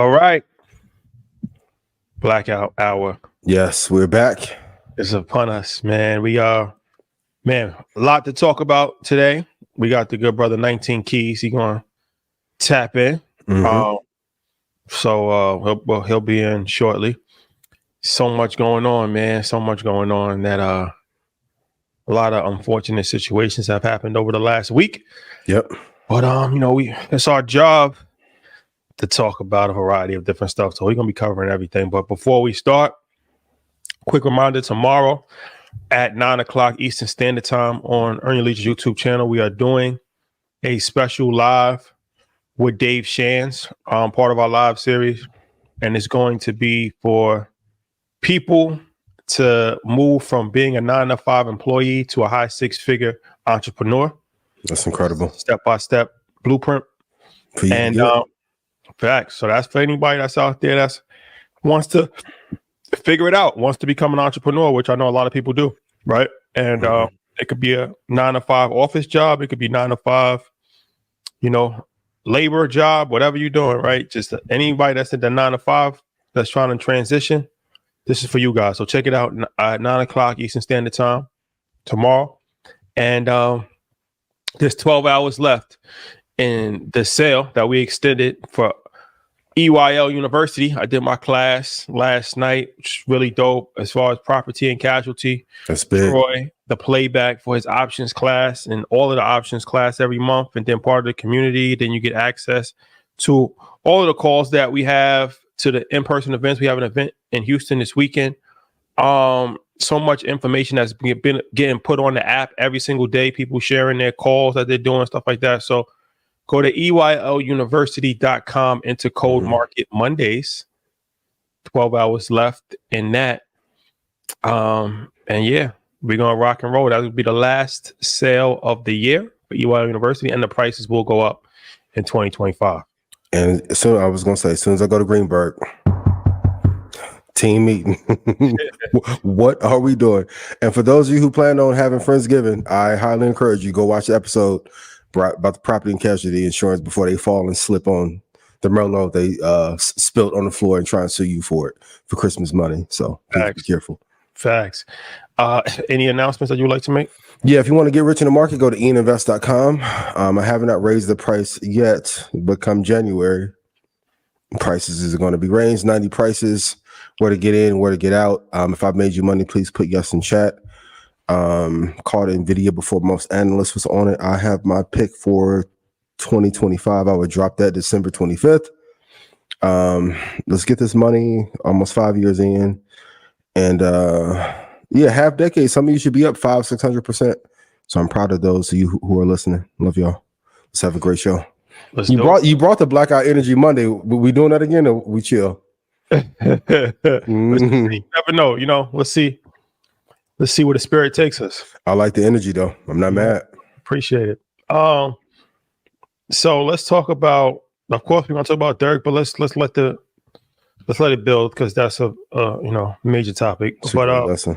All right. Blackout hour. Yes, we're back. It's upon us, man. We are, man, a lot to talk about today. We got the good brother 19 Keys. He gonna tap in. He'll be in shortly. So much going on, man. So much going on that a lot of unfortunate situations have happened over the last week. Yep. But it's our job to talk about a variety of different stuff. So we're gonna be covering everything. But before we start, quick reminder, tomorrow at 9:00 Eastern Standard Time on Earn Your Leisure YouTube channel, we are doing a special live with Dave Shands, part of our live series. And it's going to be for people to move from being a 9-to-5 employee to a high 6-figure entrepreneur. That's incredible. Step-by-step blueprint. And facts. So that's for anybody that's out there that wants to figure it out, wants to become an entrepreneur, which I know a lot of people do, right? And it could be a 9-to-5 office job. It could be 9-to-5, labor job, whatever you're doing, right? Just anybody that's in the 9-to-5 that's trying to transition, this is for you guys. So check it out at 9:00 Eastern Standard Time tomorrow. And there's 12 hours left in the sale that we extended for EYL University. I did my class last night, which is really dope as far as property and casualty. That's big. Troy, the playback for his options class and all of the options class every month, and then part of the community. Then you get access to all of the calls that we have to the in-person events. We have an event in Houston this weekend. So much information that's been getting put on the app every single day. People sharing their calls that they're doing, stuff like that. So go to EYLUniversity.com, enter code Market Mondays. 12 hours left in that. And yeah, we're going to rock and roll. That will be the last sale of the year for EYL University, and the prices will go up in 2025. And so I was going to say, as soon as I go to Greenberg, team meeting, what are we doing? And for those of you who plan on having Friendsgiving, I highly encourage you, go watch the episode about the property and casualty insurance before they fall and slip on the Merlot they spilt on the floor and try and sue you for it for Christmas money. So please be careful. Facts. Any announcements that you would like to make? Yeah, if you want to get rich in the market, go to ianinvest.com. I have not raised the price yet, but come January, prices is going to be ranged, 90 prices, where to get in, where to get out. If I've made you money, please put yes in chat. Called NVIDIA before most analysts was on it. I have my pick for 2025. I would drop that December 25th. Let's get this money almost 5 years in. And half decade. Some of you should be up 500-600%. So I'm proud of those of you who are listening. Love y'all. Let's have a great show. You brought the Blackout Energy Monday. We doing that again, or we chill? You never know. Let's see. Let's see where the spirit takes us. I like the energy, though. I'm not mad. Appreciate it. So let's talk about. Of course, we're gonna talk about Durk, but let's let it build, because that's a major topic. But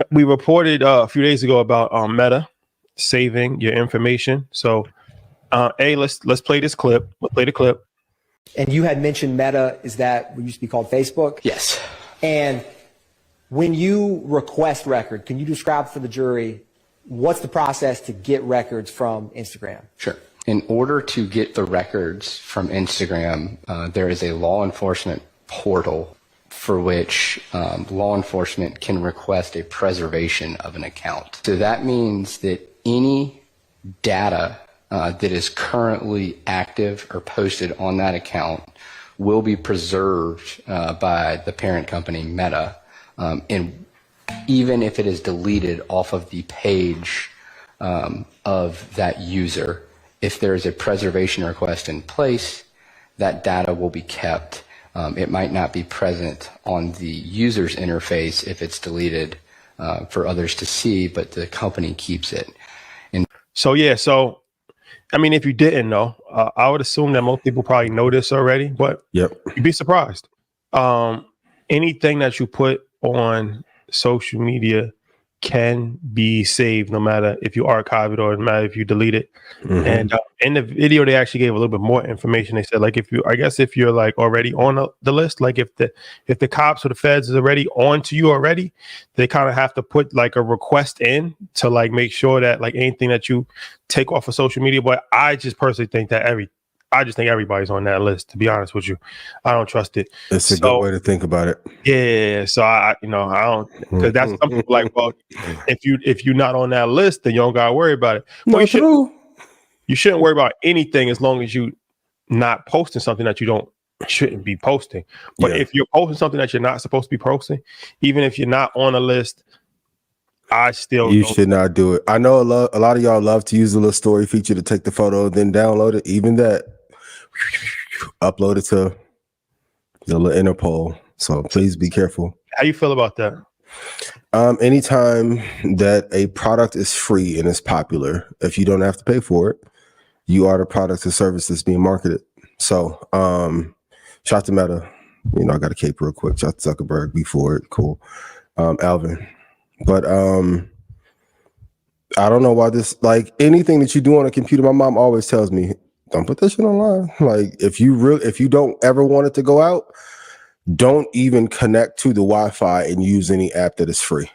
we reported a few days ago about Meta saving your information. So, let's play this clip. Let's play the clip. And you had mentioned Meta is that what used to be called Facebook? Yes. And when you request record, can you describe for the jury what's the process to get records from Instagram? Sure. In order to get the records from Instagram, there is a law enforcement portal for which law enforcement can request a preservation of an account. So that means that any data that is currently active or posted on that account will be preserved by the parent company, Meta. And even if it is deleted off of the page of that user, if there is a preservation request in place, that data will be kept. It might not be present on the user's interface if it's deleted for others to see, but the company keeps it. So I mean, if you didn't know, I would assume that most people probably know this already, but you'd be surprised. Anything that you put on social media can be saved no matter if you archive it or no matter if you delete it. And in the video, they actually gave a little bit more information. They said, like, if you're like already on the list, like if the cops or the feds is already on to you already, they kind of have to put like a request in to like make sure that like anything that you take off of social media. But I just personally think that everybody's on that list, to be honest with you. I don't trust it. It's a good way to think about it. Yeah. So I don't, because that's some people like, well, if you're not on that list, then you don't gotta worry about it. Well, you shouldn't worry about anything as long as you not posting something that you shouldn't be posting. But if you're posting something that you're not supposed to be posting, even if you're not on a list, you should not do it. I know a lot of y'all love to use the little story feature to take the photo, then download it. Even that, upload it to the little Interpol. So please be careful. How you feel about that? Anytime that a product is free and is popular, if you don't have to pay for it, you are the product or service that's being marketed. So shout to Meta. I got a cape real quick. Shout to Zuckerberg before it. Cool. Alvin. But I don't know why this, like anything that you do on a computer, my mom always tells me, don't put this shit online. Like if you don't ever want it to go out, don't even connect to the Wi-Fi and use any app that is free.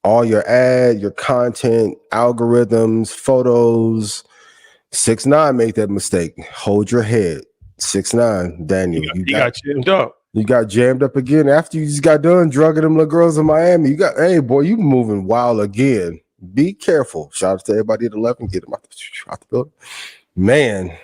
All your your content, algorithms, photos. 6ix9ine made that mistake. Hold your head. 6ix9ine, Daniel. You got jammed up. You got jammed up again after you just got done drugging them little girls in Miami. Hey boy, you moving wild again. Be careful. Shout out to everybody at 11. Get them out the building. Man,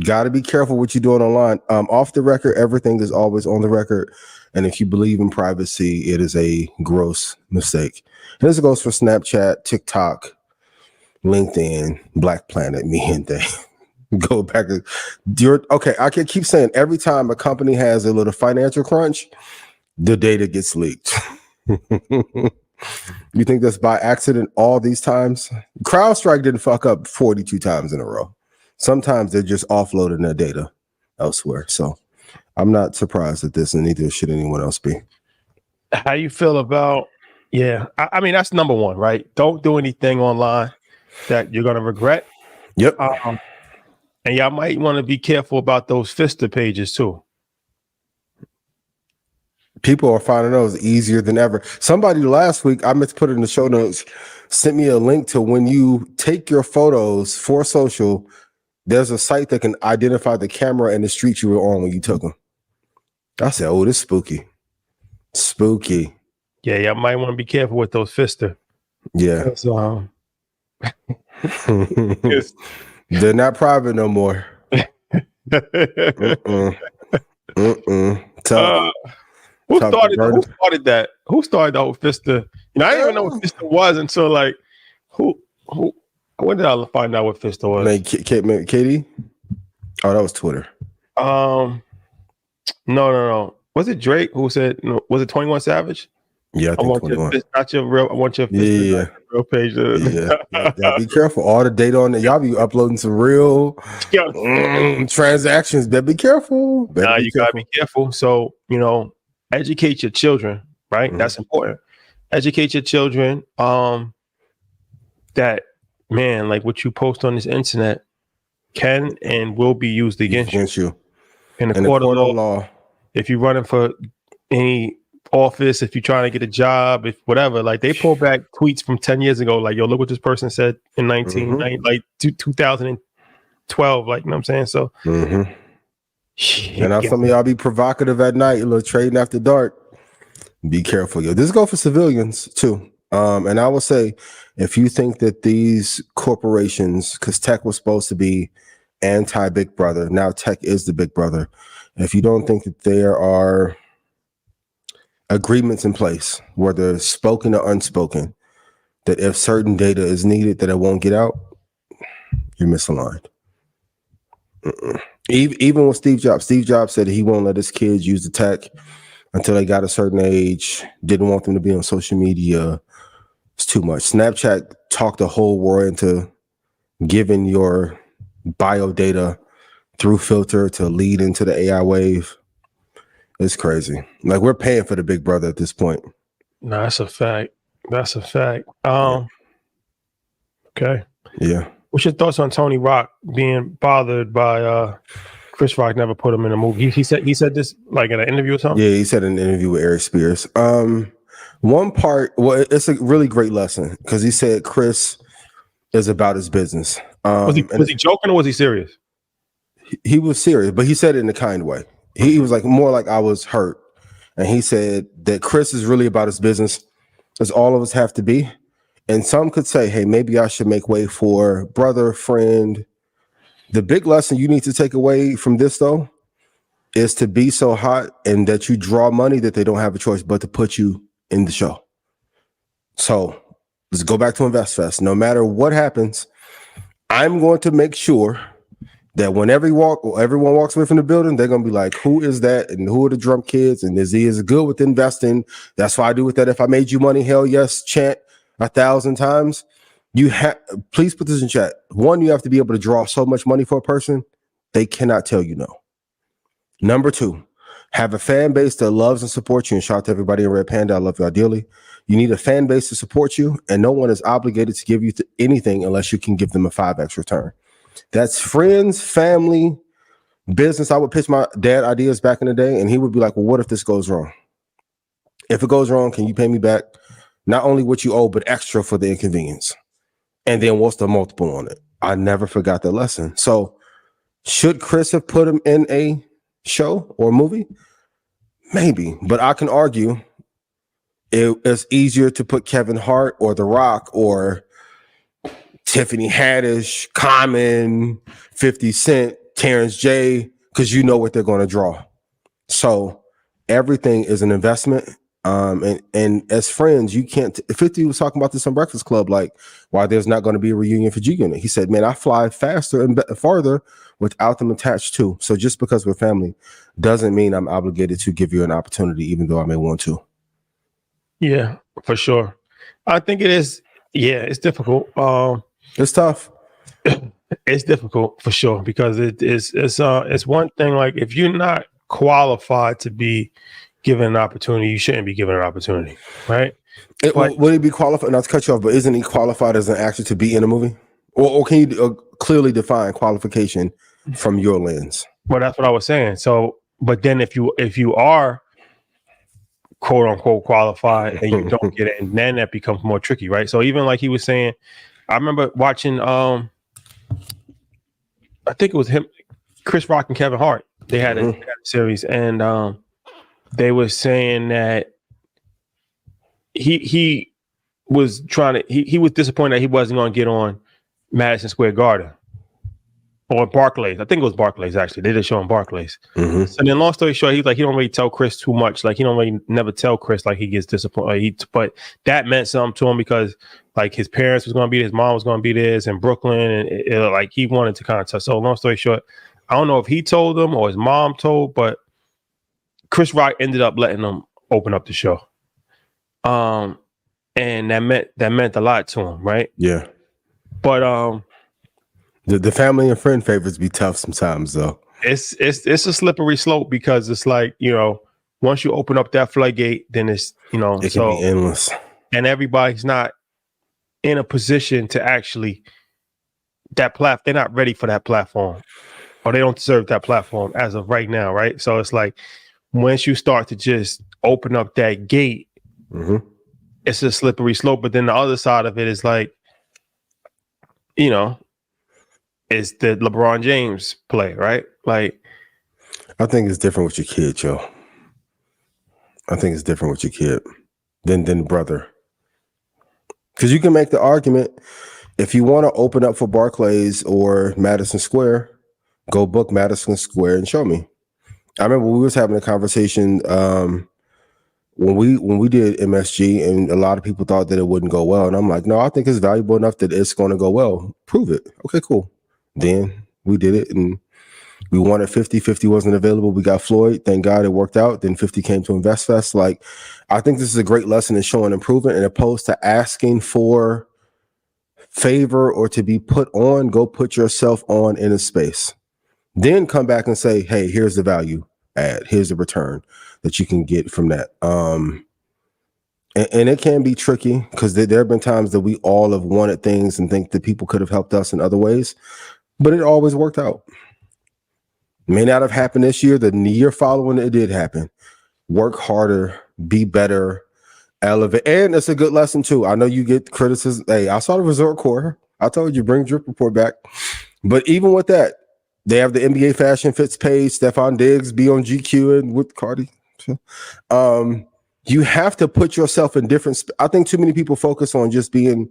got to be careful what you're doing online. Off the record, everything is always on the record. And if you believe in privacy, it is a gross mistake. And this goes for Snapchat, TikTok, LinkedIn, Black Planet, me and they. Go back. Okay, I can keep saying every time a company has a little financial crunch, the data gets leaked. You think that's by accident all these times? CrowdStrike didn't fuck up 42 times in a row. Sometimes they're just offloading their data elsewhere. So I'm not surprised at this, and neither should anyone else be. How you feel about, I mean, that's number one, right? Don't do anything online that you're going to regret. Yep. And y'all might want to be careful about those Fister pages too. People are finding those easier than ever. Somebody last week, I meant to put it in the show notes, sent me a link to when you take your photos for social, there's a site that can identify the camera and the street you were on when you took them. I said, oh, this is spooky. Spooky. Yeah, y'all might want to be careful with those Fister. Yeah. So, they're not private no more. Who started that? Who started the whole Fister? I didn't even know what Fister was until like who? When did I find out what Fister was? Katie? Oh, that was Twitter. No. Was it Drake who said? No, was it 21 Savage? Yeah, I want your real page. Yeah, be careful. All the data on it. Y'all be uploading some real transactions. Better be careful. Gotta be careful. So, educate your children, right? Mm-hmm. That's important. Educate your children. That, man, like what you post on this internet can and will be used against you. In the court of law. If you're running for any office, if you're trying to get a job, if whatever, like they pull back tweets from 10 years ago, like, yo, look what this person said in 2012, like, you know what I'm saying? So and now some of y'all be provocative at night, a little trading after dark. Be careful, yo. This go for civilians too. And I will say, if you think that these corporations, because tech was supposed to be anti-Big Brother, now tech is the Big Brother. If you don't think that there are agreements in place, whether spoken or unspoken, that if certain data is needed, that it won't get out, you're misaligned. Even with Steve Jobs said he won't let his kids use the tech until they got a certain age, didn't want them to be on social media. It's too much. Snapchat talked the whole world into giving your bio data through filter to lead into the AI wave. It's crazy. Like, we're paying for the Big Brother at this point. No, that's a fact. That's a fact. Okay. Yeah. What's your thoughts on Tony Rock being bothered by Chris Rock never put him in a movie? He said this like in an interview or something? Yeah, he said in an interview with Eric Spears. One part, well, it's a really great lesson because he said Chris is about his business. Was he joking or was he serious? He was serious, but he said it in a kind way. He was like more like I was hurt. And he said that Chris is really about his business, as all of us have to be. And some could say, hey, maybe I should make way for brother, friend. The big lesson you need to take away from this, though, is to be so hot and that you draw money that they don't have a choice but to put you in the show. So let's go back to InvestFest. No matter what happens, I'm going to make sure that when everyone walks away from the building, they're going to be like, who is that? And who are the drum kids? And is he as good with investing? That's why I do with that. If I made you money, hell yes, chant 1,000 times. Please put this in chat. One, you have to be able to draw so much money for a person, they cannot tell you no. Number two, have a fan base that loves and supports you. And shout out to everybody in Red Panda. I love you ideally. You need a fan base to support you, and no one is obligated to give you anything unless you can give them a 5x return. That's friends, family, business. I would pitch my dad ideas back in the day, and he would be like, well, what if this goes wrong? If it goes wrong, can you pay me back not only what you owe, but extra for the inconvenience? And then what's the multiple on it? I never forgot that lesson. So should Chris have put him in a show or movie? Maybe, but I can argue it's easier to put Kevin Hart or The Rock or Tiffany Haddish, Common, 50 Cent, Terrence J, because you know what they're going to draw. So everything is an investment. And as friends, you can't. 50 was talking about this on Breakfast Club, like why there's not going to be a reunion for G Unit. He said, man, I fly faster and farther without them attached too. So just because we're family doesn't mean I'm obligated to give you an opportunity, even though I may want to. Yeah, for sure. I think it is. Yeah, it's difficult. It's tough. It's difficult for sure because it's one thing. Like if you're not qualified to be given an opportunity, you shouldn't be given an opportunity, right? Would he be qualified? Not to cut you off, but isn't he qualified as an actor to be in a movie? Or can you clearly define qualification from your lens? Well, that's what I was saying. So, but then if you are quote unquote qualified and you don't get it, and then that becomes more tricky, right? So even like he was saying, I remember watching I think it was him, Chris Rock and Kevin Hart. They had a series, and they were saying that he was trying to he was disappointed that he wasn't going to get on Madison Square Garden or Barclays. I think it was Barclays actually. They did show on Barclays. So then, long story short, he's like he don't really tell Chris too much. Like he don't really never tell Chris like he gets disappointed. But that meant something to him because like his parents was going to be there, his mom was going to be there in Brooklyn, and like he wanted to kind of tell. So long story short, I don't know if he told them or his mom told, but Chris Rock ended up letting them open up the show. And that meant a lot to him, right? Yeah. But the family and friend favorites be tough sometimes though. It's a slippery slope because it's like, you know, once you open up that floodgate, then it's, you know, it can be endless. And everybody's not in a position to actually they're not ready for that platform, or they don't deserve that platform as of right now, right? So it's like once you start to just open up that gate, it's a slippery slope. But then the other side of it is like, you know, it's the LeBron James play, right? Like, I think it's different with your kid, yo. I think it's different with your kid than brother. Because you can make the argument, if you want to open up for Barclays or Madison Square, go book Madison Square and show me. I remember we was having a conversation when we did MSG, and a lot of people thought that it wouldn't go well. And I'm like, no, I think it's valuable enough that it's going to go well. Prove it. Okay, cool. Then we did it, and we won at 50. 50 wasn't available. We got Floyd. Thank God it worked out. Then 50 came to InvestFest. Like, I think this is a great lesson in showing improvement, and opposed to asking for favor or to be put on, go put yourself on in a space. Then come back and say, hey, here's the value add. Here's the return that you can get from that. And it can be tricky because there have been times that we all have wanted things and think that people could have helped us in other ways, but it always worked out. May not have happened this year. The year following it did happen. Work harder, be better, elevate. And it's a good lesson too. I know you get criticism. Hey, I saw the resort core. I told you, bring Drip Report back. But even with that, they have the NBA Fashion Fits page. Stephon Diggs be on GQ and with Cardi. You have to put yourself in different. I think too many people focus on just being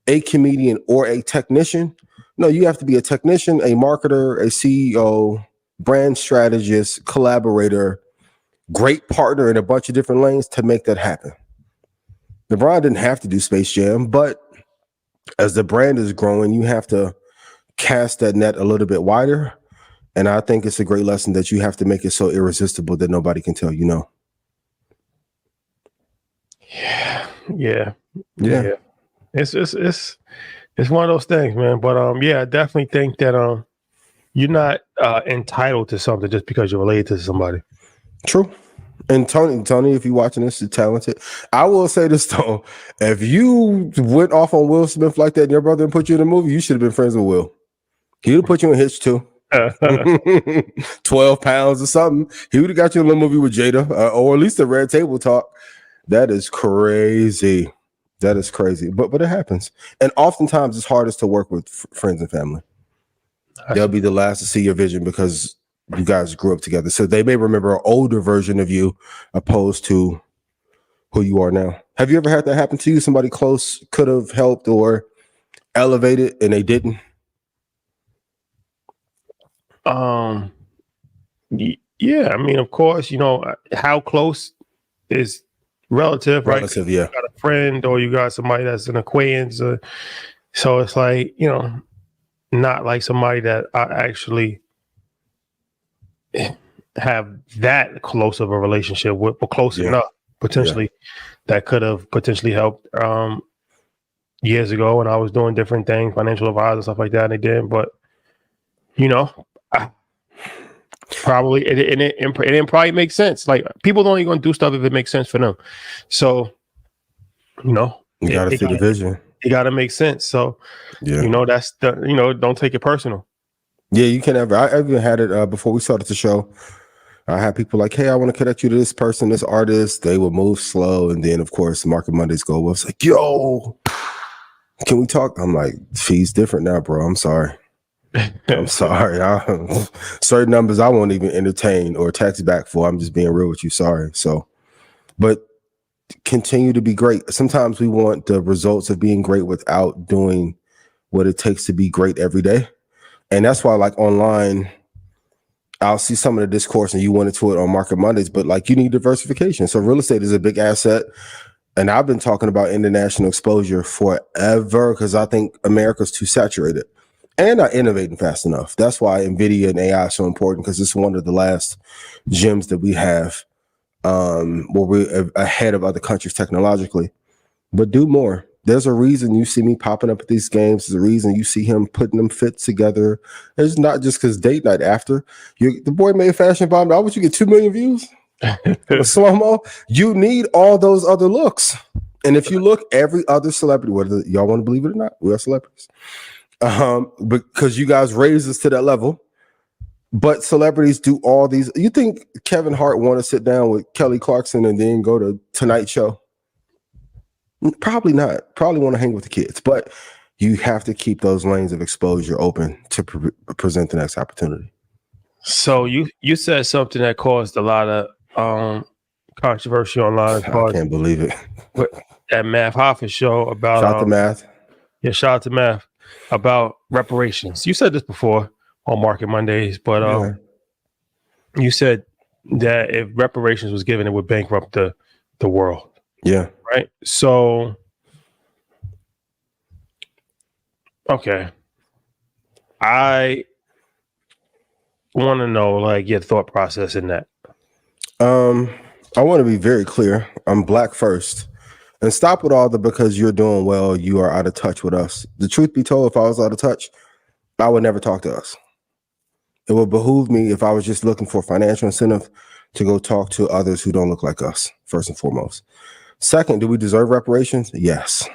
a comedian or a technician. No, you have to be a technician, a marketer, a CEO, brand strategist, collaborator, great partner in a bunch of different lanes to make that happen. LeBron didn't have to do Space Jam, but as the brand is growing, you have to cast that net a little bit wider. And I think it's a great lesson that you have to make it so irresistible that nobody can tell you no. Yeah. It's one of those things, man. But I definitely think that you're not entitled to something just because you're related to somebody. True. And Tony, if you're watching this, you're talented. I will say this though: if you went off on Will Smith like that, and your brother put you in a movie, you should have been friends with Will. He would have put you in Hitch too. 12 pounds or something. He would have got you in a little movie with Jada, or at least a Red Table Talk. That is crazy. That is crazy. But it happens. And oftentimes it's hardest to work with friends and family. They'll be the last to see your vision because you guys grew up together. So they may remember an older version of you opposed to who you are now. Have you ever had that happen to you? Somebody close could have helped or elevated and they didn't? Yeah, I mean, of course, how close is relative, right? Relative, yeah. You got a friend or you got somebody that's an acquaintance. So it's like, not like somebody that I actually have that close of a relationship with, but close enough potentially that could have potentially helped years ago when I was doing different things, financial advisor, stuff like that, and they did. But probably it didn't probably make sense. Like people don't even gonna do stuff if it makes sense for them. So you gotta see the vision. It gotta make sense. So that's the don't take it personal. Yeah, you can ever. I even had it before we started the show. I had people like, hey, I want to connect you to this person, this artist. They would move slow. And then, of course, Market Mondays go, well, it's like, yo, can we talk? I'm like, fee's different now, bro. I'm sorry. I'm sorry. Certain numbers I won't even entertain or text back for. I'm just being real with you. Sorry. So, but continue to be great. Sometimes we want the results of being great without doing what it takes to be great every day. And that's why, like online, I'll see some of the discourse and you went into it on Market Mondays, but like you need diversification. So real estate is a big asset. And I've been talking about international exposure forever because I think America's too saturated and not innovating fast enough. That's why NVIDIA and AI are so important because it's one of the last gems that we have where we're ahead of other countries technologically. But do more. There's a reason you see me popping up at these games. There's a reason you see him putting them fit together. It's not just because date night after. The boy made Fashion Bomb. I want you to get 2 million views. Slow-mo. You need all those other looks. And if you look, every other celebrity, whether y'all want to believe it or not, we are celebrities. Because you guys raised us to that level. But celebrities do all these. You think Kevin Hart want to sit down with Kelly Clarkson and then go to Tonight Show? Probably not. Probably want to hang with the kids, but you have to keep those lanes of exposure open to present the next opportunity. So you said something that caused a lot of controversy online. I can't believe it. At Math Hoffa show about shout out to Math. Yeah, shout out to Math about reparations. You said this before on Market Mondays, but you said that if reparations was given, it would bankrupt the world. Yeah. Right. So, okay. I want to know like your thought process in that. I want to be very clear. I'm Black first. And stop with all the because you're doing well, you are out of touch with us. The truth be told, if I was out of touch, I would never talk to us. It would behoove me if I was just looking for financial incentive to go talk to others who don't look like us, first and foremost. Second, do we deserve reparations? Yes.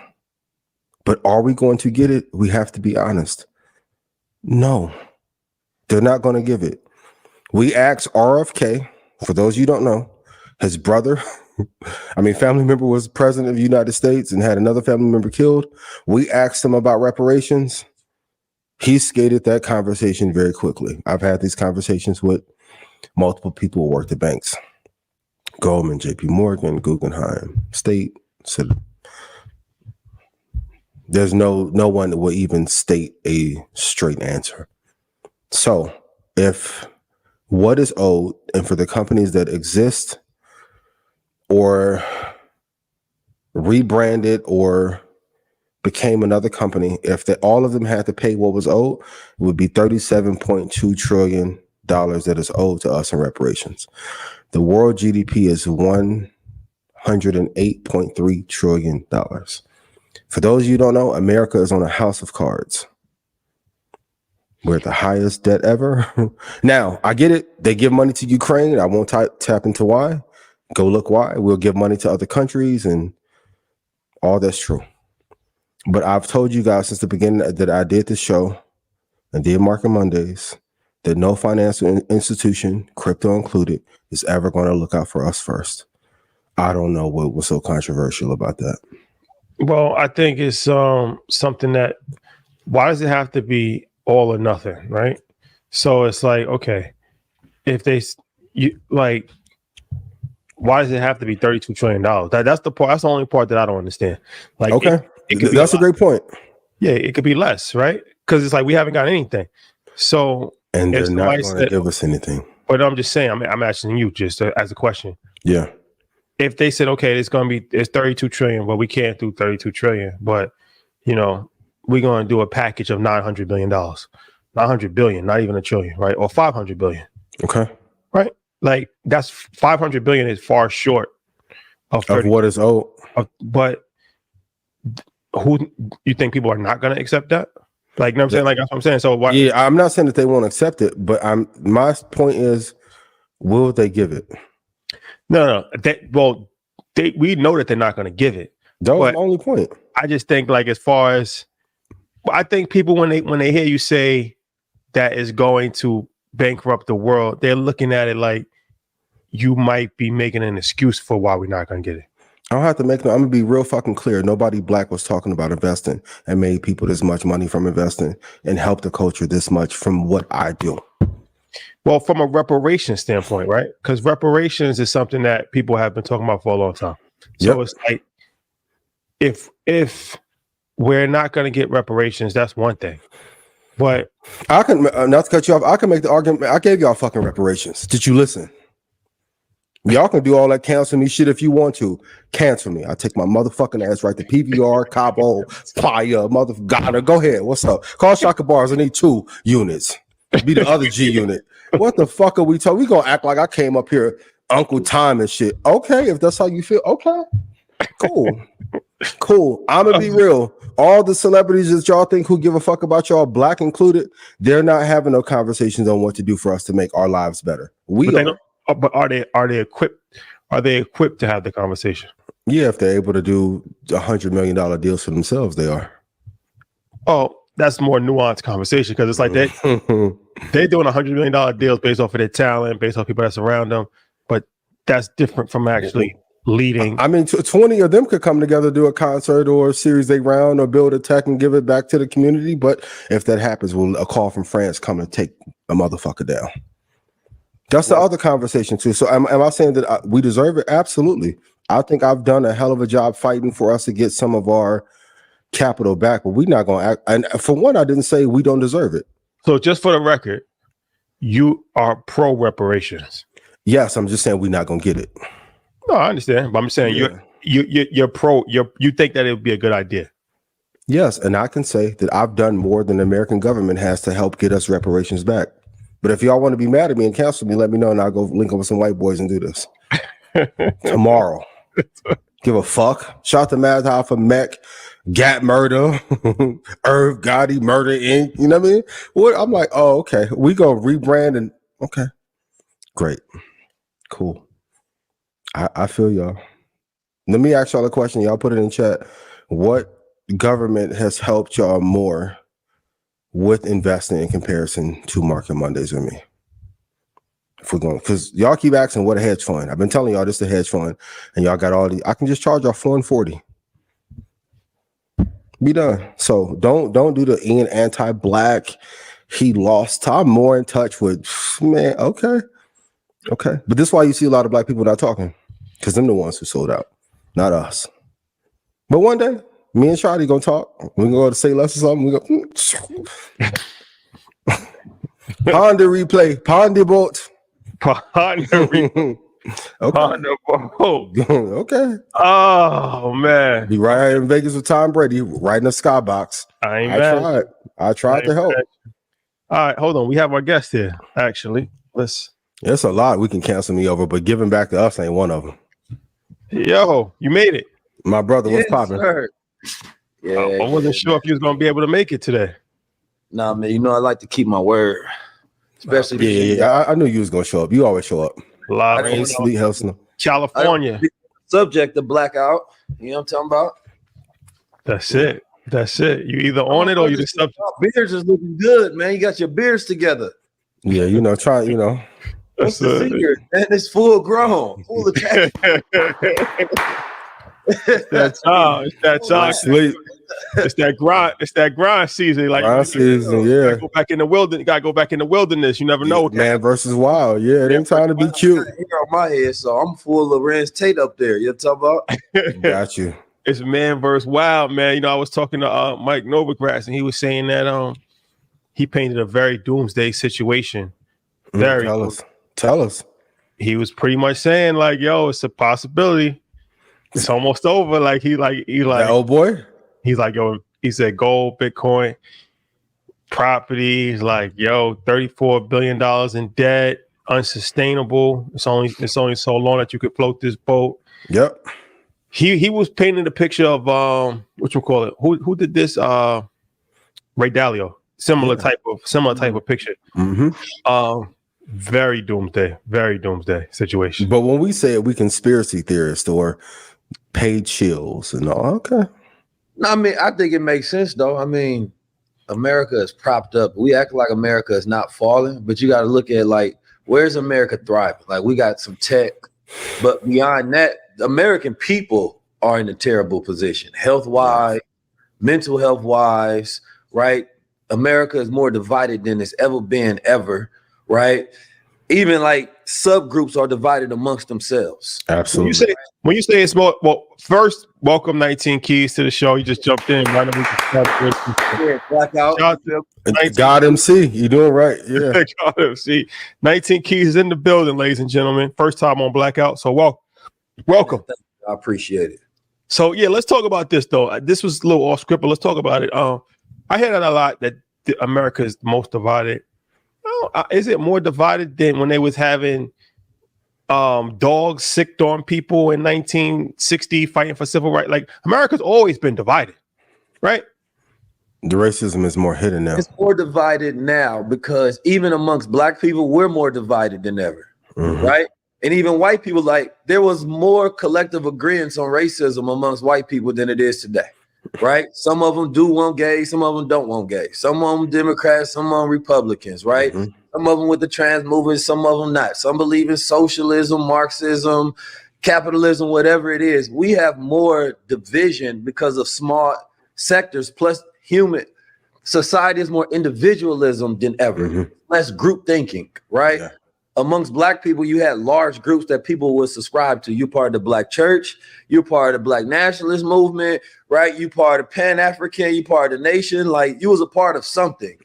But are we going to get it? We have to be honest. No, they're not going to give it. We asked RFK, for those you don't know, his brother, family member was president of the United States and had another family member killed. We asked him about reparations. He skated that conversation very quickly. I've had these conversations with multiple people who worked at banks. Goldman, JP Morgan, Guggenheim, State. So there's no one that will even state a straight answer. So if what is owed, and for the companies that exist or rebranded or became another company, if all of them had to pay what was owed, it would be $37.2 trillion that is owed to us in reparations. The world GDP is $108.3 trillion. For those of you who don't know, America is on a house of cards. We're at the highest debt ever. Now, I get it. They give money to Ukraine. I won't tap into why. Go look why. We'll give money to other countries and all that's true. But I've told you guys since the beginning that I did this show and did Market Mondays that no financial institution, crypto included, is ever going to look out for us first. I don't know what was so controversial about that. Well, I think it's something that, why does it have to be all or nothing, right? So it's like, okay, if why does it have to be $32 trillion? That's the part. That's the only part that I don't understand. Like, okay, that's a great point. Yeah, it could be less, right? Because it's like we haven't got anything. So and they're not going to give us anything. But I'm just saying, I'm asking you just as a question. Yeah. If they said, okay, it's 32 trillion, but we can't do 32 trillion, but we're going to do a package of $900 billion, 900 billion, not even a trillion, right? Or 500 billion. Okay. Right. Like that's 500 billion is far short of what is owed. But who you think people are not going to accept that? Like, you know what I'm saying? Like, that's what I'm saying. So why? Yeah, I'm not saying that they won't accept it, but my point is, will they give it? No. We know that they're not going to give it. That was my only point. I just think, like, as far as I think people when they hear you say that is going to bankrupt the world, they're looking at it like you might be making an excuse for why we're not going to get it. I don't have to I'm going to be real fucking clear. Nobody black was talking about investing and made people this much money from investing and helped the culture this much from what I do. Well, from a reparations standpoint, right? Because reparations is something that people have been talking about for a long time. So It's like, if we're not going to get reparations, that's one thing. But I can, not to cut you off, I can make the argument. I gave y'all fucking reparations. Did you listen? Y'all can do all that cancel me shit if you want to. Cancel me. I take my motherfucking ass right to PVR, Cabo, Fire, motherfucker. Go ahead. What's up? Call Shaka Bars. I need 2 units. Be the other G unit. What the fuck are we talking? We gonna act like I came up here Uncle Time and shit. Okay, if that's how you feel. Okay, cool. I'm gonna be real. All the celebrities that y'all think who give a fuck about y'all, black included, they're not having no conversations on what to do for us to make our lives better. But are they equipped? Are they equipped to have the conversation? Yeah, if they're able to do $100 million deals for themselves, they are. Oh, that's more nuanced conversation because it's like they're doing $100 million deals based off of their talent, based off people that surround them. But that's different from actually leading. 20 of them could come together, do a concert or a Series A round or build a tech and give it back to the community. But if that happens, will a call from France come and take a motherfucker down? That's the other conversation too. So am I saying that we deserve it? Absolutely. I think I've done a hell of a job fighting for us to get some of our capital back, but we're not going to act. And for one, I didn't say we don't deserve it. So just for the record, you are pro reparations. Yes, I'm just saying we're not going to get it. No, I understand, but I'm saying you're pro. You think that it would be a good idea. Yes, and I can say that I've done more than the American government has to help get us reparations back. But if y'all want to be mad at me and cancel me, let me know and I'll go link up with some white boys and do this tomorrow. Give a fuck. Shot the Mad Alpha Mech, Gat Murder, Irv Gotti Murder Inc. You know what I mean? What I'm like, oh, okay. We gonna rebrand and okay. Great. Cool. I feel y'all. Let me ask y'all a question. Y'all put it in chat. What government has helped y'all more with investing in comparison to Market Mondays or me? If we're going, because y'all keep asking what a hedge fund. I've been telling y'all this is a hedge fund, and y'all got all the. I can just charge y'all $440. Be done. So don't do the Ian anti-black. He lost. I'm more in touch with man. Okay. But this is why you see a lot of black people not talking, because them the ones who sold out, not us. But one day, me and Shadi gonna talk. We gonna go to say less or something. We go Ponder replay. Ponder boat. Okay. Okay. Oh man. Be right here in Vegas with Tom Brady, right in the skybox. I tried to help. All right, hold on. We have our guest here. Actually, It's a lot we can cancel me over, but giving back to us ain't one of them. Yo, you made it. My brother, what's popping? Yeah, I wasn't sure if you was gonna be able to make it today. Nah, man, you know I like to keep my word. Especially Yeah. I knew you was gonna show up. You always show up. Live Rain, sleet, hell, snow. California. Subject to blackout. You know what I'm talking about? That's it. You either on it or you just subject. Beards is looking good, man. You got your beards together. Yeah, try. What's the secret? And it's full grown, full of cat. It's that time. Sleep. It's that grind. It's that grind season. Like grind season, yeah. Go back in the wilderness. Gotta go back in the wilderness. You never know. Man versus wild. Yeah, it ain't time to be cute. Hair on my head, so I'm full of Rance Tate up there. You talking about? Got you. It's man versus wild, man. You know, I was talking to Mike Novogratz, and he was saying that he painted a very doomsday situation. Tell us. He was pretty much saying like, "Yo, it's a possibility. It's almost over." Like he like that old boy. He's like, "Yo," he said, "Gold, Bitcoin, property." He's like, "Yo, $34 billion in debt, unsustainable. It's only so long that you could float this boat." Yep. He was painting a picture of what you call it? Who did this? Ray Dalio. Similar type of picture. Mm-hmm. Very doomsday situation. But when we say it, we conspiracy theorists or paid chills and all. Okay. No, I mean, I think it makes sense though. I mean, America is propped up. We act like America is not falling, but you got to look at like, where's America thriving? Like we got some tech, but beyond that, the American people are in a terrible position, health-wise, mental health-wise, right? America is more divided than it's ever been, right? Even like subgroups are divided amongst themselves. Absolutely. When you say it's more, well, first, welcome 19 Keys to the show. You just jumped in. Right? Blackout. God MC, you doing right. Yeah. God MC. 19 Keys is in the building, ladies and gentlemen. First time on Blackout. So welcome. I appreciate it. So yeah, let's talk about this though. This was a little off script, but let's talk about it. I hear that a lot that America is the most divided. Is it more divided than when they was having dogs sicked on people in 1960 fighting for civil rights? Like America's always been divided, right? The racism is more hidden now. It's more divided now because even amongst black people, we're more divided than ever, right? And even white people, like there was more collective agreement on racism amongst white people than it is today, right? Some of them do want gay, some of them don't want gay. Some of them Democrats, some of them Republicans, right? Some of them with the trans movement, some of them not. Some believe in socialism, Marxism, capitalism, whatever it is. We have more division because of small sectors, plus human society is more individualism than ever, less group thinking, right? Yeah. Amongst black people, you had large groups that people would subscribe to. You're part of the black church, you're part of the black nationalist movement, right? You part of Pan-African, you part of the nation, like you was a part of something.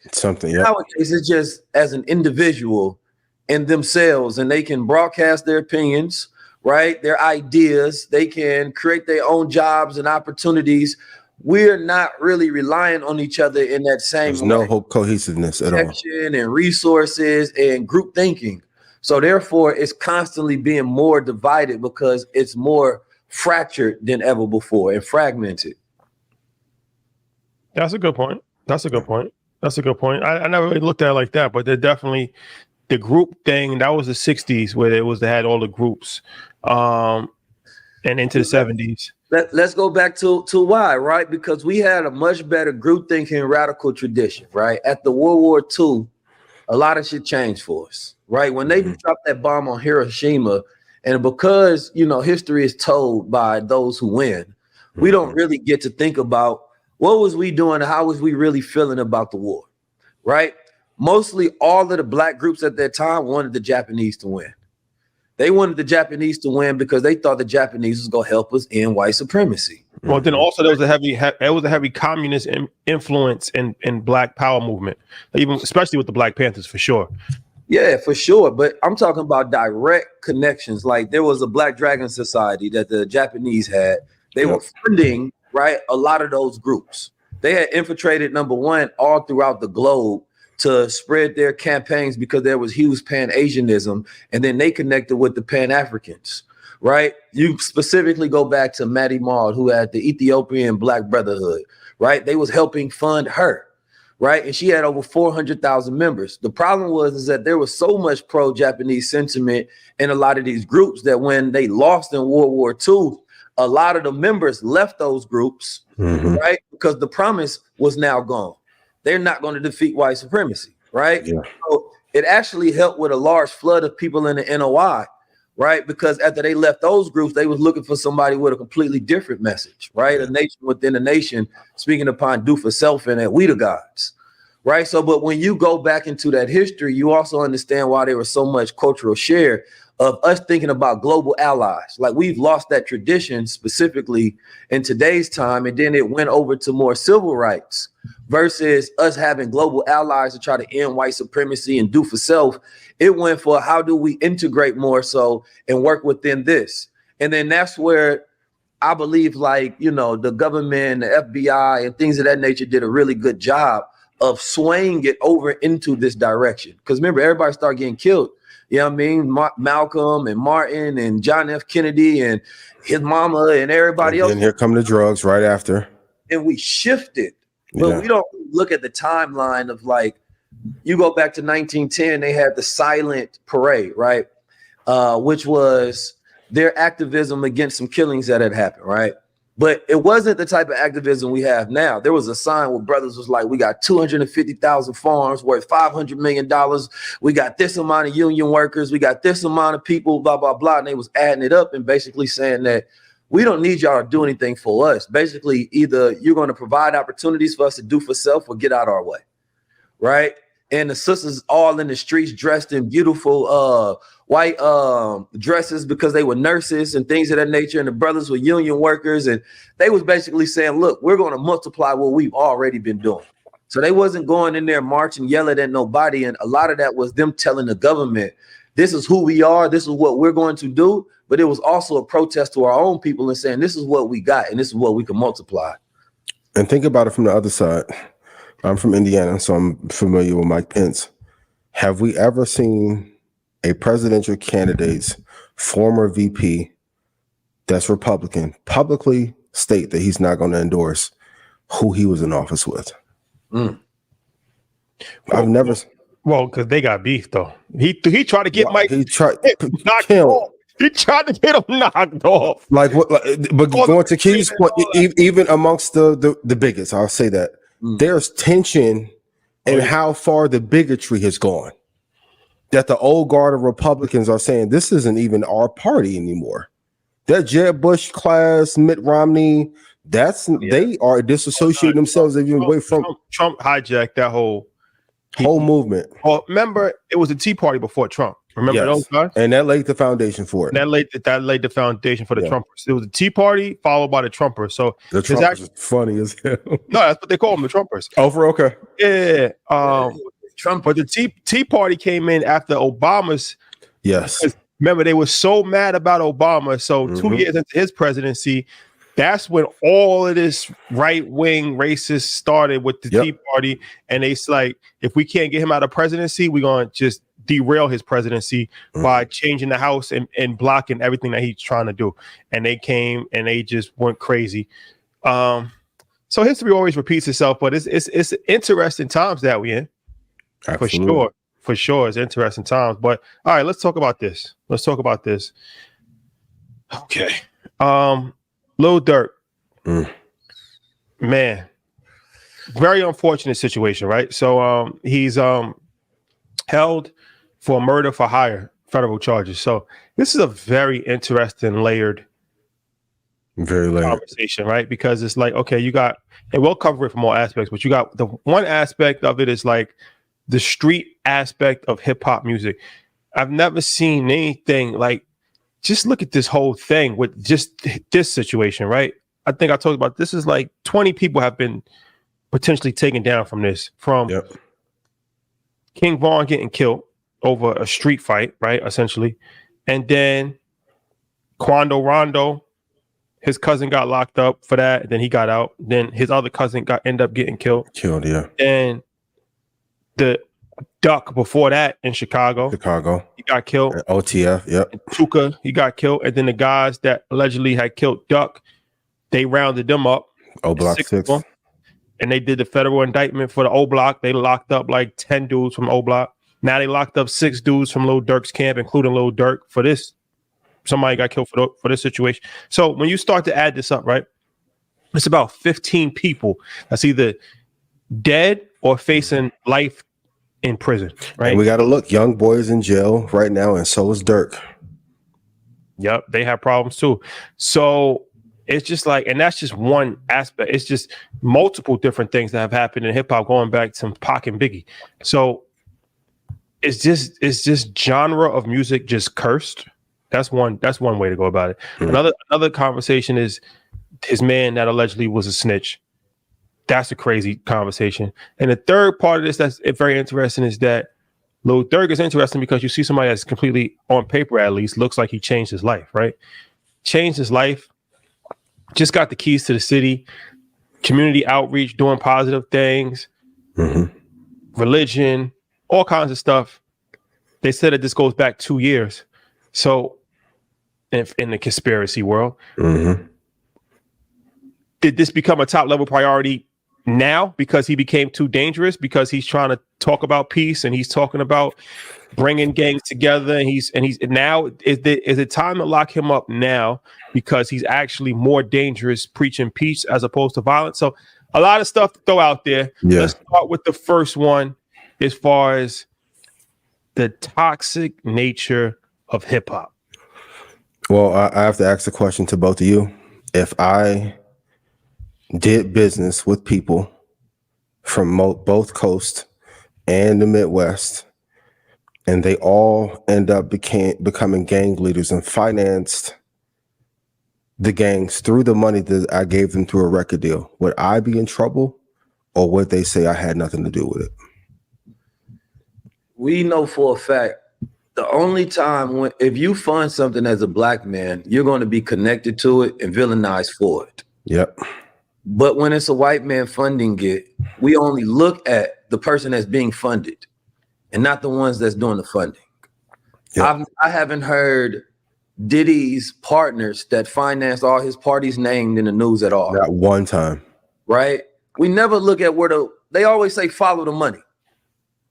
Yeah. Nowadays, it's just as an individual in themselves, and they can broadcast their opinions, right? Their ideas, they can create their own jobs and opportunities. We're not really relying on each other in that same way. There's no cohesiveness at all. And resources and group thinking. So therefore, it's constantly being more divided because it's more fractured than ever before and fragmented. That's a good point. I never really looked at it like that, but they're definitely the group thing. That was the 60s where they had all the groups. and into the 70s. Let's go back to why, right? Because we had a much better group thinking radical tradition, right? At the World War II, a lot of shit changed for us, right? When they dropped that bomb on Hiroshima, and because, you know, history is told by those who win, we don't really get to think about what was we doing and how was we really feeling about the war, right? Mostly all of the black groups at that time wanted the Japanese to win. They wanted the Japanese to win because they thought the Japanese was going to help us end white supremacy. Well, then also there was a heavy communist influence in Black Power movement, even especially with the Black Panthers for sure. Yeah, for sure. But I'm talking about direct connections. Like there was a Black Dragon Society that the Japanese had. They were funding, right, a lot of those groups. They had infiltrated, number one, all throughout the globe to spread their campaigns because there was huge Pan-Asianism, and then they connected with the Pan-Africans, right? You specifically go back to Maddie Maud, who had the Ethiopian Black Brotherhood, right? They was helping fund her, right? And she had over 400,000 members. The problem was that there was so much pro-Japanese sentiment in a lot of these groups that when they lost in World War II, a lot of the members left those groups, right? Because the promise was now gone. They're not going to defeat white supremacy, right? Yeah. So it actually helped with a large flood of people in the NOI, right? Because after they left those groups, they was looking for somebody with a completely different message, right? A nation within a nation, speaking upon do for self and that we the gods, right? So, but when you go back into that history, you also understand why there was so much cultural share of us thinking about global allies. Like we've lost that tradition specifically in today's time. And then it went over to more civil rights versus us having global allies to try to end white supremacy and do for self. It went for how do we integrate more so and work within this. And then that's where I believe, like, you know, the government, the FBI and things of that nature did a really good job of swaying it over into this direction. Because remember, everybody started getting killed. You know what I mean? Malcolm and Martin and John F. Kennedy and his mama and everybody else. And here come the drugs right after. And we shifted. But we don't look at the timeline of, like, you go back to 1910, they had the silent parade, right? Which was their activism against some killings that had happened, right? But it wasn't the type of activism we have now. There was a sign where brothers was like, we got 250,000 farms worth $500 million. We got this amount of union workers. We got this amount of people, blah, blah, blah. And they was adding it up and basically saying that we don't need y'all to do anything for us. Basically, either you're going to provide opportunities for us to do for self or get out our way, right? And the sisters all in the streets dressed in beautiful white dresses because they were nurses and things of that nature. And the brothers were union workers. And they was basically saying, look, we're going to multiply what we've already been doing. So they wasn't going in there marching, yelling at nobody. And a lot of that was them telling the government, this is who we are. This is what we're going to do. But it was also a protest to our own people and saying, this is what we got and this is what we can multiply. And think about it from the other side. I'm from Indiana, so I'm familiar with Mike Pence. Have we ever seen a presidential candidate's former VP that's Republican publicly state that he's not going to endorse who he was in office with? I've never. Well, because they got beef though. He tried to get Mike. He tried knocked off. He tried to get him knocked off. Like what? But going to Keith's point, even amongst the bigots, I'll say that. There's tension in how far the bigotry has gone. That the old guard of Republicans are saying this isn't even our party anymore. That Jeb Bush class, Mitt Romney, they are disassociating themselves even away from Trump hijacked that whole movement. Well, remember, it was the Tea Party before Trump. Remember those guys? And that laid the foundation for it. That laid the foundation for the Trumpers. It was the Tea Party followed by the Trumpers. So the Trumpers is funny as hell. No, that's what they call them, the Trumpers. Okay. Yeah. Trump, but the Tea Party came in after Obama's. Yes. Remember, they were so mad about Obama. So 2 years into his presidency, that's when all of this right-wing racist started with the Tea Party. And it's like, if we can't get him out of presidency, we're going to just derail his presidency by changing the House and blocking everything that he's trying to do. And they came and they just went crazy. So history always repeats itself, but it's interesting times that we're in. Absolutely. For sure. It's interesting times. But all right, let's talk about this. Okay. Lil Durk, man, very unfortunate situation, right? So he's held for murder for hire, federal charges. So this is a very interesting layered conversation, right? Because it's like, okay, you got, and we'll cover it from all aspects, but you got the one aspect of it is like the street aspect of hip hop music. I've never seen anything like, just look at this whole thing with just this situation, right? I think I talked about this is like 20 people have been potentially taken down from this, from King Von getting killed over a street fight, right? Essentially. And then Quando Rondo, his cousin got locked up for that. Then he got out. Then his other cousin ended up getting killed. Yeah. And the Duck before that in Chicago, he got killed. And OTF, And Tuka, he got killed. And then the guys that allegedly had killed Duck, they rounded them up. Block 6. And they did the federal indictment for the O Block. They locked up like 10 dudes from O Block. Now they locked up 6 dudes from Lil Durk's camp, including Lil Durk, for this. Somebody got killed for this situation. So when you start to add this up, right, it's about 15 people that's either dead or facing life in prison, right? And we got to look, young boys in jail right now, and so is Durk. Yep, they have problems too. So it's just like, and that's just one aspect. It's just multiple different things that have happened in hip hop going back to Pac and Biggie. So it's just genre of music just cursed. That's one way to go about it. Another conversation is his man that allegedly was a snitch. That's a crazy conversation. And the third part of this that's very interesting is that Lil Durk is interesting because you see somebody that's completely, on paper at least, looks like he changed his life, right? Changed his life, just got the keys to the city, community outreach, doing positive things, religion, all kinds of stuff. They said that this goes back 2 years. So in the conspiracy world, did this become a top level priority now because he became too dangerous, because he's trying to talk about peace and he's talking about bringing gangs together, and he's now is it time to lock him up now because he's actually more dangerous preaching peace as opposed to violence? So a lot of stuff to throw out there. Let's start with the first one as far as the toxic nature of hip hop. Well, I have to ask the question to both of you. If I did business with people from both coasts and the Midwest, and they all end up becoming gang leaders and financed the gangs through the money that I gave them through a record deal, would I be in trouble, or would they say I had nothing to do with it? We know for a fact the only time if you fund something as a black man, you're going to be connected to it and villainized for it. Yep. But when it's a white man funding it, we only look at the person that's being funded and not the ones that's doing the funding. Yep. I haven't heard Diddy's partners that financed all his parties named in the news at all. Not one time. Right? We never look at they always say follow the money,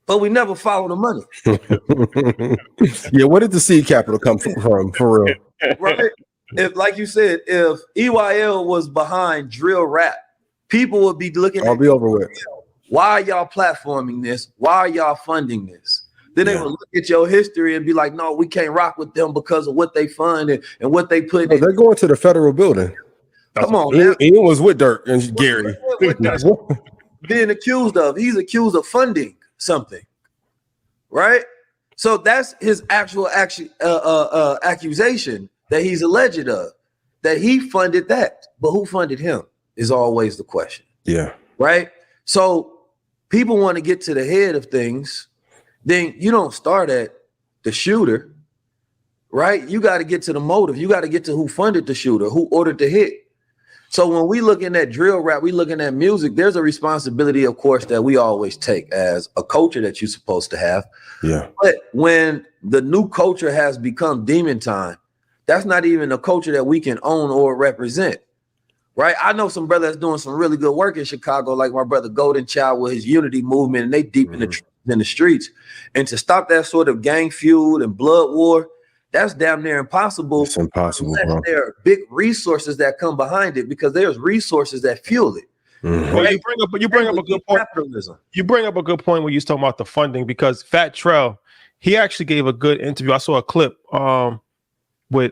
but we never follow the money. Yeah, where did the seed capital come from, for real? Right? If, like you said, if EYL was behind drill rap, people would be looking I'll be over with. Why are y'all platforming this? Why are y'all funding this? Then they would look at your history and be like, no, we can't rock with them because of what they fund and what they put in. They're going to the federal building. Come on, man. He was with Durk and Gary. Being accused of. He's accused of funding something, right? So that's his actual accusation that he's alleged of, that he funded that. But who funded him is always the question. Yeah. Right? So people want to get to the head of things. Then you don't start at the shooter, right? You got to get to the motive. You got to get to who funded the shooter, who ordered the hit. So when we looking at drill rap, we looking at music, there's a responsibility, of course, that we always take as a culture that you're supposed to have. Yeah. But when the new culture has become demon time, that's not even a culture that we can own or represent, right? I know some brother that's doing some really good work in Chicago, like my brother Golden Child with his unity movement, and they deep in the streets. And to stop that sort of gang feud and blood war, that's damn near impossible. It's impossible, unless bro. there are big resources that come behind it, because there's resources that fuel it. Mhm. Well, you bring up a good point. Capitalism. You bring up a good point when you talking about the funding, because Fat Trell, he actually gave a good interview. I saw a clip with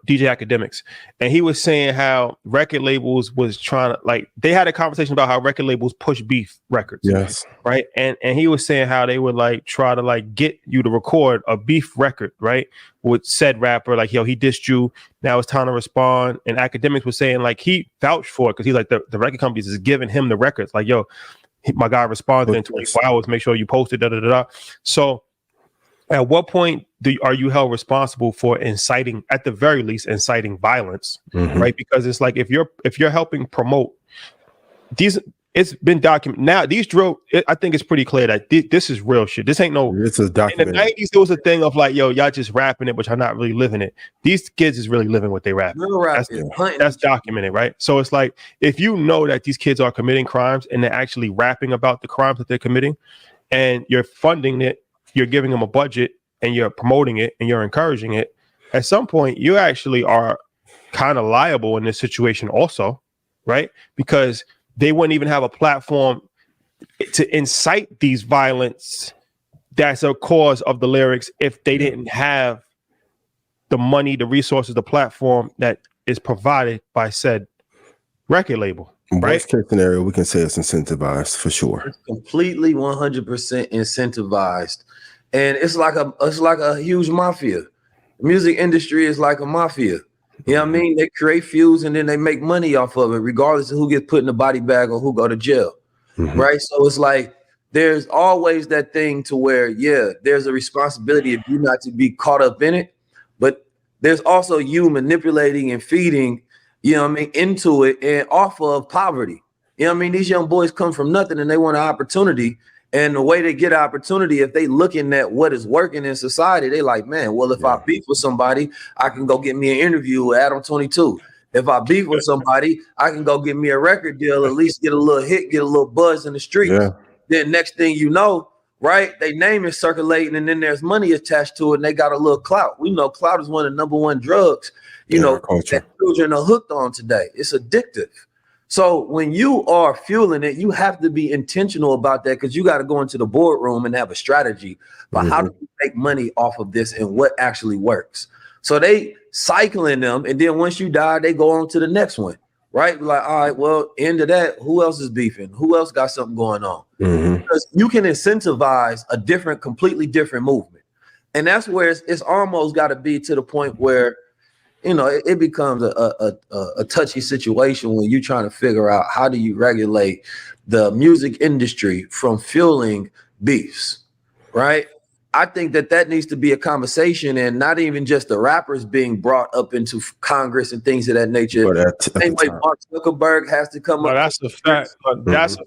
DJ Academics, and he was saying how record labels was trying to, like, they had a conversation about how record labels push beef records. Yes. Right. And he was saying how they would like try to like get you to record a beef record, right, with said rapper, like, yo, he dissed you, now it's time to respond. And Academics was saying like he vouched for it because he's like, the record companies is giving him the records, like, yo, my guy responded in 24 hours, make sure you post it, da da da da. So at what point are you held responsible for inciting, at the very least, inciting violence, right? Because it's like if you're helping promote these, it's been documented now. These drill, I think it's pretty clear that this is real shit. This ain't no. It's a document. In the 90s, there was a thing of like, yo, y'all just rapping it, but y'all not really living it. These kids is really living what they rap. That's documented, right? So it's like, if you know that these kids are committing crimes and they're actually rapping about the crimes that they're committing, and you're funding it, you're giving them a budget, and you're promoting it, and you're encouraging it, at some point you actually are kind of liable in this situation also, right? Because they wouldn't even have a platform to incite these violence that's a cause of the lyrics if they didn't have the money, the resources, the platform that is provided by said record label. Right? Worst case scenario, we can say it's incentivized for sure. It's completely 100% incentivized. And it's like a huge mafia. The music industry is like a mafia. You know what I mean? They create feuds and then they make money off of it, regardless of who gets put in the body bag or who go to jail. Right? So it's like there's always that thing to where, yeah, there's a responsibility of you not to be caught up in it, but there's also you manipulating and feeding, you know what I mean, into it and off of poverty. You know what I mean? These young boys come from nothing and they want an opportunity. And the way they get opportunity, if they looking at what is working in society, they like, man, well, if I beef with somebody, I can go get me an interview with Adam 22. If I beef with somebody, I can go get me a record deal, at least get a little hit, get a little buzz in the streets. Yeah. Then next thing you know, right, they name is circulating and then there's money attached to it and they got a little clout. We know clout is one of the number one drugs, you know, that children are hooked on today. It's addictive. So when you are fueling it, you have to be intentional about that, because you got to go into the boardroom and have a strategy about how do you make money off of this and what actually works. So they cycling them, and then once you die, they go on to the next one, right? Like, all right, well, end of that, who else is beefing? Who else got something going on? Because you can incentivize a completely different movement. And that's where it's almost got to be to the point where, you know, it becomes a touchy situation when you're trying to figure out how do you regulate the music industry from fueling beefs, right? I think that needs to be a conversation, and not even just the rappers being brought up into Congress and things of that nature. Same way Mark Zuckerberg has to come up. That's a fact. That's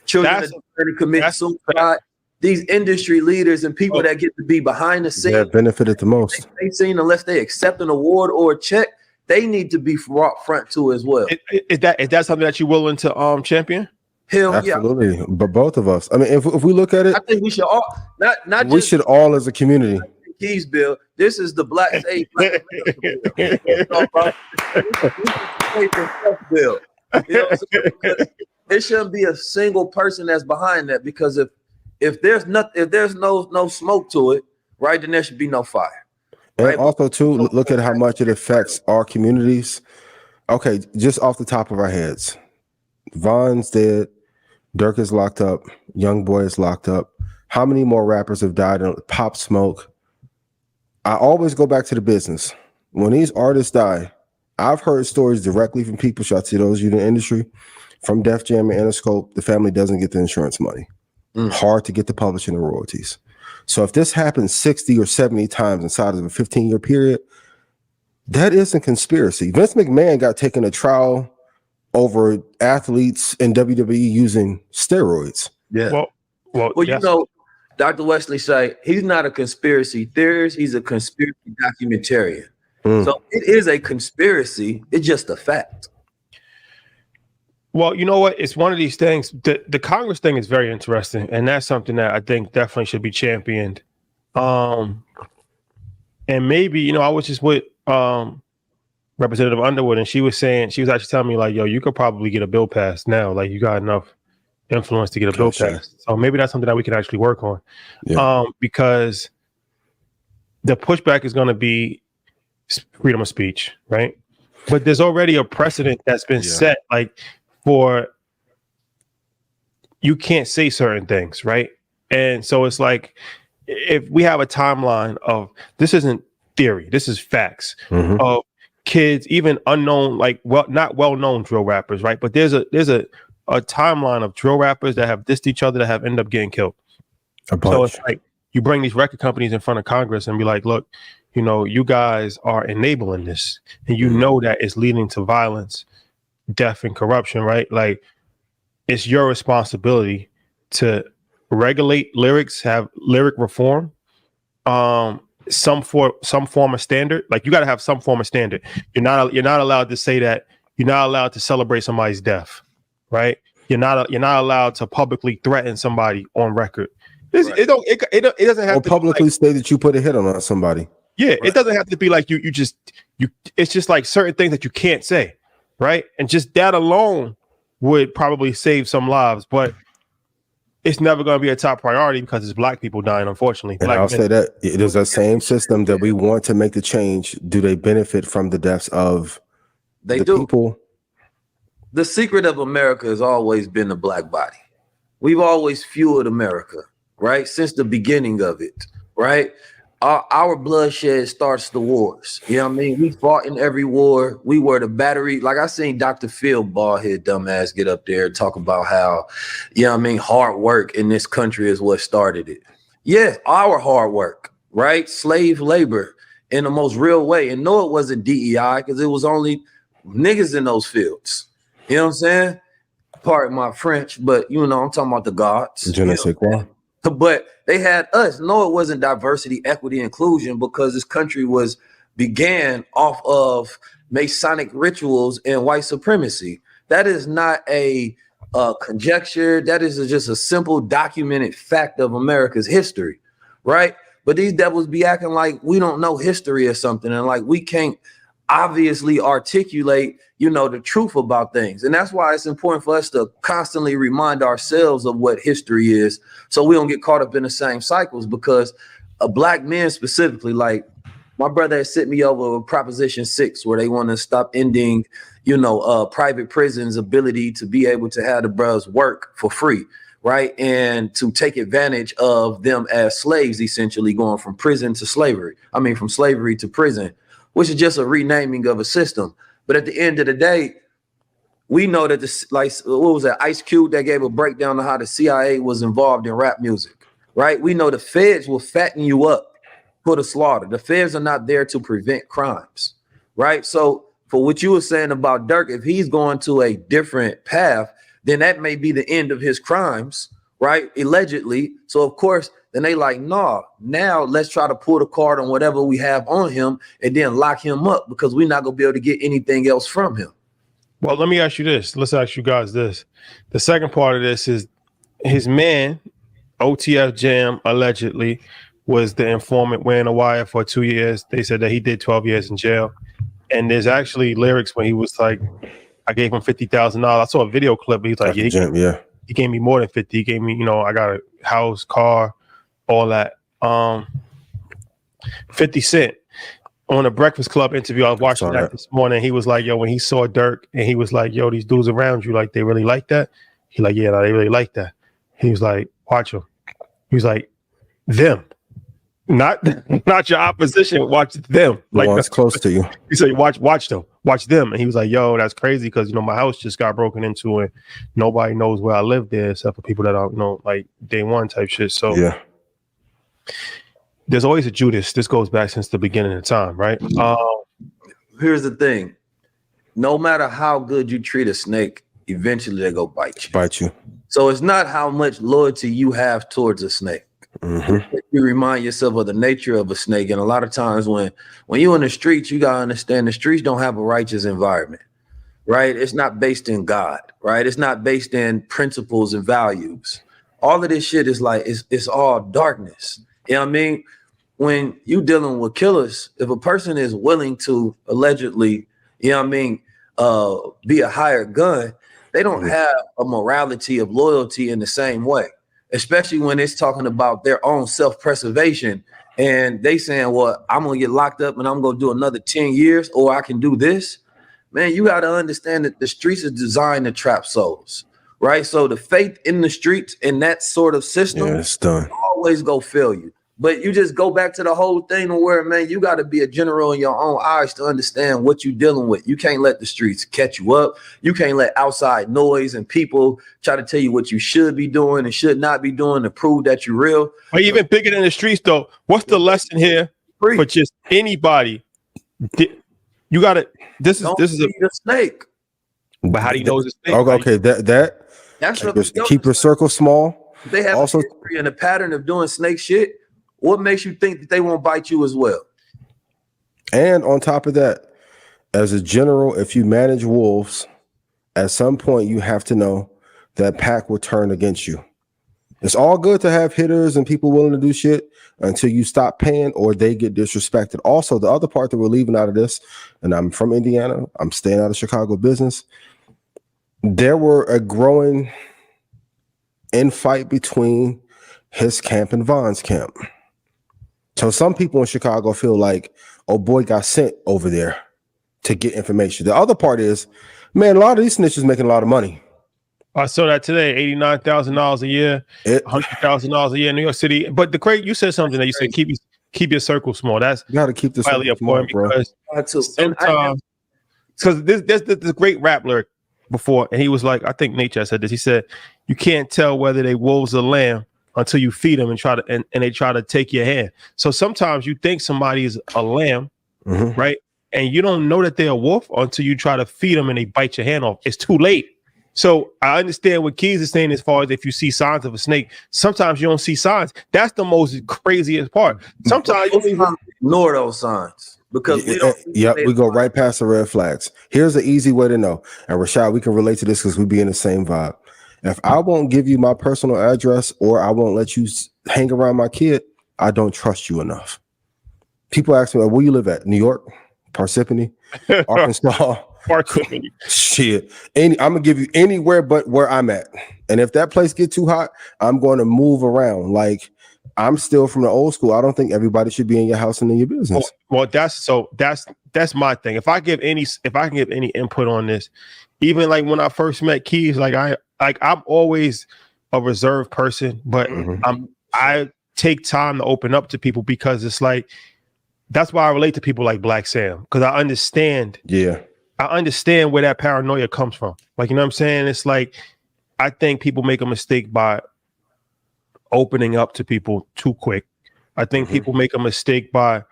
children that commit suicide. These industry leaders and people that get to be behind the scenes that benefited the most. They seen, unless they accept an award or a check, they need to be brought front to as well. Is that something that you're willing to champion? Hell absolutely. Yeah. But both of us. I mean, if we look at it, I think we should all not we just should all as a community. Keys bill. This is the Black Save Black bill. You know, it shouldn't be a single person that's behind that, because if there's no smoke to it, right, then there should be no fire. And right? also too, look at how much it affects our communities. Okay, just off the top of our heads, Von's dead, Durk is locked up, Young Boy is locked up. How many more rappers have died in Pop Smoke? I always go back to the business. When these artists die, I've heard stories directly from people, shout out to those of you in the industry, from Def Jam and Interscope, the family doesn't get the insurance money. Hard to get the publishing and royalties. So if this happens 60 or 70 times inside of a 15-year period, that isn't conspiracy. Vince McMahon got taken to trial over athletes in WWE using steroids. Yeah. Well, yes. You know, Dr. Wesley say he's not a conspiracy theorist, he's a conspiracy documentarian. So it is a conspiracy, it's just a fact. Well, you know what? It's one of these things. The Congress thing is very interesting, and that's something that I think definitely should be championed. And maybe, you know, I was just with Representative Underwood, and she was actually telling me like, yo, you could probably get a bill passed now. Like you got enough influence to get a bill passed. So maybe that's something that we can actually work on. Yeah. Because the pushback is going to be freedom of speech, right? But there's already a precedent that's been set, like for you can't say certain things, right? And so it's like if we have a timeline of this isn't theory, this is facts of kids, even unknown, like not well-known drill rappers, right? But there's a timeline of drill rappers that have dissed each other that have ended up getting killed. So it's like you bring these record companies in front of Congress and be like, look, you know, you guys are enabling this, and you know that it's leading to violence, death, and corruption, right? Like, it's your responsibility to regulate lyrics, have lyric reform, some form of standard. Like, you got to have some form of standard. You're not allowed to say that. You're not allowed to celebrate somebody's death, right? You're not allowed to publicly threaten somebody on record. It doesn't have or to publicly say that you put a hit on somebody. Yeah, it doesn't have to be like you it's just like certain things that you can't say, right? And just that alone would probably save some lives, but it's never going to be a top priority because it's black people dying, unfortunately. And I'll say that it is the same system that we want to make the change. Do they benefit from the deaths of the people? The secret of America has always been the black body. We've always fueled America, right? Since the beginning of it, right? Our bloodshed starts the wars. You know what I mean? We fought in every war. We were the battery. Like I seen Dr. Phil Ballhead dumbass get up there and talk about how, you know what I mean, hard work in this country is what started it. Yeah, our hard work, right? Slave labor in the most real way. And no, it wasn't DEI because it was only niggas in those fields. You know what I'm saying? Pardon my French, but you know, I'm talking about the gods. Je ne sais quoi. But they had us. No, it wasn't diversity, equity, inclusion, because this country began off of Masonic rituals and white supremacy. That is not a conjecture. That is just a simple documented fact of America's history, right? But these devils be acting like we don't know history or something, and like we can't obviously articulate, you know, the truth about things. And that's why it's important for us to constantly remind ourselves of what history is so we don't get caught up in the same cycles, because black men specifically, like my brother has sent me over Proposition 6, where they want to stop ending, you know, private prisons' ability to be able to have the brothers work for free, right? And to take advantage of them as slaves, essentially going from prison to slavery. I mean, from slavery to prison, which is just a renaming of a system. But at the end of the day, we know that this, like, what was that? Ice Cube that gave a breakdown of how the CIA was involved in rap music, right? We know the feds will fatten you up for the slaughter. The feds are not there to prevent crimes, right? So for what you were saying about Durk, if he's going to a different path, then that may be the end of his crimes, right? Allegedly. So of course, then they like, nah, now let's try to pull the card on whatever we have on him and then lock him up, because we're not going to be able to get anything else from him. Well, let me ask you this. Let's ask you guys this. The second part of this is his man, OTF Jam, allegedly was the informant wearing a wire for 2 years. They said that he did 12 years in jail. And there's actually lyrics when he was like, I gave him $50,000. I saw a video clip. He was like, he gave me more than 50. He gave me, you know, I got a house, car, all that. 50 Cent on a Breakfast Club interview, I was watching that this morning. He was like, yo, when he saw Durk, and he was like, yo, these dudes around you, like, they really like that? He like, yeah, no, they really like that. He was like, watch them. He was like, them. Not your opposition, watch them. Like, that's close to you. He said, watch them. And he was like, yo, that's crazy, because, you know, my house just got broken into and nobody knows where I live there except for people that are, you know, like day one type shit. So yeah. There's always a Judas. This goes back since the beginning of time, right? Here's the thing. No matter how good you treat a snake, eventually they go bite you. So it's not how much loyalty you have towards a snake. Mm-hmm. You remind yourself of the nature of a snake. And a lot of times when you're in the streets, you got to understand the streets don't have a righteous environment, right? It's not based in God, right? It's not based in principles and values. All of this shit is like, it's all darkness. You know what I mean? when you dealing with killers, if a person is willing to allegedly, you know what I mean, be a hired gun, they don't have a morality of loyalty in the same way, especially when it's talking about their own self-preservation. And they saying, well, I'm going to get locked up and I'm going to do another 10 years, or I can do this. Man, you got to understand that the streets is designed to trap souls, right? So the faith in the streets and that sort of system it's done. always go fail you. But you just go back to the whole thing where, man, you got to be a general in your own eyes to understand what you're dealing with. You can't let the streets catch you up. You can't let outside noise and people try to tell you what you should be doing and should not be doing to prove that you're real. Or even bigger than the streets, though. What's the lesson here for just anybody? You got to. This is a snake. But how do you know it's a snake? Okay, that's like keep your circle small. They have also a history and a pattern of doing snake shit. What makes you think that they won't bite you as well? And on top of that, as a general, if you manage wolves, at some point you have to know that pack will turn against you. It's all good to have hitters and people willing to do shit until you stop paying or they get disrespected. Also, the other part that we're leaving out of this, and I'm from Indiana, I'm staying out of Chicago business. There were a growing infight between his camp and Vaughn's camp. So some people in Chicago feel like, oh boy, got sent over there to get information. The other part is, man, a lot of these snitches making a lot of money. I saw that today, $89,000 a year, $100,000 a year in New York City. But the crazy, you said something that you said keep your circle small. That's you got to keep this highly important because sometimes because there's this great rap lyric before, and he was like, I think Nature said this. He said, you can't tell whether they wolves or lamb until you feed them and they try to take your hand. So sometimes you think somebody is a lamb, right? And you don't know that they're a wolf until you try to feed them and they bite your hand off. It's too late. So I understand what Keys is saying as far as if you see signs of a snake, sometimes you don't see signs. That's the most craziest part. Sometimes you don't even ignore those signs because we go right past the red flags. Here's the easy way to know. And Rashad, we can relate to this because we be in the same vibe. If I won't give you my personal address or I won't let you hang around my kid, I don't trust you enough. People ask me, where you live at? New York, Parsippany, Arkansas. Parsippany. Shit. I'm going to give you anywhere but where I'm at. And if that place get too hot, I'm going to move around. Like, I'm still from the old school. I don't think everybody should be in your house and in your business. Well, that's my thing. If I can give any input on this, even like when I first met Keys, I'm always a reserved person, but I take time to open up to people because it's like that's why I relate to people like Black Sam because I understand. Yeah, I understand where that paranoia comes from. Like, you know what I'm saying? It's like I think people make a mistake by opening up to people too quick. I think people make a mistake by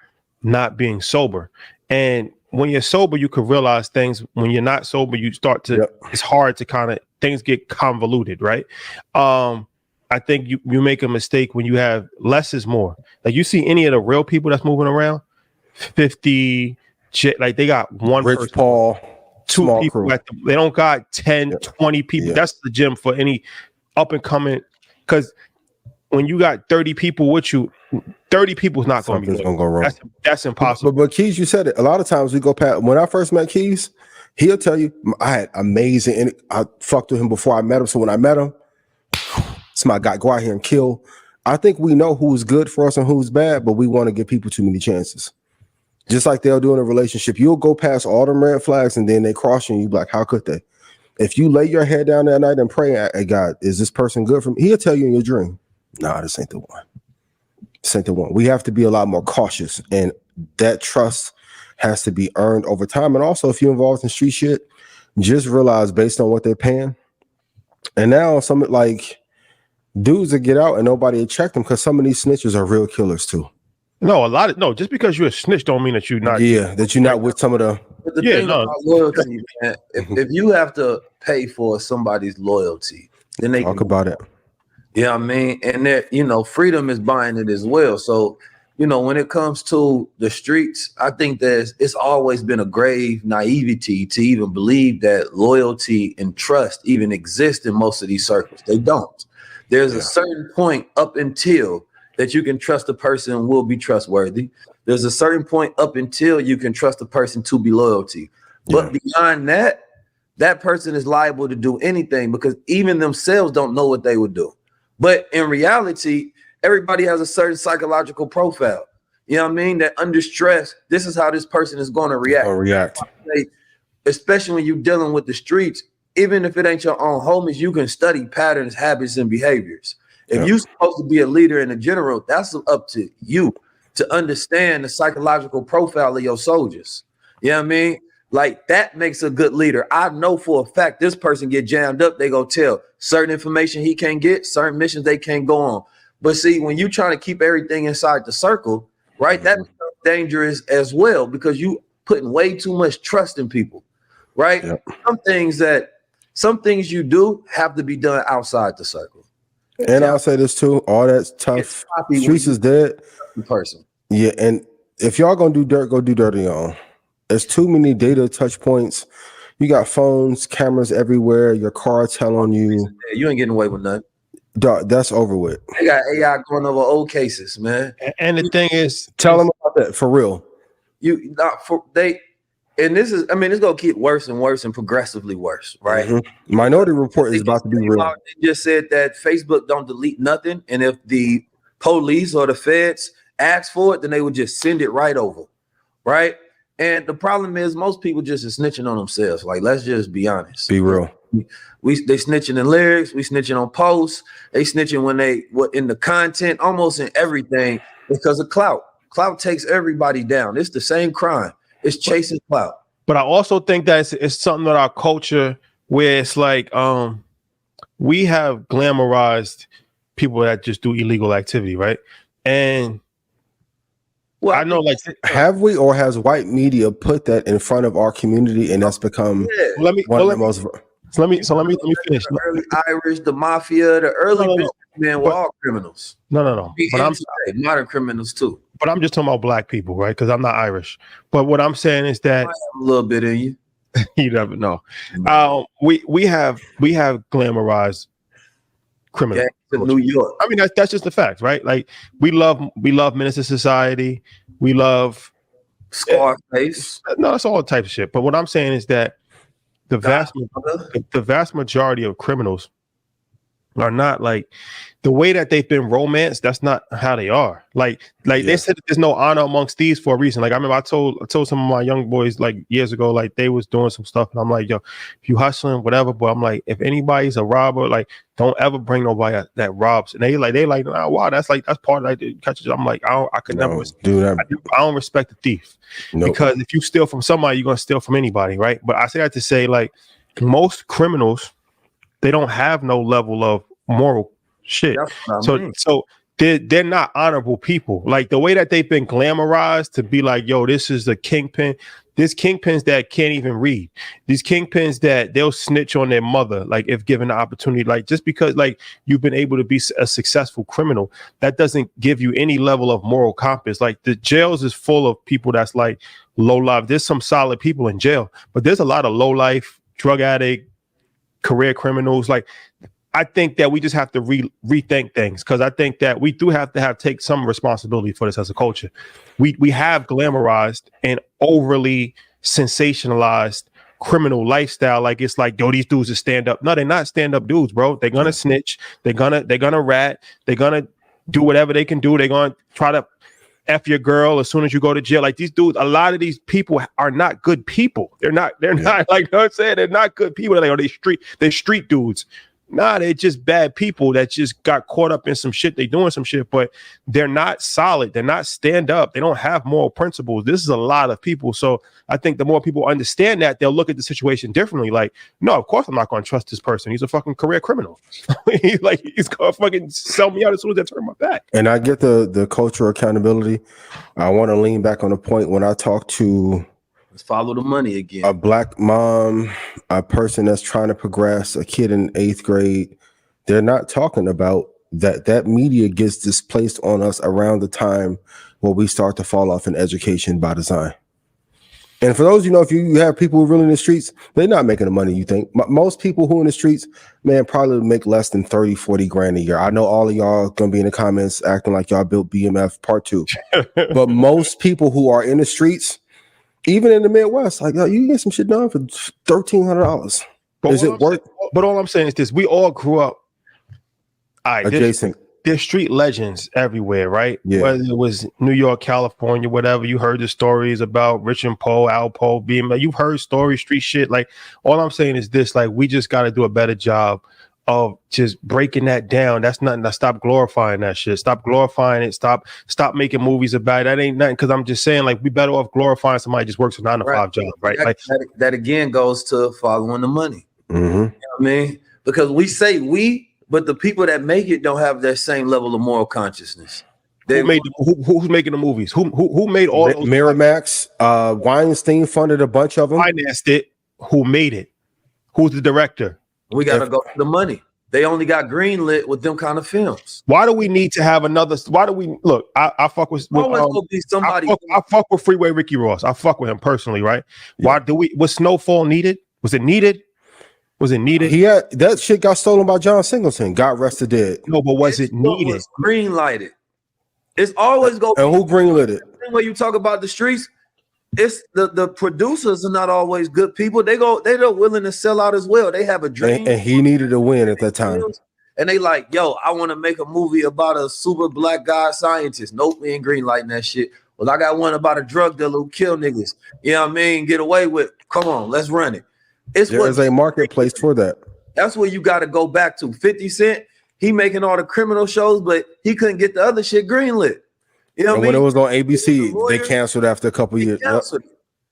not being sober. And when you're sober, you can realize things. When you're not sober, you start to, it's hard to kind of, things get convoluted, right? I think you make a mistake when you have less is more. Like you see any of the real people that's moving around, 50, like they got one Rich person, Paul, two people. They don't got 10, 20 people. That's the gym for any up and coming. Because when you got 30 people with you, 30 people is not going to be gonna go wrong. That's impossible. But Keys, you said it. A lot of times we go past. When I first met Keys, he'll tell you I had amazing, and I fucked with him before I met him. So when I met him, it's my guy. Go out here and kill. I think we know who's good for us and who's bad, but we want to give people too many chances. Just like they'll do in a relationship, you'll go past all them red flags, and then they cross you, and you be like, how could they? If you lay your head down that night and pray, hey God, is this person good for me? He'll tell you in your dream, nah, this ain't the one. This ain't the one. We have to be a lot more cautious, and that trust has to be earned over time. And also, if you're involved in street shit, just realize based on what they're paying. And now some like dudes that get out and nobody will check them because some of these snitches are real killers too. No, just because you're a snitch don't mean that you're not. Yeah, that you're not with some of the. But the thing about loyalty, man, if you have to pay for somebody's loyalty, then they talk about it. Yeah, I mean, and that freedom is buying it as well. So, when it comes to the streets, I think it's always been a grave naivety to even believe that loyalty and trust even exist in most of these circles. They don't. There's a certain point up until that you can trust a person will be trustworthy. There's a certain point up until you can trust a person to be loyalty. But beyond that, that person is liable to do anything because even themselves don't know what they would do. But in reality, everybody has a certain psychological profile. You know what I mean? That under stress, this is how this person is going to react. Especially when you're dealing with the streets, even if it ain't your own homies, you can study patterns, habits, and behaviors. If you're supposed to be a leader and a general, that's up to you to understand the psychological profile of your soldiers. You know what I mean? Like that makes a good leader. I know for a fact this person get jammed up, they go tell certain information he can't get, certain missions they can't go on. But see, when you're trying to keep everything inside the circle, right, that becomes dangerous as well because you putting way too much trust in people, right? Some things you do have to be done outside the circle. And I'll say this too, all that's tough. Streets is dead. Person. Yeah, and if y'all gonna do dirt, go do dirt on your own. There's too many data touch points. You got phones, cameras everywhere. Your car tell on you. You ain't getting away with nothing. Dog, that's over with. They got AI going over old cases, man. And the thing is, tell them about that for real. And this is, I mean, it's gonna keep worse and worse and progressively worse, right? Mm-hmm. Minority Report is about to be real. They just said that Facebook don't delete nothing, and if the police or the feds ask for it, then they would just send it right over, right? And the problem is most people just are snitching on themselves. Like, let's just be honest. Be real. They snitching in lyrics, we snitching on posts, they snitching when in the content, almost in everything because of clout. Clout takes everybody down. It's the same crime. It's chasing clout. But I also think that it's something that our culture where it's like we have glamorized people that just do illegal activity, right? And well, I know, like, have we, or has white media put that in front of our community, and that's become let me finish. The early Irish, the mafia, the early businessmen were all criminals. No. But I'm modern criminals too. But I'm just talking about black people, right? Because I'm not Irish. But what I'm saying is that a little bit in you. You never know. We have glamorized criminals. In New York. I mean, that's just the fact, right? Like we love Menace to Society. We love Scarface. No, it's all types of shit. But what I'm saying is that the vast majority of criminals are not like the way that they've been romanced. That's not how they are. Like they said that there's no honor amongst thieves for a reason. Like I remember I told some of my young boys like years ago, like they was doing some stuff, and I'm like, yo, if you hustling, whatever. But I'm like, if anybody's a robber, like don't ever bring nobody that robs. And they like, oh, wow, that's part of like the catches. I'm like, I could never do that. I don't respect the thief because if you steal from somebody, you're gonna steal from anybody, right? But I say that to say, like, most criminals, they don't have no level of moral shit. So they're not honorable people. Like the way that they've been glamorized to be like, yo, this is the kingpin. There's kingpins that can't even read. These kingpins that they'll snitch on their mother, like if given the opportunity. Like just because like you've been able to be a successful criminal, that doesn't give you any level of moral compass. Like the jails is full of people that's like low life. There's some solid people in jail, but there's a lot of low life, drug addict, career criminals. Like I think that we just have to rethink things, because I think that we do have to take some responsibility for this as a culture. We have glamorized and overly sensationalized criminal lifestyle. Like it's like, yo, these dudes are stand up. No, they're not stand up dudes, bro. They're gonna snitch. They're gonna rat. They're gonna do whatever they can do. They're gonna try to F your girl as soon as you go to jail. Like these dudes, a lot of these people are not good people. They're not like, you know what I'm saying? They're not good people. They're like, they're street dudes. Nah, they're just bad people that just got caught up in some shit. They doing some shit, but they're not solid. They're not stand up. They don't have moral principles. This is a lot of people. So I think the more people understand that, they'll look at the situation differently. Like, no, of course I'm not going to trust this person. He's a fucking career criminal. He's going to fucking sell me out as soon as I turn my back. And I get the cultural accountability. I want to lean back on the point when I talk to follow the money again. A black mom, a person that's trying to progress, a kid in 8th grade. They're not talking about that media gets displaced on us around the time where we start to fall off in education by design. And for those, if you have people who are really in the streets, they're not making the money you think. Most people who are in the streets, man, probably make less than 30, 40 grand a year. I know all of y'all going to be in the comments acting like y'all built BMF part 2. But most people who are in the streets, even in the Midwest, like, yo, you can get some shit done for $1,300. Is it worth? But all I'm saying is this: we all grew up adjacent. There's street legends everywhere, right? Yeah. Whether it was New York, California, whatever. You heard the stories about Rich and Poe, Al Poe, being. You've heard stories, street shit. Like, all I'm saying is this: like, we just got to do a better job of just breaking that down. That's nothing. Stop glorifying that shit. Stop glorifying it. Stop making movies about it. That ain't nothing. Because I'm just saying, like, we better off glorifying somebody who just works a 9-to-5 job, right? That again goes to following the money. Mm-hmm. You know what I mean? Because we say we, but the people that make it don't have that same level of moral consciousness. Who's making the movies? Who made all those? Miramax, Weinstein funded a bunch of them. Financed it. Who made it? Who's the director? We got to go for the money. They only got greenlit with them kind of films. Why do we need to have another? Why do we look? I fuck with be somebody. I fuck with Freeway Ricky Ross. I fuck with him personally, right? Yeah. Why do we? Was Snowfall needed? Was it needed? Was it needed? He had that shit got stolen by John Singleton. Got arrested dead. No, but was it needed? Was green lighted. It's always go. And who greenlit it? When you talk about the streets, it's the producers are not always good people. They're willing to sell out as well. They have a dream, and he needed a win at that time. And they like, yo, I want to make a movie about a super black guy scientist. Nope, we ain't green lighting that shit. Well, I got one about a drug dealer who kill niggas. You know what I mean? Get away with. Come on, let's run it. There's a marketplace for that. That's where you got to go back to. 50 Cent, he making all the criminal shows, but he couldn't get the other shit greenlit. You know what I mean? When it was on ABC, they canceled after a couple years. Yep.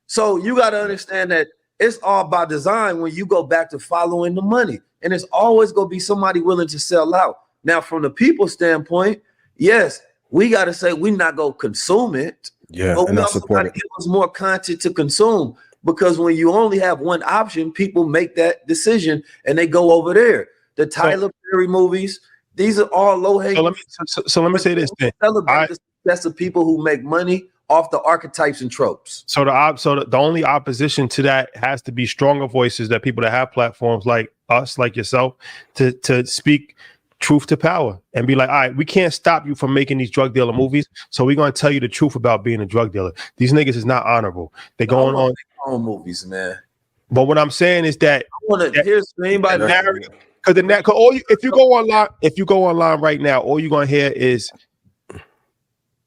So you got to understand that it's all by design when you go back to following the money. And it's always going to be somebody willing to sell out. Now, from the people's standpoint, yes, we got to say we're not going to consume it. Yeah, but and we I also support got it. to give us more content to consume. Because when you only have one option, people make that decision and they go over there. The Tyler Perry movies, these are all low hanging. So let me say this then. Celebrate the success of people who make money off the archetypes and tropes. So the only opposition to that has to be stronger voices, that people that have platforms like us, like yourself, to speak truth to power and be like, all right, we can't stop you from making these drug dealer movies. So we're going to tell you the truth about being a drug dealer. These niggas is not honorable. They're going on movies, man. But what I'm saying is that I want to hear anybody because if you go online right now, all you're gonna hear is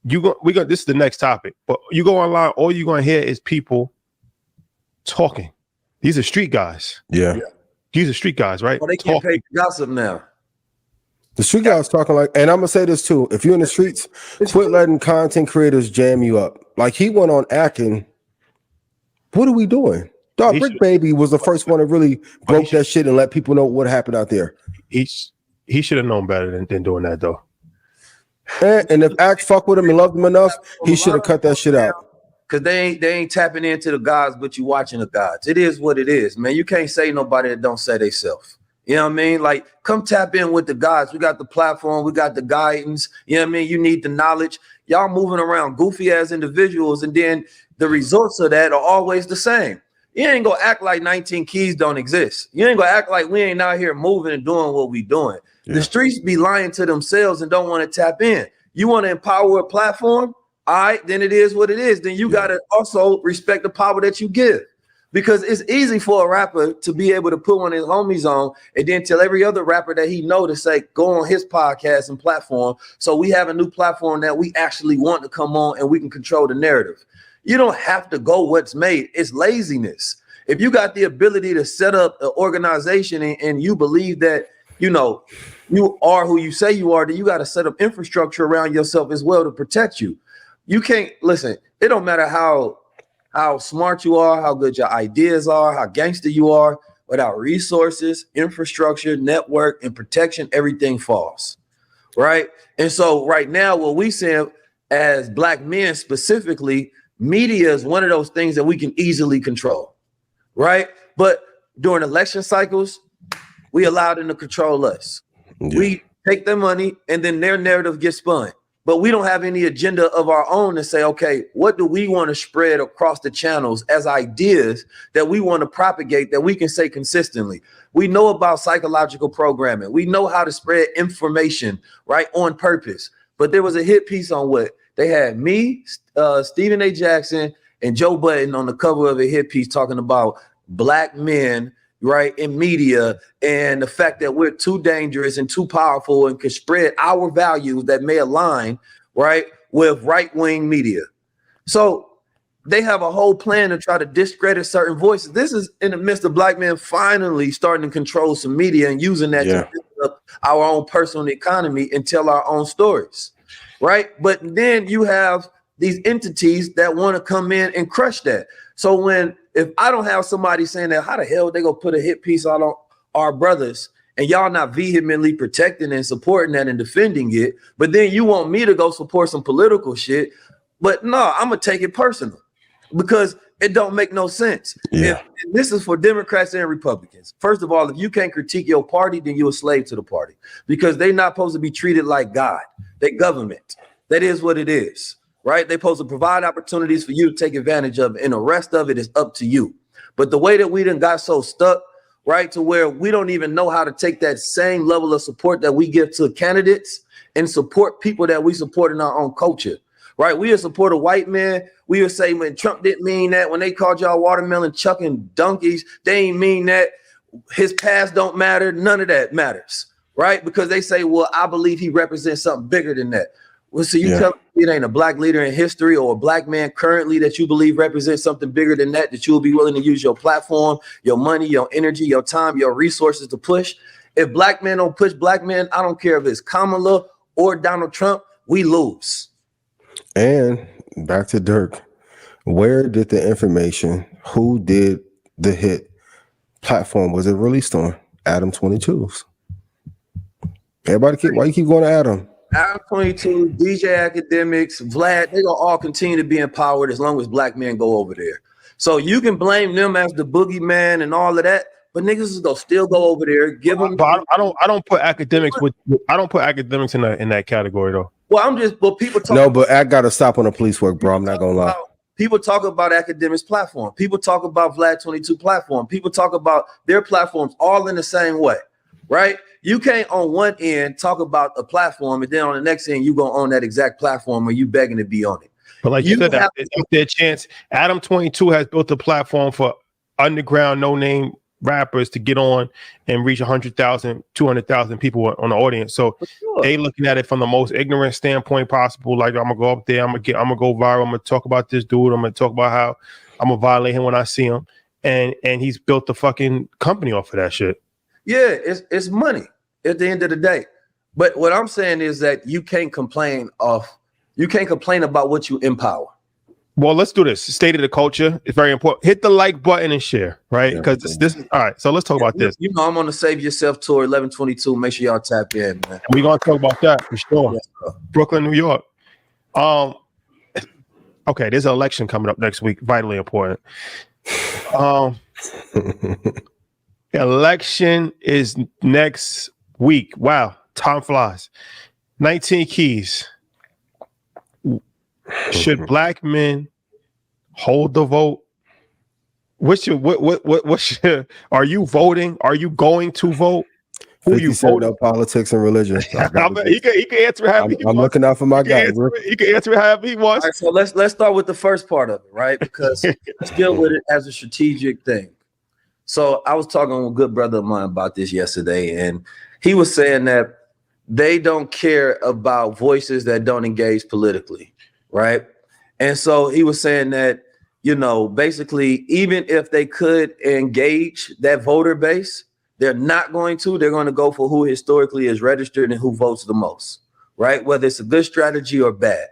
this is the next topic. But you go online, all you're gonna hear is people talking. These are street guys. Yeah. These are street guys, right? Well, they can't pay gossip now. The street guys talking like, and I'm gonna say this too: if you're in the streets, quit letting content creators jam you up. Like he went on acting. What are we doing? Dog, Brick Baby was the first one that really broke that shit and let people know what happened out there. He should have known better than doing that though. And if Axe fuck with him and loved him enough, he should have cut that shit out. Cause they ain't tapping into the gods, but you watching the gods. It is what it is, man. You can't say nobody that don't say they self. You know what I mean? Like, come tap in with the gods. We got the platform, we got the guidance. You know what I mean? You need the knowledge. Y'all moving around goofy as individuals, and then the results of that are always the same. You ain't gonna act like 19 Keys don't exist. You ain't gonna act like we ain't out here moving and doing what we doing. Yeah. The streets be lying to themselves and don't want to tap in. You want to empower a platform? All right, then it is what it is. Then you gotta also respect the power that you give. Because it's easy for a rapper to be able to put one of his homies on and then tell every other rapper that he know to say, go on his podcast and platform. So we have a new platform that we actually want to come on and we can control the narrative. You don't have to go what's made. It's laziness. If you got the ability to set up an organization and you believe that, you know, you are who you say you are, then you got to set up infrastructure around yourself as well to protect you. You can't, listen, it don't matter how smart you are, how good your ideas are, how gangster you are, without resources, infrastructure, network, and protection, everything falls, right? And so right now, what we see as Black men specifically, media is one of those things that we can easily control, right? But during election cycles, we allow them to control us. Yeah. We take their money and then their narrative gets spun. but we don't have any agenda of our own to say, okay, what do we want to spread across the channels as ideas that we want to propagate that we can say consistently? We know about psychological programming. We know how to spread information, right, on purpose. But there was a hit piece on what they had me, Stephen A. Jackson, and Joe Budden on the cover of a hit piece talking about black men, right, in media, and the fact that we're too dangerous and too powerful and can spread our values that may align, right, with right-wing media. So they have a whole plan to try to discredit certain voices. This is in the midst of black men finally starting to control some media and using that to build up our own personal economy and tell our own stories, right? But then you have these entities that want to come in and crush that. So if I don't have somebody saying that, how the hell they gonna put a hit piece out on our brothers and y'all not vehemently protecting and supporting that and defending it, but then you want me to go support some political shit? But no, I'm gonna take it personal because it don't make no sense. And this is for Democrats and Republicans. First of all, if you can't critique your party, then you're a slave to the party because they're not supposed to be treated like God. They government. That is what it is. Right? They're supposed to provide opportunities for you to take advantage of, and the rest of it is up to you. But the way that we done got so stuck, right, to where we don't even know how to take that same level of support that we give to candidates and support people that we support in our own culture, right? We would support a white man. We would say when Trump didn't mean that, when they called y'all watermelon chucking donkeys, they ain't mean that. His past don't matter. None of that matters, right? Because they say, well, I believe he represents something bigger than that. Well, so you tell me it ain't a black leader in history or a black man currently that you believe represents something bigger than that you'll be willing to use your platform, your money, your energy, your time, your resources to push. If black men don't push black men, I don't care if it's Kamala or Donald Trump, we lose. And back to Durk, where did the information, who did the hit platform was it released on? Adam 22's. Why you keep going to Adam? Adam 22, DJ Academics, Vlad, they gonna all continue to be empowered as long as black men go over there. So you can blame them as the boogeyman and all of that, but niggas is gonna still go over there. Give them. But I don't put academics in that category though. Well, people talk. No, but I gotta stop on the police work, bro. I'm not gonna lie. People talk about academics platform. People talk about Vlad 22 platform. People talk about their platforms all in the same way, right? You can't on one end talk about a platform and then on the next end you gonna own that exact platform or you begging to be on it. But like you said, it's their chance. Adam 22 has built a platform for underground, no-name rappers to get on and reach 100,000, 200,000 people on the audience. So they looking at it from the most ignorant standpoint possible. Like I'm gonna go up there, I'm gonna go viral. I'm gonna talk about this dude. I'm gonna talk about how I'm gonna violate him when I see him. And he's built the fucking company off of that shit. Yeah, it's money at the end of the day. But what I'm saying is that you can't complain about what you empower. Well, let's do this. State of the culture is very important. Hit the like button and share, right? Because this is all right. So let's talk about this. You know, I'm on the Save Yourself tour 11/22. Make sure y'all tap in, man. We're gonna talk about that for sure. Yes, Brooklyn, New York. Okay, there's an election coming up next week. Vitally important. Election is next week. Wow, time flies. 19 keys. Should black men hold the vote? What's your are you voting? Are you going to vote? Who you voting? No politics and religion. He can answer however he wants. I'm looking out for my guy. He can answer however he wants. All right, so let's start with the first part of it, right? Because let's deal with it as a strategic thing. So I was talking with a good brother of mine about this yesterday, and he was saying that they don't care about voices that don't engage politically, right? And so he was saying that, you know, basically, even if they could engage that voter base, they're not going to. They're going to go for who historically is registered and who votes the most, right? Whether it's a good strategy or bad.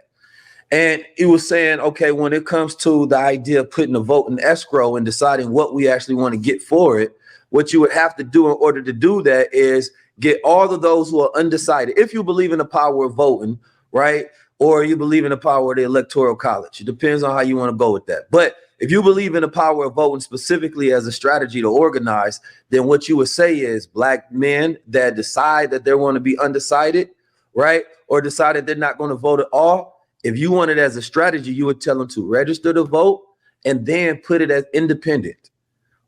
And he was saying, okay, when it comes to the idea of putting a vote in escrow and deciding what we actually want to get for it, what you would have to do in order to do that is get all of those who are undecided. If you believe in the power of voting, right? Or you believe in the power of the electoral college. It depends on how you want to go with that. But if you believe in the power of voting specifically as a strategy to organize, then what you would say is black men that decide that they want to be undecided right? Or decided they're not going to vote at all. If you want it as a strategy, you would tell them to register to vote and then put it as independent,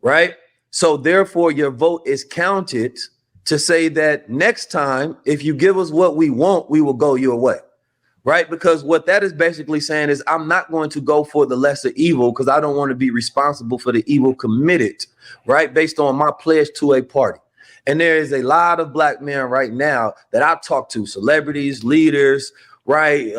right? So therefore your vote is counted to say that next time, if you give us what we want, we will go your way, right? Because what that is basically saying is I'm not going to go for the lesser evil because I don't want to be responsible for the evil committed, right? Based on my pledge to a party. And there is a lot of black men right now that I talk to, celebrities, leaders, right?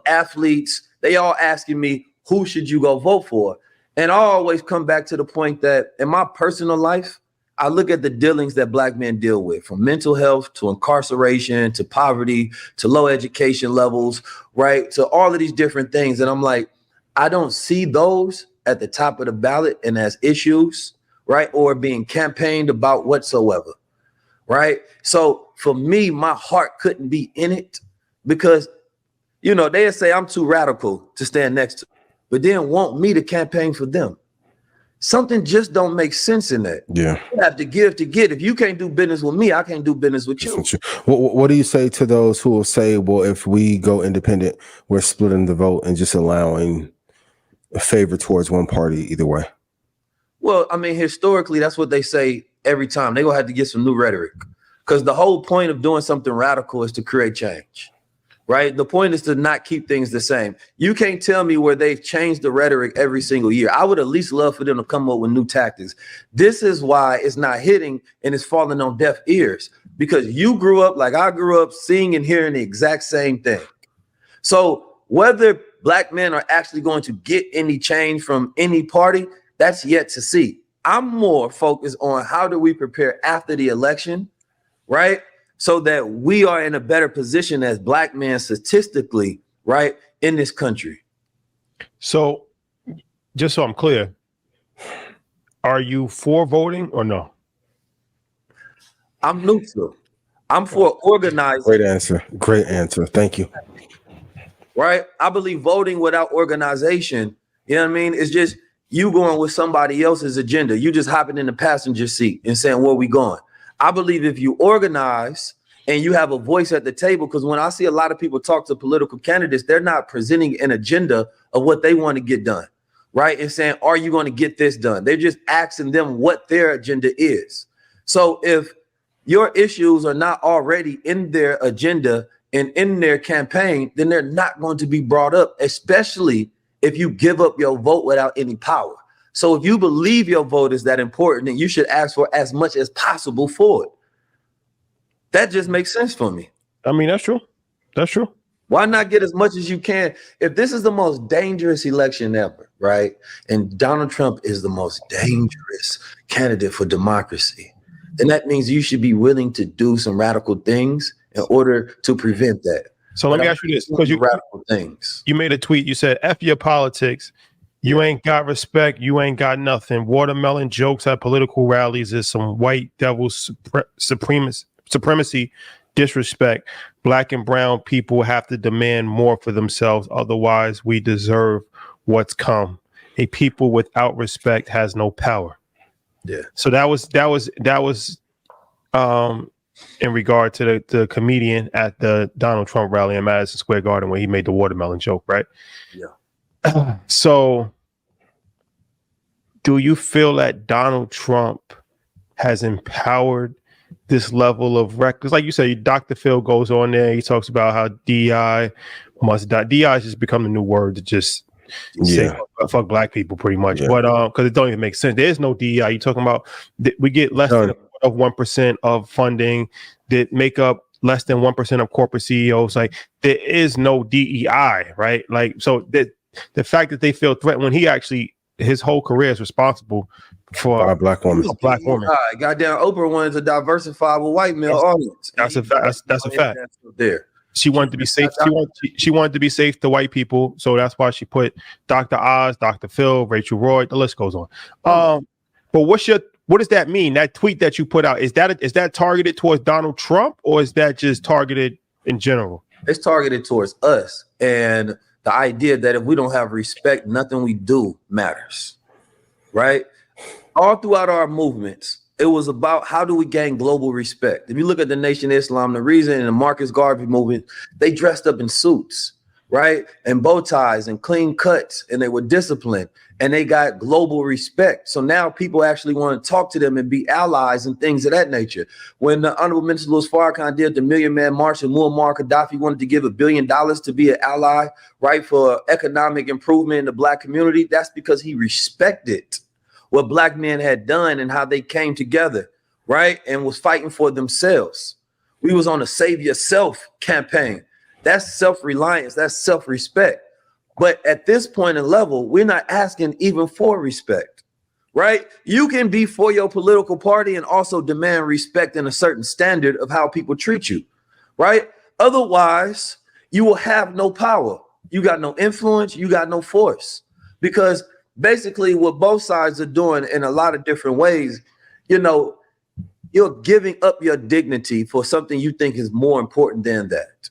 Athletes, they all asking me, who should you go vote for? And I always come back to the point that in my personal life, I look at the dealings that black men deal with, from mental health to incarceration to poverty to low education levels, right? To all of these different things. And I'm like, I don't see those at the top of the ballot and as issues, right? Or being campaigned about whatsoever, right? So for me, my heart couldn't be in it because, you know, they'd say I'm too radical to stand next to, but then want me to campaign for them. Something just don't make sense in that. Yeah. You have to give to get. If you can't do business with me, I can't do business with you. What do you say to those who will say, well, if we go independent, we're splitting the vote and just allowing a favor towards one party either way? Well, I mean, historically, that's what they say every time. They're going to have to get some new rhetoric because the whole point of doing something radical is to create change. Right. The point is to not keep things the same. You can't tell me where they've changed the rhetoric every single year. I would at least love for them to come up with new tactics. This is why it's not hitting and it's falling on deaf ears, because you grew up like I grew up seeing and hearing the exact same thing. So whether black men are actually going to get any change from any party, that's yet to see. I'm more focused on how do we prepare after the election, right? So that we are in a better position as black men statistically, right, in this country. So just so I'm clear, are you for voting or no? I'm neutral. I'm for organizing. Great answer. Great answer. Thank you. Right? I believe voting without organization, you know what I mean? It's just you going with somebody else's agenda. You just hopping in the passenger seat and saying, where we going? I believe if you organize and you have a voice at the table, because when I see a lot of people talk to political candidates, they're not presenting an agenda of what they want to get done, right? And saying, are you going to get this done? They're just asking them what their agenda is. So if your issues are not already in their agenda and in their campaign, then they're not going to be brought up, especially if you give up your vote without any power. So if you believe your vote is that important, then you should ask for as much as possible for it. That just makes sense for me. I mean, that's true. That's true. Why not get as much as you can? If this is the most dangerous election ever, right? And Donald Trump is the most dangerous candidate for democracy, then that means you should be willing to do some radical things in order to prevent that. So let me ask you this, because you radical things. You made a tweet. You said, F your politics. You ain't got respect. You ain't got nothing. Watermelon jokes at political rallies is some white devil supremacy, disrespect. Black and brown people have to demand more for themselves. Otherwise, we deserve what's come. A people without respect has no power. Yeah. So that was in regard to the comedian at the Donald Trump rally in Madison Square Garden where he made the watermelon joke, right? Yeah. So do you feel that Donald Trump has empowered this level of records? Like you said, Dr. Phil goes on there. He talks about how DI must die. DI has just become the new word to just say fuck black people pretty much. Yeah. But because it don't even make sense. There's no DI. You're talking about we get less than 1% of funding that make up less than 1% of corporate CEOs. Like there is no DEI, right? Like so the fact that they feel threatened when he actually his whole career is responsible for a black woman. Goddamn, Oprah wanted to diversify with white male audience. That's a fact. That's a fact. There. She wanted to be safe. She wanted to be safe to white people, so that's why she put Dr. Oz, Dr. Phil, Rachel Roy. The list goes on. But what does that mean? That tweet that you put out, is that targeted towards Donald Trump, or is that just targeted in general? It's targeted towards us and the idea that if we don't have respect, nothing we do matters, right? All throughout our movements, It was about how do we gain global respect. If you look at the Nation of Islam, the reason in the Marcus Garvey movement, they dressed up in suits, right? And bow ties and clean cuts, and they were disciplined, and they got global respect. So now people actually want to talk to them and be allies and things of that nature. When the Honorable Minister Louis Farrakhan did the Million Man March and Muammar Gaddafi wanted to give $1 billion to be an ally, right, for economic improvement in the Black community, that's because he respected what Black men had done and how they came together, right, and was fighting for themselves. We was on a Save Yourself campaign. That's self-reliance, that's self-respect. But at this point in level, we're not asking even for respect, right? You can be for your political party and also demand respect in a certain standard of how people treat you, right? Otherwise, you will have no power. You got no influence, you got no force. Because basically what both sides are doing in a lot of different ways, you know, you're giving up your dignity for something you think is more important than that,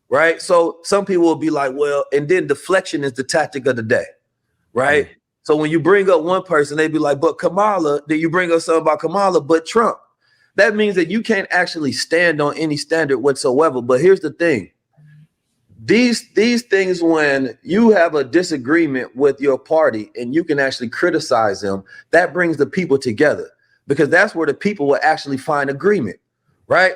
right? So some people will be like, well, and then deflection is the tactic of the day, right? Mm-hmm. So when you bring up one person, they be like, but Kamala, then you bring up something about Kamala, but Trump. That means that you can't actually stand on any standard whatsoever. But here's the thing. These things, when you have a disagreement with your party and you can actually criticize them, that brings the people together, because that's where the people will actually find agreement, right?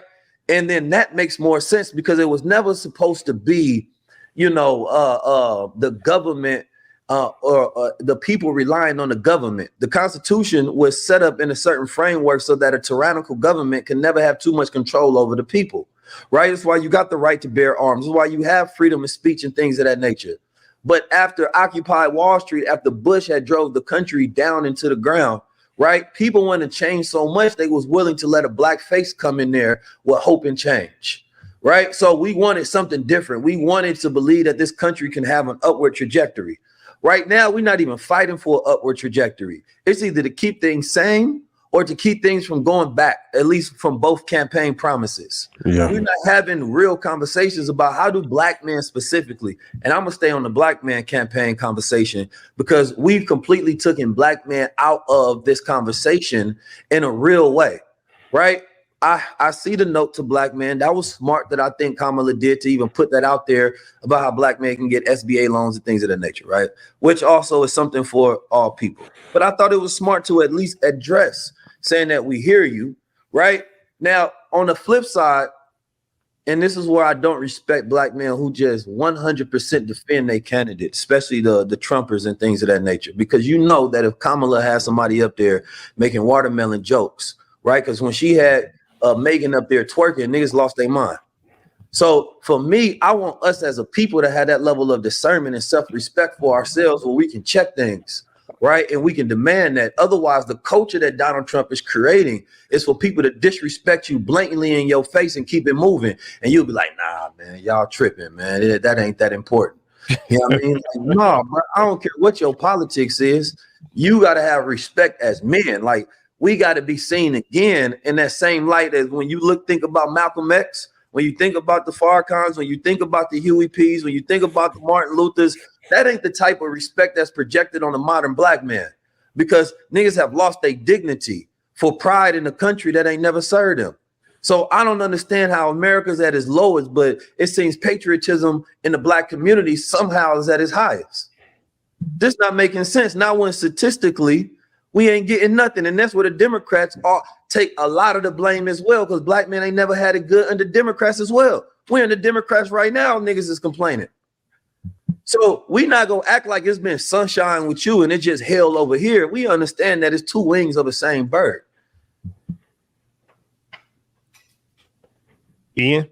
And then that makes more sense, because it was never supposed to be, you know, the government or the people relying on the government. The Constitution was set up in a certain framework so that a tyrannical government can never have too much control over the people. Right. That's why you got the right to bear arms. That's why you have freedom of speech and things of that nature. But after Occupy Wall Street, after Bush had drove the country down into the ground, right, people wanted to change so much they was willing to let a Black face come in there with hope and change. Right. So we wanted something different. We wanted to believe that this country can have an upward trajectory. Right now, we're not even fighting for an upward trajectory. It's either to keep things sane or to keep things from going back, at least from both campaign promises. Yeah. We're not having real conversations about how do Black men specifically, and I'm gonna stay on the Black man campaign conversation, because we've completely taken Black men out of this conversation in a real way, right? I see the note to Black men. That was smart that I think Kamala did to even put that out there about how Black men can get SBA loans and things of that nature, right? Which also is something for all people. But I thought it was smart to at least address saying that we hear you, right? Now, on the flip side, and this is where I don't respect Black men who just 100% defend their candidate, especially the Trumpers and things of that nature, because you know that if Kamala has somebody up there making watermelon jokes, right? Because when she had Megan up there twerking, niggas lost their mind. So for me, I want us as a people to have that level of discernment and self-respect for ourselves where we can check things, right? And we can demand that. Otherwise, the culture that Donald Trump is creating is for people to disrespect you blatantly in your face and keep it moving. And you'll be like, nah, man, y'all tripping, man. That ain't that important. You know what I mean? Like, no, bro, I don't care what your politics is. You got to have respect as men. Like, we got to be seen again in that same light as when you think about Malcolm X, when you think about the Farrakhan's, when you think about the Huey P's, when you think about the Martin Luther's. That ain't the type of respect that's projected on a modern Black man, because niggas have lost their dignity for pride in a country that ain't never served them. So I don't understand how America's at its lowest, but it seems patriotism in the Black community somehow is at its highest. This not making sense. Not when statistically we ain't getting nothing. And that's where the Democrats take a lot of the blame as well, because Black men ain't never had it good under Democrats as well. We're in the Democrats right now, niggas is complaining. So we not gonna act like it's been sunshine with you and it's just hell over here. We understand that it's two wings of the same bird. Ian,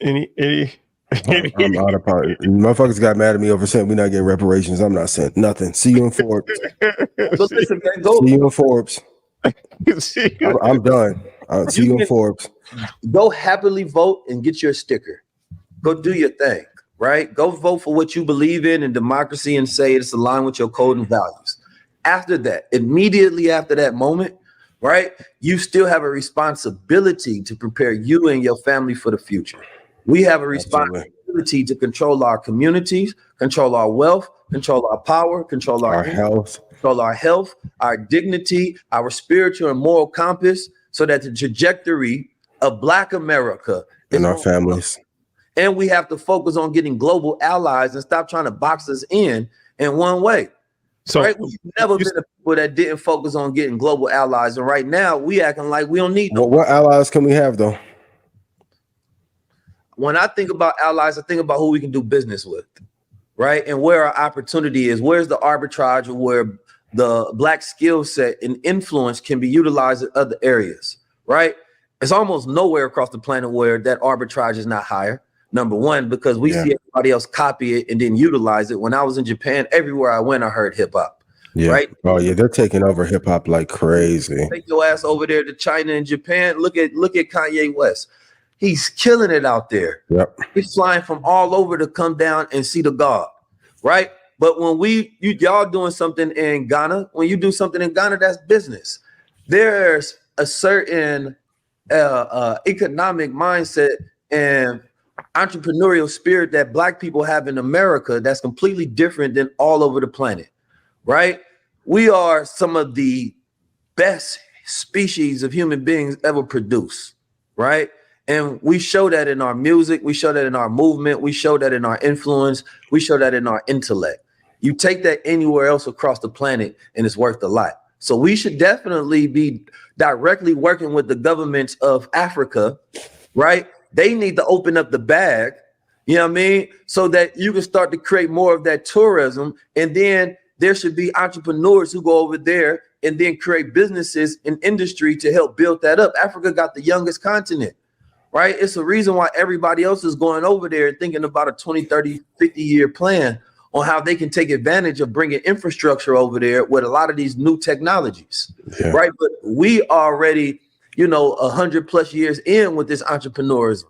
any I'm out of pocket. Motherfuckers got mad at me over saying we're not getting reparations. I'm not saying nothing. See you in Forbes. But listen, man, go. See you in Forbes. I'm done. See you in Forbes. Go happily vote and get your sticker. Go do your thing, right? Go vote for what you believe in democracy and say it's aligned with your code and values. After that, immediately after that moment, right, you still have a responsibility to prepare you and your family for the future. We have a responsibility to control our communities, control our wealth, control our power, control our health, control our health, our dignity, our spiritual and moral compass, so that the trajectory of Black America And is our on. families. And we have to focus on getting global allies and stop trying to box us in one way. So Right? We've never been the people that didn't focus on getting global allies. And right now we acting like we don't need them. What allies can we have though? When I think about allies, I think about who we can do business with, right? And where our opportunity is. Where's the arbitrage of where the Black skill set and influence can be utilized in other areas, right? It's almost nowhere across the planet where that arbitrage is not higher. Number one, because we see everybody else copy it and then utilize it. When I was in Japan, everywhere I went, I heard hip hop. Yeah. Right? Oh yeah, they're taking over hip hop like crazy. Take your ass over there to China and Japan. Look at Kanye West. He's killing it out there. Yep. He's flying from all over to come down and see the God, right? But when y'all doing something in Ghana, when you do something in Ghana, that's business. There's a certain economic mindset and entrepreneurial spirit that Black people have in America that's completely different than all over the planet, right? We are some of the best species of human beings ever produced, right? And we show that in our music, we show that in our movement, we show that in our influence, we show that in our intellect. You take that anywhere else across the planet and it's worth a lot. So we should definitely be directly working with the governments of Africa, right? They need to open up the bag, you know what I mean? So that you can start to create more of that tourism. And then there should be entrepreneurs who go over there and then create businesses and industry to help build that up. Africa got the youngest continent, right? It's the reason why everybody else is going over there thinking about a 20, 30, 50-year plan on how they can take advantage of bringing infrastructure over there with a lot of these new technologies, right? But we already, 100+ years in with this entrepreneurism.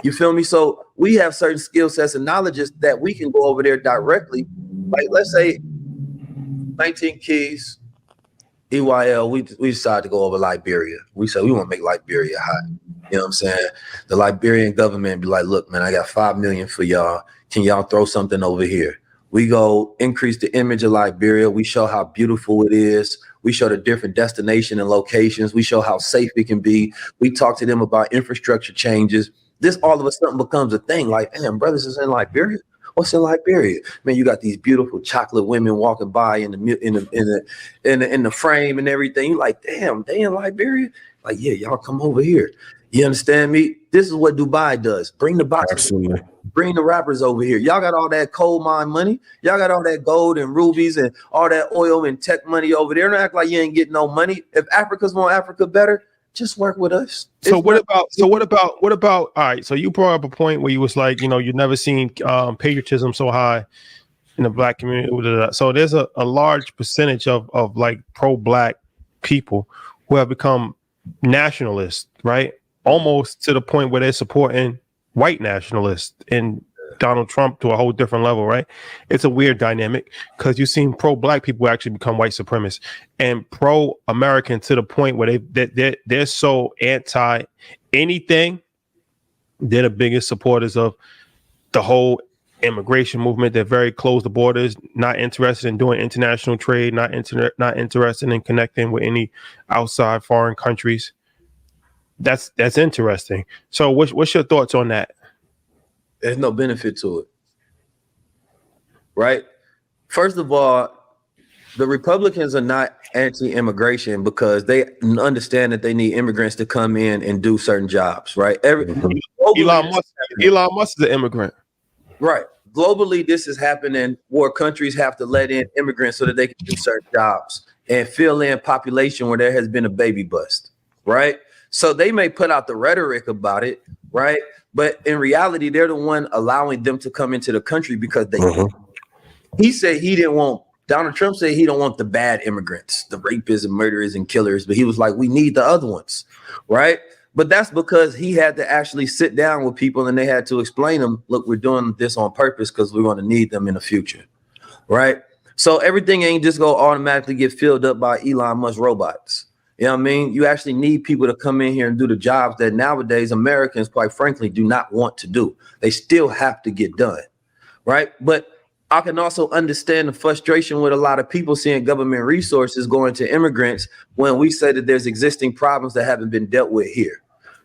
You feel me? So we have certain skill sets and knowledges that we can go over there directly. Like, let's say 19 Keys, EYL, we decided to go over Liberia. We said we want to make Liberia hot. You know what I'm saying? The Liberian government be like, look, man, I got $5 million for y'all. Can y'all throw something over here? We go increase the image of Liberia. We show how beautiful it is. We show the different destination and locations. We show how safe it can be. We talk to them about infrastructure changes. This all of a sudden becomes a thing. Like, damn, brothers is in Liberia. What's in Liberia? Man, you got these beautiful chocolate women walking by in the frame and everything. You like, damn, they in Liberia? Like, yeah, y'all come over here. You understand me? This is what Dubai does. Bring the boxes. Absolutely. Bring the rappers over here. Y'all got all that coal mine money. Y'all got all that gold and rubies and all that oil and tech money over there. Don't act like you ain't getting no money. If Africa's want Africa better, just work with us. So what about? All right. So you brought up a point where you was like, you've never seen patriotism so high in the Black community. So there's a large percentage of like pro-Black people who have become nationalists, right? Almost to the point where they're supporting white nationalists and Donald Trump to a whole different level, right? It's a weird dynamic because you've seen pro-Black people actually become white supremacists and pro-American to the point where they're so anti anything. They're the biggest supporters of the whole immigration movement. They're very close to borders, not interested in doing international trade, not interested in connecting with any outside foreign countries. That's interesting. So what's your thoughts on that? There's no benefit to it, right? First of all, the Republicans are not anti-immigration because they understand that they need immigrants to come in and do certain jobs, right? Elon Musk is an immigrant. Right. Globally, this is happening where countries have to let in immigrants so that they can do certain jobs and fill in population where there has been a baby bust, right? So they may put out the rhetoric about it, right? But in reality, they're the one allowing them to come into the country because they. He said he didn't want. Donald Trump said he don't want the bad immigrants, the rapists and murderers and killers. But he was like, we need the other ones, right? But that's because he had to actually sit down with people and they had to explain them. Look, we're doing this on purpose because we're going to need them in the future, right? So everything ain't just go automatically get filled up by Elon Musk robots. You know what I mean? You actually need people to come in here and do the jobs that nowadays Americans, quite frankly, do not want to do. They still have to get done, right? But I can also understand the frustration with a lot of people seeing government resources going to immigrants when we say that there's existing problems that haven't been dealt with here,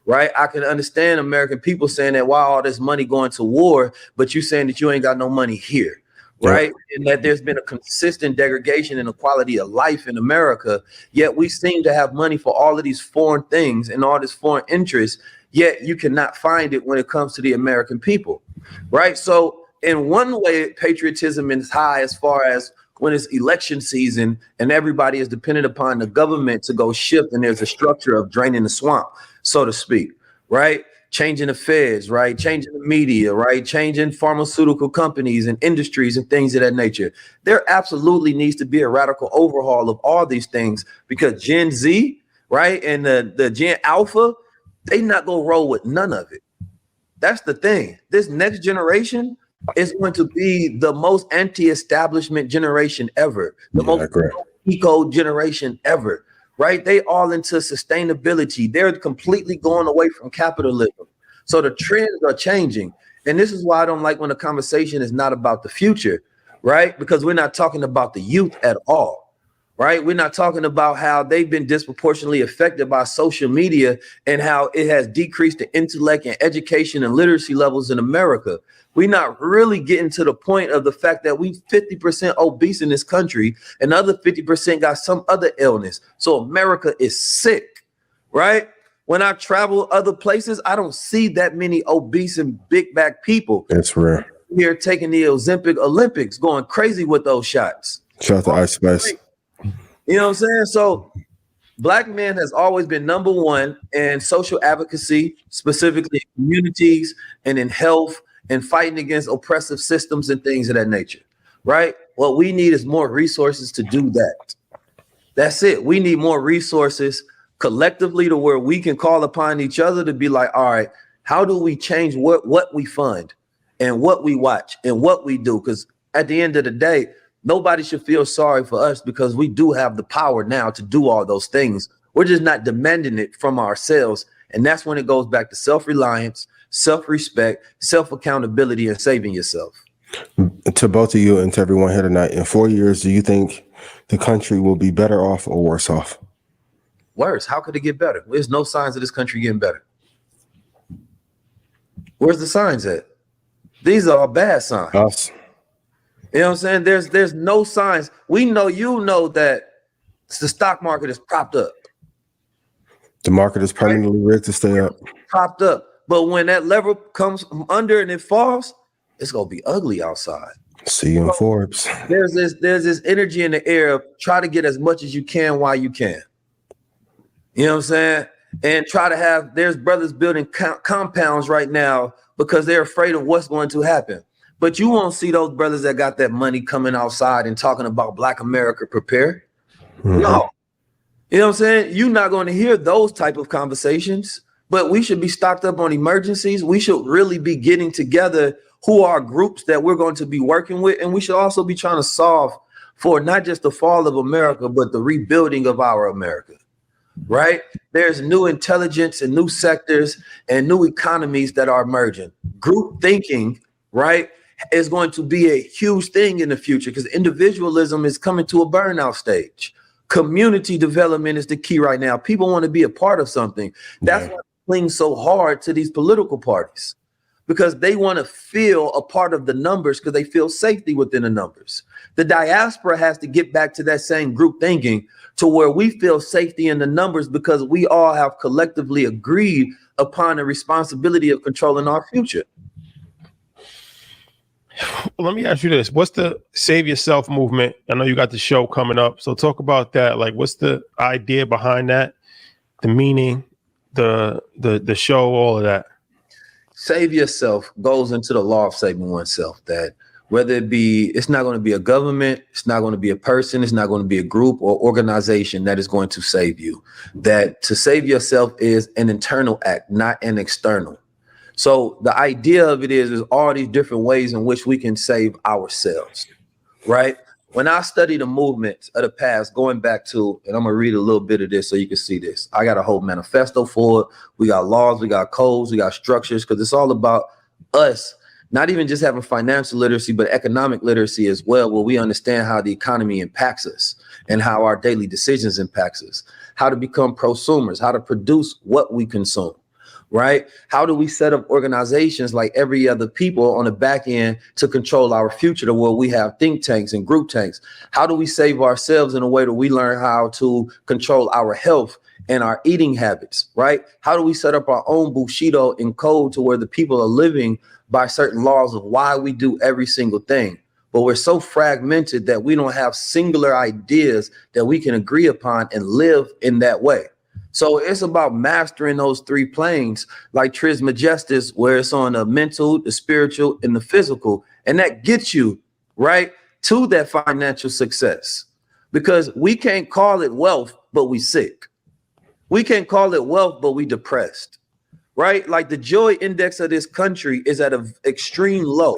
right? I can understand American people saying that, why all this money going to war, but you saying that you ain't got no money here, right? Yeah. And that there's been a consistent degradation in the quality of life in America, yet we seem to have money for all of these foreign things and all this foreign interest, yet you cannot find it when it comes to the American people, right? So in one way, patriotism is high as far as when it's election season and everybody is dependent upon the government to go shift, and there's a structure of draining the swamp, so to speak, right? Changing the feds, right? Changing the media, right? Changing pharmaceutical companies and industries and things of that nature. There absolutely needs to be a radical overhaul of all these things, because Gen Z, right, and the Gen Alpha, they not gonna roll with none of it. That's the thing. This next generation is going to be the most anti-establishment generation ever, the most eco generation ever, right? They all into sustainability. They're completely going away from capitalism. So the trends are changing. And this is why I don't like when the conversation is not about the future, right? Because we're not talking about the youth at all, right? We're not talking about how they've been disproportionately affected by social media and how it has decreased the intellect and education and literacy levels in America. We're not really getting to the point of the fact that we 50% obese in this country and the other 50% got some other illness. So America is sick, right? When I travel other places, I don't see that many obese and big back people. That's rare. Here taking the Ozempic Olympics, going crazy with those shots. Shout out to Ice Spice. You know what I'm saying? So Black men has always been number one in social advocacy, specifically in communities and in health, and fighting against oppressive systems and things of that nature, right? What we need is more resources to do that. That's it. We need more resources collectively to where we can call upon each other to be like, all right, how do we change what we fund and what we watch and what we do? Because at the end of the day, nobody should feel sorry for us, because we do have the power now to do all those things. We're just not demanding it from ourselves. And that's when it goes back to self-reliance, self-respect, self-accountability, and saving yourself. To both of you and to everyone here tonight, in 4 years, do you think the country will be better off or worse off? Worse. How could it get better? There's no signs of this country getting better. Where's the signs at? These are all bad signs. Us. You know what I'm saying? There's no signs. We know, you know, that the stock market is propped up. The market is permanently rigged to stay up. Propped up. But when that lever comes under and it falls, it's gonna be ugly outside. See you in Forbes. There's this energy in the air of try to get as much as you can while you can. You know what I'm saying? And try to have, there's brothers building compounds right now because they're afraid of what's going to happen. But you won't see those brothers that got that money coming outside and talking about Black America prepare. Mm-hmm. No. You know what I'm saying? You're not going to hear those type of conversations. But we should be stocked up on emergencies. We should really be getting together who are groups that we're going to be working with. And we should also be trying to solve for not just the fall of America, but the rebuilding of our America, right? There's new intelligence and new sectors and new economies that are emerging. Group thinking, right, is going to be a huge thing in the future, because individualism is coming to a burnout stage. Community development is the key right now. People want to be a part of something. That's why cling so hard to these political parties, because they want to feel a part of the numbers, because they feel safety within the numbers. The diaspora has to get back to that same group thinking, to where we feel safety in the numbers, because we all have collectively agreed upon the responsibility of controlling our future. Well, let me ask you this. What's the Save Yourself movement? I know you got the show coming up, so talk about that. Like, what's the idea behind that? The meaning, the show, all of that. Save yourself goes into the law of saving oneself, that whether it be, it's not going to be a government, it's not going to be a person, it's not going to be a group or organization that is going to save you. That to save yourself is an internal act, not an external. So the idea of it is all these different ways in which we can save ourselves, right? When I study the movements of the past, going back to, and I'm gonna read a little bit of this so you can see this. I got a whole manifesto for it. We got laws, we got codes, we got structures, because it's all about us not even just having financial literacy, but economic literacy as well, where we understand how the economy impacts us and how our daily decisions impacts us, how to become prosumers, how to produce what we consume, right? How do we set up organizations like every other people on the back end to control our future to where we have think tanks and group tanks? How do we save ourselves in a way that we learn how to control our health and our eating habits, right? How do we set up our own Bushido and code to where the people are living by certain laws of why we do every single thing? But we're so fragmented that we don't have singular ideas that we can agree upon and live in that way. So it's about mastering those three planes, like Trismegistus, where it's on the mental, the spiritual, and the physical. And that gets you right to that financial success, because we can't call it wealth, but we sick. We can't call it wealth, but we depressed, right? Like the joy index of this country is at an extreme low.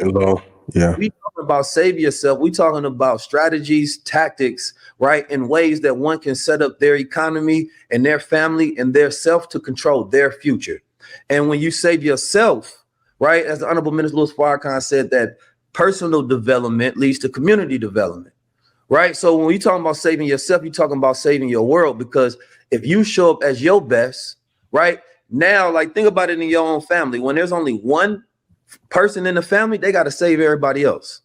Yeah. We talking about save yourself. We talking about strategies, tactics, right? In ways that one can set up their economy and their family and their self to control their future. And when you save yourself, right? As the Honorable Minister Louis Farrakhan said, that personal development leads to community development, right? So when we talking about saving yourself, you're talking about saving your world, because if you show up as your best, right? Now, like, think about it in your own family. When there's only one person in the family, they got to save everybody else,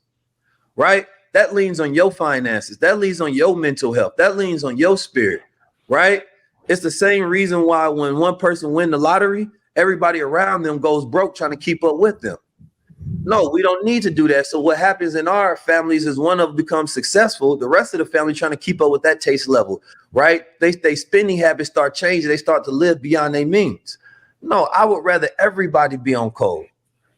right? That leans on your finances. That leans on your mental health. That leans on your spirit, right? It's the same reason why when one person wins the lottery, everybody around them goes broke trying to keep up with them. No, we don't need to do that. So what happens in our families is one of them becomes successful, the rest of the family trying to keep up with that taste level, right? They spending habits start changing. They start to live beyond their means. No, I would rather everybody be on code,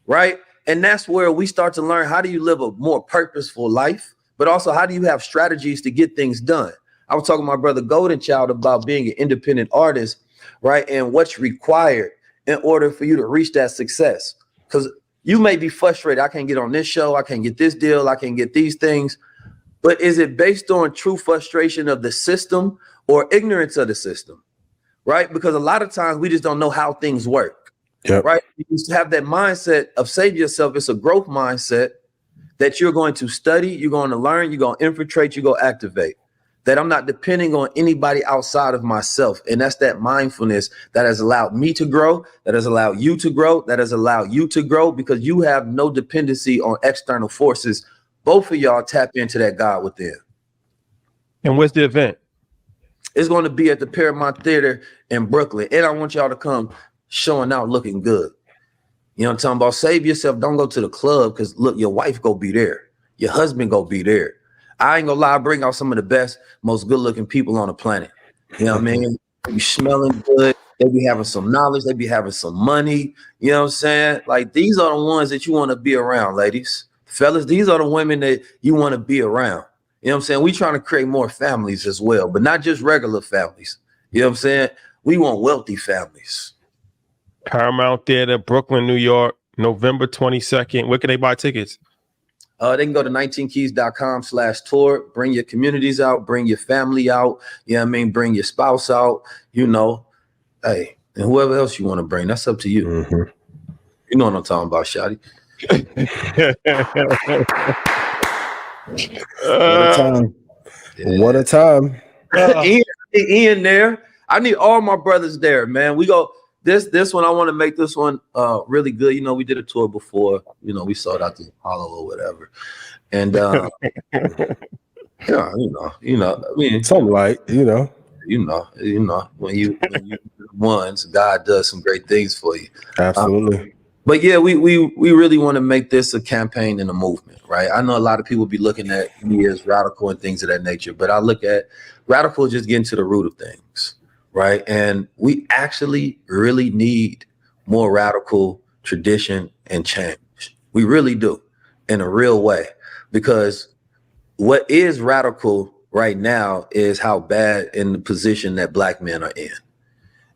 right? And that's where we start to learn, how do you live a more purposeful life, but also how do you have strategies to get things done? I was talking to my brother Golden Child about being an independent artist, right? And what's required in order for you to reach that success. Because you may be frustrated. I can't get on this show. I can't get this deal. I can't get these things. But is it based on true frustration of the system or ignorance of the system, right? Because a lot of times we just don't know how things work, right? You have that mindset of save yourself. It's a growth mindset that you're going to study, you're going to learn, you're going to infiltrate, you're going to activate. That I'm not depending on anybody outside of myself. And that's that mindfulness that has allowed me to grow, that has allowed you to grow, that has allowed you to grow, because you have no dependency on external forces. Both of y'all tap into that God within. And where's the event? It's going to be at the Paramount Theater in Brooklyn. And I want y'all to come showing out looking good. You know what I'm talking about? Save yourself. Don't go to the club, because look, your wife go be there. Your husband go be there. I ain't gonna lie, I bring out some of the best, most good-looking people on the planet. You know what I mean? They be smelling good. They be having some knowledge. They be having some money. You know what I'm saying? Like, these are the ones that you want to be around, ladies. Fellas, these are the women that you want to be around. You know what I'm saying? We trying to create more families as well, but not just regular families. You know what I'm saying? We want wealthy families. Paramount Theater, Brooklyn, New York, November 22nd. Where can they buy tickets? They can go to 19keys.com/tour. Bring your communities out. Bring your family out. You know what I mean? Bring your spouse out. You know, hey, and whoever else you want to bring, that's up to you. Mm-hmm. You know what I'm talking about, Shotty. What a time. Yeah. What a time. Ian there. I need all my brothers there, man. We go. This one, I want to make this one really good. You know, we did a tour before. You know, we sold out the Apollo or whatever, and yeah, you know. I mean, something like you know, when you ones, God does some great things for you. Absolutely. But yeah, we really want to make this a campaign and a movement, right? I know a lot of people be looking at me as radical and things of that nature, but I look at radical just getting to the root of things. Right. And we actually really need more radical tradition and change. We really do, in a real way, because what is radical right now is how bad in the position that Black men are in.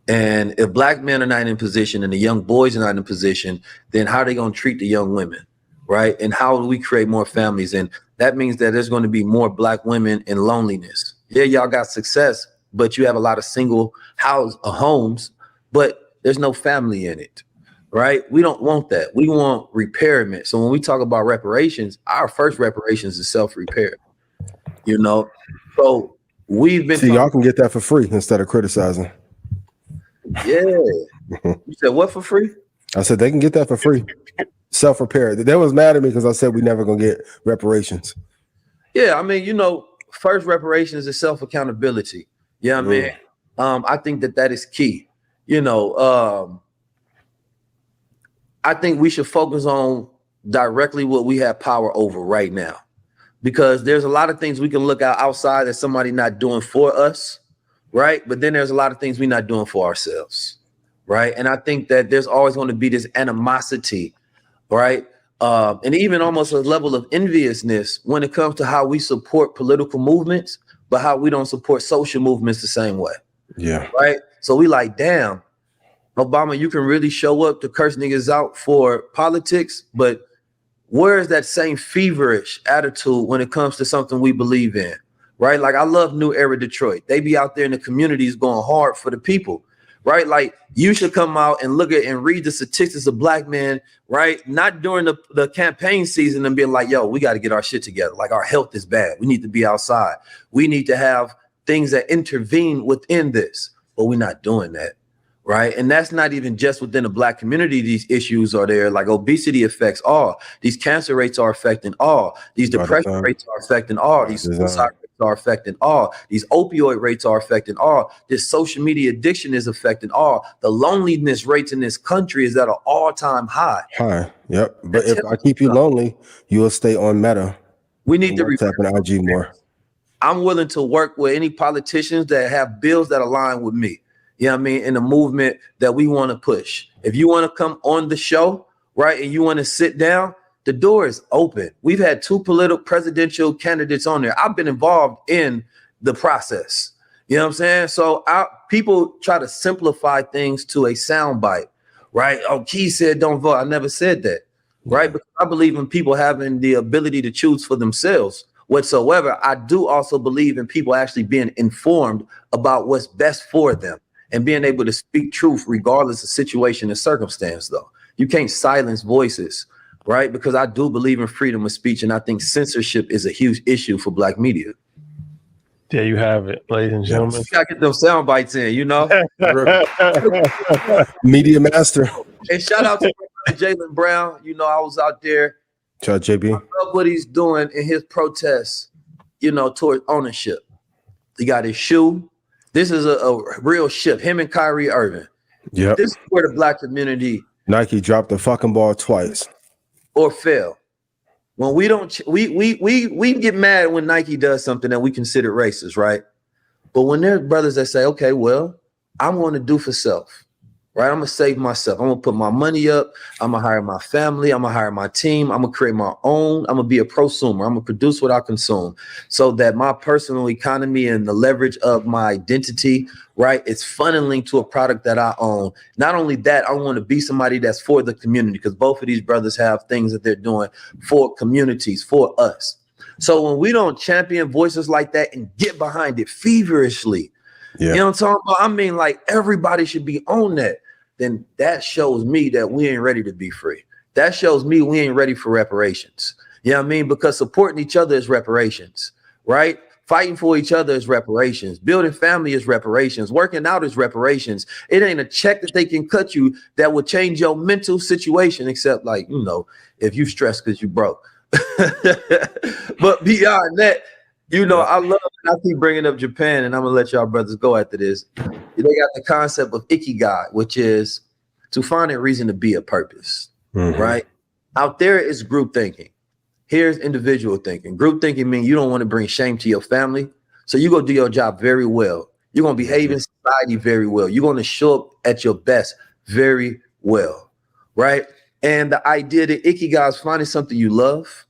And if Black men are not in position and the young boys are not in position, then how are they going to treat the young women? Right. And how do we create more families? And that means that there's going to be more Black women in loneliness. Yeah, y'all got success, but you have a lot of single homes, but there's no family in it, right? We don't want that. We want repairment. So when we talk about reparations, our first reparations is self-repair, you know? So we've been y'all can get that for free instead of criticizing. Yeah. You said what for free? I said they can get that for free. Self-repair. They was mad at me because I said we never gonna get reparations. Yeah, I mean, you know, first reparations is self-accountability. Yeah, man. I think that is key. You know, I think we should focus on directly what we have power over right now, because there's a lot of things we can look outside that somebody not doing for us, right? But then there's a lot of things we're not doing for ourselves, right? And I think that there's always going to be this animosity, right? And even almost a level of enviousness when it comes to how we support political movements, but how we don't support social movements the same way. Yeah. Right. So we like, damn, Obama, you can really show up to curse niggas out for politics, but where is that same feverish attitude when it comes to something we believe in? Right. Like, I love New Era Detroit. They be out there in the communities going hard for the people. Right. Like, you should come out and look at and read the statistics of black men. Right. Not during the campaign season and being like, yo, we got to get our shit together. Like, our health is bad. We need to be outside. We need to have things that intervene within this. But we're not doing that. Right. And that's not even just within the black community. These issues are there. Like, obesity affects all. These cancer rates are affecting all. These depression rates are affecting all. These suicide rates are affecting all. These opioid rates are affecting all. This social media addiction is affecting all. The loneliness rates in this country is at an all-time high. Yep. But if I keep you lonely, you will stay on Meta. We need to tap on IG more. I'm willing to work with any politicians that have bills that align with me. You know what I mean? In the movement that we want to push. If you want to come on the show, right, and you want to sit down, the door is open. We've had 2 presidential candidates on there. I've been involved in the process. You know what I'm saying? So people try to simplify things to a soundbite, right? Oh, Key said don't vote. I never said that, right? Because I believe in people having the ability to choose for themselves whatsoever. I do also believe in people actually being informed about what's best for them and being able to speak truth regardless of situation and circumstance, though. You can't silence voices, right? Because I do believe in freedom of speech, and I think censorship is a huge issue for black media. There you have it, ladies and gentlemen. You gotta get those sound bites in, you know? Media master. And shout out to Jaylen Brown. You know, I was out there. Shout out JB. I love what he's doing in his protests, you know, toward ownership. He got his shoe. This is a real shift. Him and Kyrie Irving. Yep. This is where the black community. Nike dropped the fucking ball twice. Or fail. When we don't, we get mad when Nike does something that we consider racist, right? But when there's brothers that say, okay, well, I'm going to do for self, right? I'm going to save myself. I'm going to put my money up. I'm going to hire my family. I'm going to hire my team. I'm going to create my own. I'm going to be a prosumer. I'm going to produce what I consume so that my personal economy and the leverage of my identity, right, it's funneling to a product that I own. Not only that, I want to be somebody that's for the community, because both of these brothers have things that they're doing for communities, for us. So when we don't champion voices like that and get behind it feverishly, you know what I'm talking about? I mean, like, everybody should be on that. Then that shows me that we ain't ready to be free. That shows me we ain't ready for reparations. You know what I mean? Because supporting each other is reparations, right? Fighting for each other is reparations. Building family is reparations. Working out is reparations. It ain't a check that they can cut you that will change your mental situation, except, like, you know, if you stressed because you broke. But beyond that, you know, I keep bringing up Japan, and I'm going to let y'all brothers go after this. They got the concept of ikigai, which is to find a reason to be, a purpose, right? Out there is group thinking. Here's individual thinking. Group thinking means you don't want to bring shame to your family. So you go do your job very well. You're going to behave in society very well. You're going to show up at your best very well, right? And the idea that ikigai is finding something you love,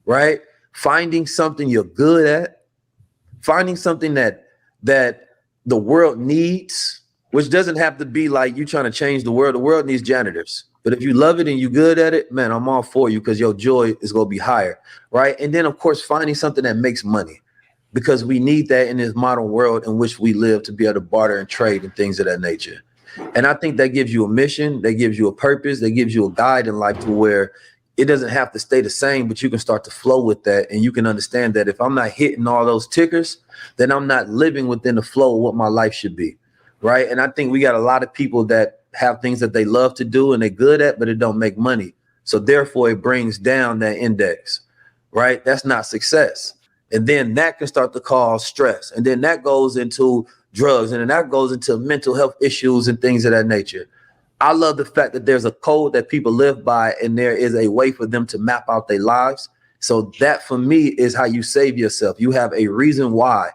right? Finding something you're good at, finding something that the world needs, which doesn't have to be like you trying to change the world. The world needs janitors. But if you love it and you're good at it, man, I'm all for you, because your joy is going to be higher, right? And then, of course, finding something that makes money, because we need that in this modern world in which we live to be able to barter and trade and things of that nature. And I think that gives you a mission, that gives you a purpose, that gives you a guide in life to where it doesn't have to stay the same, but you can start to flow with that. And you can understand that if I'm not hitting all those tickers, then I'm not living within the flow of what my life should be. Right. And I think we got a lot of people that have things that they love to do and they're good at, but it don't make money. So therefore it brings down that index. Right. That's not success. And then that can start to cause stress. And then that goes into drugs. And then that goes into mental health issues and things of that nature. I love the fact that there's a code that people live by and there is a way for them to map out their lives. So that for me is how you save yourself. You have a reason why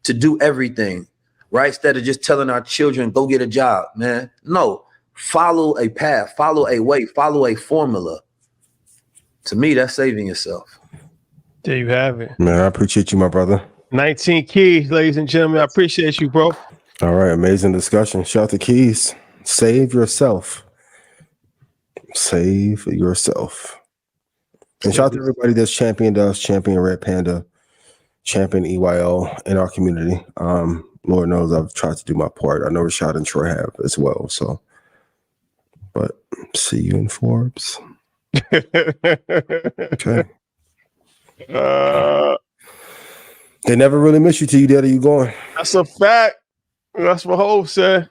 to do everything, right? Instead of just telling our children, go get a job, man. No, follow a path, follow a way, follow a formula. To me, that's saving yourself. There you have it. Man, I appreciate you, my brother. 19 Keys, ladies and gentlemen. I appreciate you, bro. All right, amazing discussion. Shout out to Keys. Save yourself. Save yourself. And shout out to everybody that's championed us, champion Red Panda, champion EYL in our community. Lord knows I've tried to do my part. I know Rashad and Troy have as well. So, but see you in Forbes. Okay. They never really miss you till you dead or you going. That's a fact. That's what Hov said.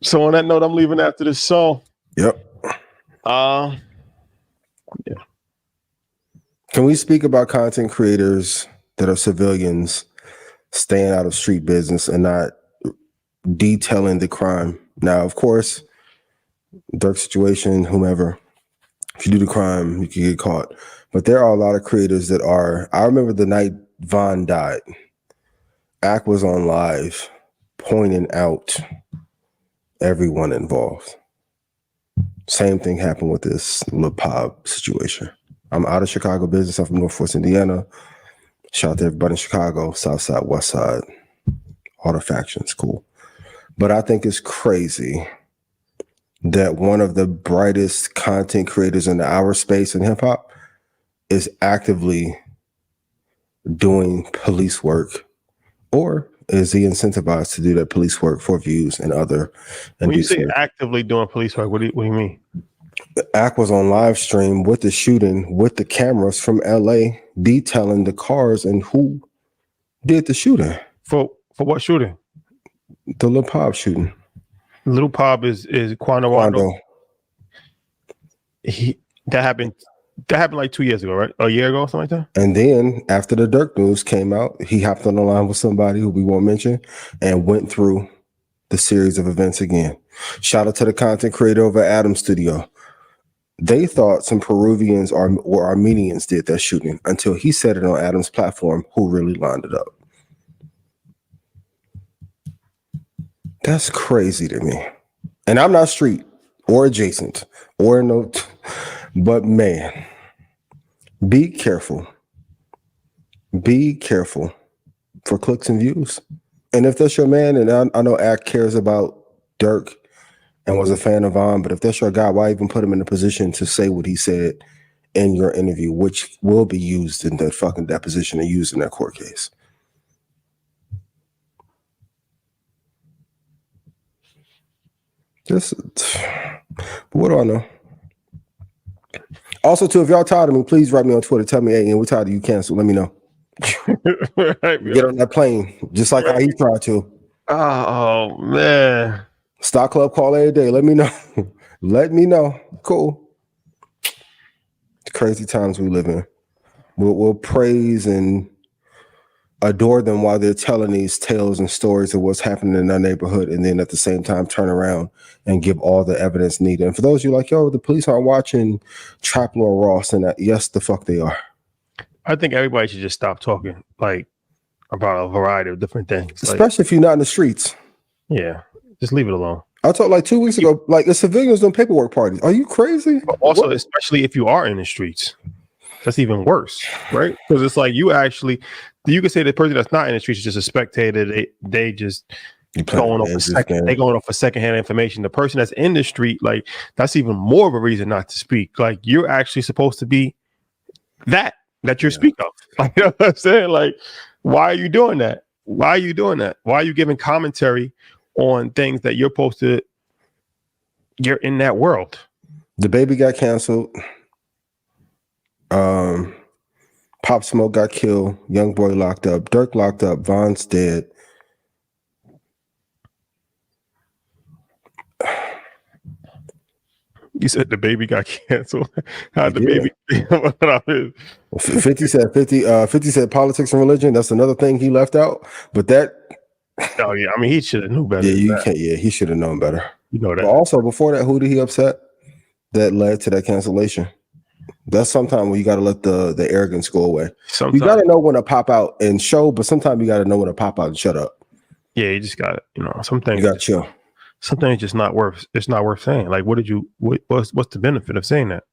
So on that note, I'm leaving after this song. Yep. Yeah. Can we speak about content creators that are civilians staying out of street business and not detailing the crime? Now, of course, Durk Situation, whomever, if you do the crime, you can get caught. But there are a lot of creators that are. I remember the night Von died, Ak was on live pointing out everyone involved. Same thing happened with this LePab situation. I'm out of Chicago business. I'm from North Forest, Indiana. Shout out to everybody in Chicago, South Side, West Side, all the factions, cool. But I think it's crazy that one of the brightest content creators in our space in hip hop is actively doing police work, or is he incentivized to do that police work for views and other? And when you say actively doing police work, what do you mean? Ak was on live stream with the shooting, with the cameras from LA, detailing the cars and who did the shooting. For what shooting? The Lil Pop shooting. Little Pop is Quando. That happened like 2 years ago, right? A year ago, something like that. And then after the Durk news came out, he hopped on the line with somebody who we won't mention and went through the series of events again. Shout out to the content creator over at Adam's Studio. They thought some Peruvians or Armenians did that shooting until he said it on Adam's platform, who really lined it up. That's crazy to me. And I'm not street or adjacent or no, but man, be careful. Be careful for clicks and views. And if that's your man, and I know Ak cares about Durk and was a fan of Von, but if that's your guy, why even put him in a position to say what he said in your interview, which will be used in that fucking deposition and used in that court case? What do I know? Also, too, if y'all tired of me, please write me on Twitter. Tell me, hey, we're tired of you, cancel. Let me know. Get on that plane, just like how he tried to. Oh man. Stock Club call every day. Let me know. Let me know. Cool. Crazy times we live in. We'll praise and adore them while they're telling these tales and stories of what's happening in our neighborhood, and then at the same time turn around and give all the evidence needed. And for those of you like, yo, the police aren't watching Trapler or Ross, and that, yes, the fuck they are. I think everybody should just stop talking like about a variety of different things, especially if you're not in the streets. Yeah, just leave it alone. I talked like 2 weeks ago, like the civilians doing paperwork parties. Are you crazy? But also, especially if you are in the streets, that's even worse, right? Because it's like you can say the person that's not in the streets is just a spectator. They just going off of secondhand information. The person that's in the street, like, that's even more of a reason not to speak. Like, you're actually supposed to be that you're speaking of. Like, you know what I'm saying? Like, why are you doing that? Why are you doing that? Why are you giving commentary on things that you're supposed to you're in that world. The Baby got canceled. Pop Smoke got killed. Young Boy locked up. Durk locked up. Von's dead. You said The Baby got canceled. How'd the baby? 50 said 50 said politics and religion. That's another thing he left out. But that, Oh yeah, I mean he should have knew better. yeah, than you that. can't. Yeah, he should have known better. You know that. But also before that, who did he upset? That led to that cancellation. That's sometimes when you got to let the arrogance go away. Sometimes, You got to know when to pop out and show, but sometimes you got to know when to pop out and shut up. yeah, you just got it. You know, some things You got to chill. some things just not worth. It's not worth saying. Like, what's the benefit of saying that?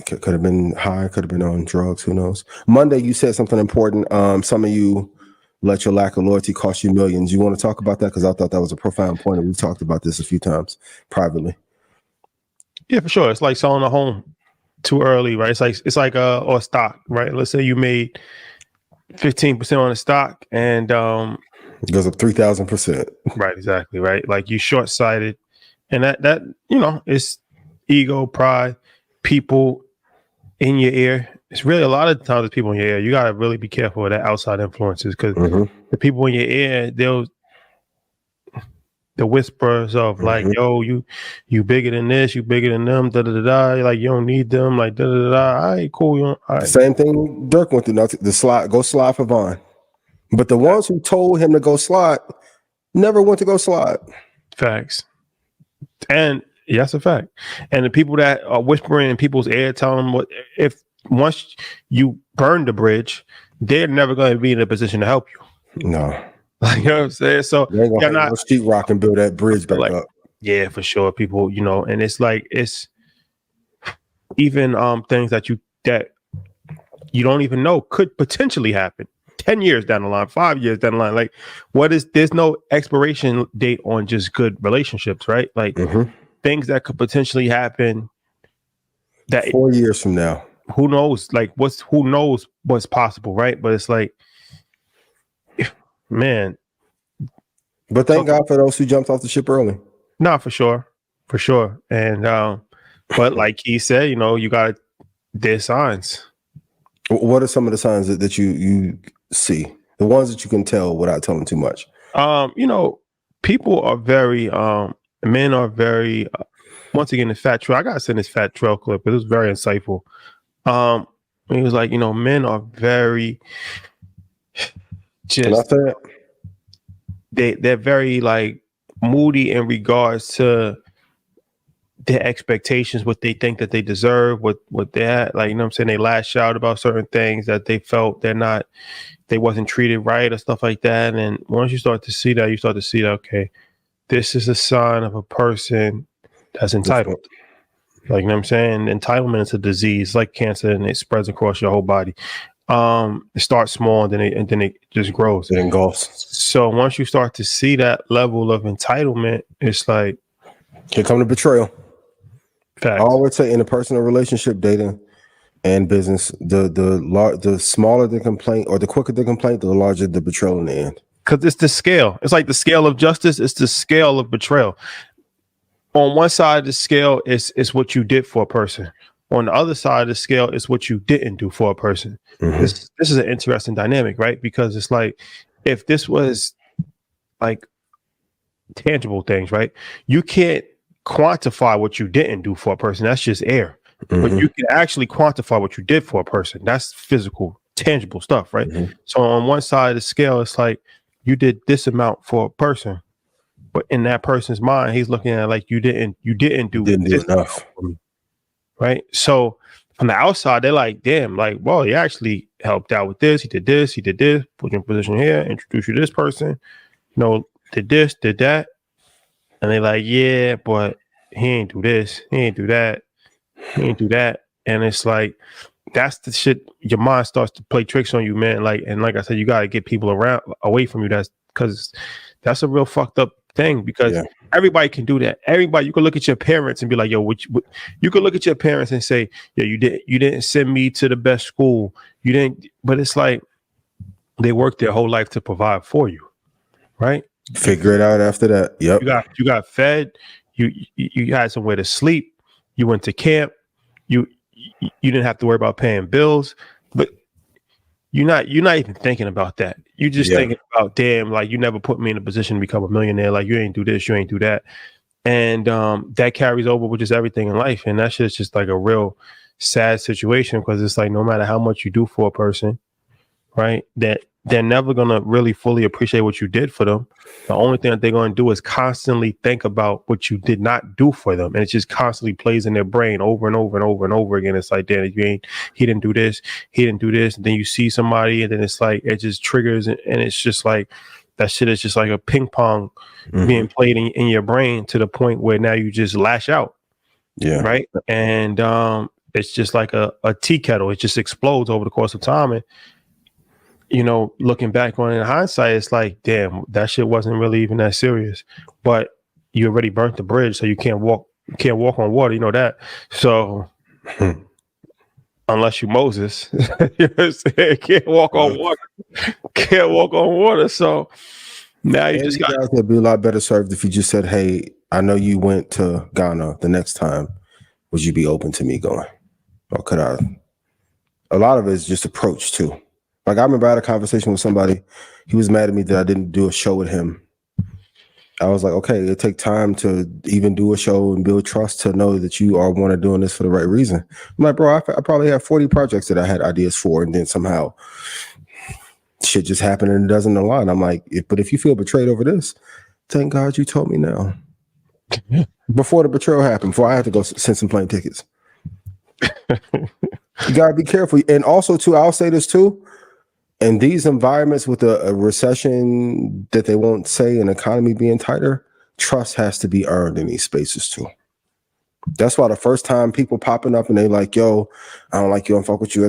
Could have been high, could have been on drugs, who knows. Monday, you said something important. Some of you let your lack of loyalty cost you millions. You want to talk about that? Because I thought that was a profound point, and we've talked about this a few times privately. Yeah, for sure. It's like selling a home too early, right? It's like or stock, right? Let's say you made 15% on the stock, and It goes up 3,000%. right, exactly, right. Like you short sighted, and that you know, it's ego, pride, people in your ear. It's really a lot of times it's people in your ear. You gotta really be careful of that outside influences because the people in your ear, the whispers of like, yo, you bigger than this, you bigger than them, da da da da. Like you don't need them, like da da da da. All right, cool. You know, all right. Same thing Durk went through. The slide, go slide for Von. But the ones who told him to go slide never went to go slide. Facts. And yeah, that's a fact. And the people that are whispering in people's ear, telling them what if once you burn the bridge, they're never going to be in a position to help you. No. Like, you know what I'm saying? So They ain't gonna no sheet rock and build that bridge back like, up. Yeah, for sure. People, you know, and it's like it's even things that you don't even know could potentially happen 10 years down the line, 5 years down the line. Like, there's no expiration date on just good relationships, right? Like things that could potentially happen that 4 years from now. Who knows? Like who knows what's possible, right? But it's like, man. But thank God for those who jumped off the ship early. No, for sure. And but like he said, you know, you got there's signs. What are some of the signs that you see? The ones that you can tell without telling too much. You know, people are very men are very once again the Fat Trail. I gotta send this Fat Trail clip, but it was very insightful. He was like, you know, men are very just they're very like moody in regards to their expectations, what they think that they deserve, what they're like, you know what I'm saying? They lash out about certain things that they felt they wasn't treated right or stuff like that. And once you start to see that, okay, this is a sign of a person that's entitled. Like, you know what I'm saying? Entitlement is a disease like cancer, and it spreads across your whole body. It starts small and then it just grows. It engulfs. So once you start to see that level of entitlement, it's like here come the betrayal. Facts. I always say in a personal relationship, dating and business, the smaller the complaint or the quicker the complaint, the larger the betrayal in the end. Because it's the scale. It's like the scale of justice. It's the scale of betrayal. On one side of the scale, it's what you did for a person. On the other side of the scale, it's what you didn't do for a person. This is an interesting dynamic, right? Because it's like if this was like tangible things, right? You can't quantify what you didn't do for a person. That's just air. But you can actually quantify what you did for a person. That's physical, tangible stuff, right? So on one side of the scale, it's like you did this amount for a person, but in that person's mind, he's looking at it like you didn't do enough, right? So from the outside, they're like, damn, like, well, he actually helped out with this. He did this, put you in position here, introduce you to this person, you know, did this, did that. And they're like, yeah, but he ain't do this, he ain't do that, he ain't do that. And it's like, that's the shit. Your mind starts to play tricks on you, man. Like, and like I said, you got to get people away from you. That's because that's a real fucked up thing because everybody can do that. Everybody, you can look at your parents and be like, yo, you could look at your parents and say, yo, you didn't send me to the best school. You didn't, but it's like they worked their whole life to provide for you, right? Figure it out after that. Yep. You got fed, you had somewhere to sleep. You went to camp. You didn't have to worry about paying bills. But you're not even thinking about that. You're just thinking about, damn, like you never put me in a position to become a millionaire. Like you ain't do this, you ain't do that. And that carries over with just everything in life. And that shit's just like a real sad situation, because it's like no matter how much you do for a person, right, that they're never going to really fully appreciate what you did for them. The only thing that they're going to do is constantly think about what you did not do for them. And it just constantly plays in their brain over and over and over and over again. It's like, damn, he didn't do this. He didn't do this. And then you see somebody, and then it's like, it just triggers. And it's just like, that shit is just like a ping pong being played in your brain, to the point where now you just lash out. Yeah. Right. And it's just like a tea kettle. It just explodes over the course of time. And, you know, looking back on it in hindsight, it's like, damn, that shit wasn't really even that serious. But you already burnt the bridge, so you can't walk on water. You know that. So unless you Moses, you know what I'm saying? Can't walk on water. Can't walk on water. So now you just got to be a lot better served if you just said, hey, I know you went to Ghana the next time. Would you be open to me going? Or could I? A lot of it is just approach too. Like I remember I had a conversation with somebody. He was mad at me that I didn't do a show with him. I was like, okay, it take time to even do a show and build trust to know that you are one of doing this for the right reason. I'm like, bro, I probably have 40 projects that I had ideas for, and then somehow shit just happened and it doesn't align. I'm like, but if you feel betrayed over this, thank God you told me now. Before the betrayal happened, before I had to go send some plane tickets. You gotta be careful. And also too, I'll say this too. In these environments with a recession that they won't say, an economy being tighter, trust has to be earned in these spaces too. That's why the first time people popping up and they like, yo, I don't like you, I don't fuck with you. We're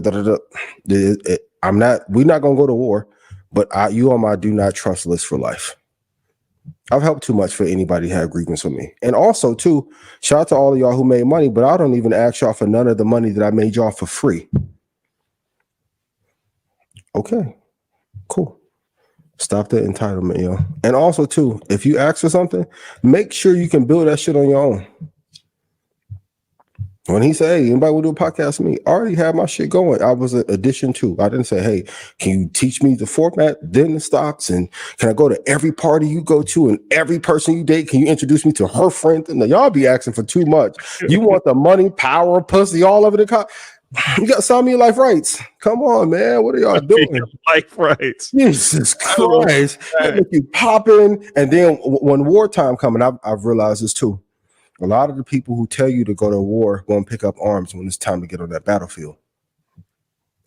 not gonna go to war, but you on my do not trust list for life. I've helped too much for anybody to have grievance with me. And also too, shout out to all of y'all who made money, but I don't even ask y'all for none of the money that I made y'all for free. Okay, cool. Stop the entitlement, yo. And also too, if you ask for something, make sure you can build that shit on your own. When he said, hey, anybody will do a podcast with me, I already had my shit going. I was an addition to. I didn't say, hey, can you teach me the format, then the stocks, and can I go to every party you go to and every person you date? Can you introduce me to her friend? And y'all be asking for too much. You want the money, power, pussy, all of it. You got some of your life rights. Come on, man. What are y'all doing? Life rights. Jesus Christ. Make you popping. And then when wartime coming, I've realized this too. A lot of the people who tell you to go to war won't pick up arms when it's time to get on that battlefield.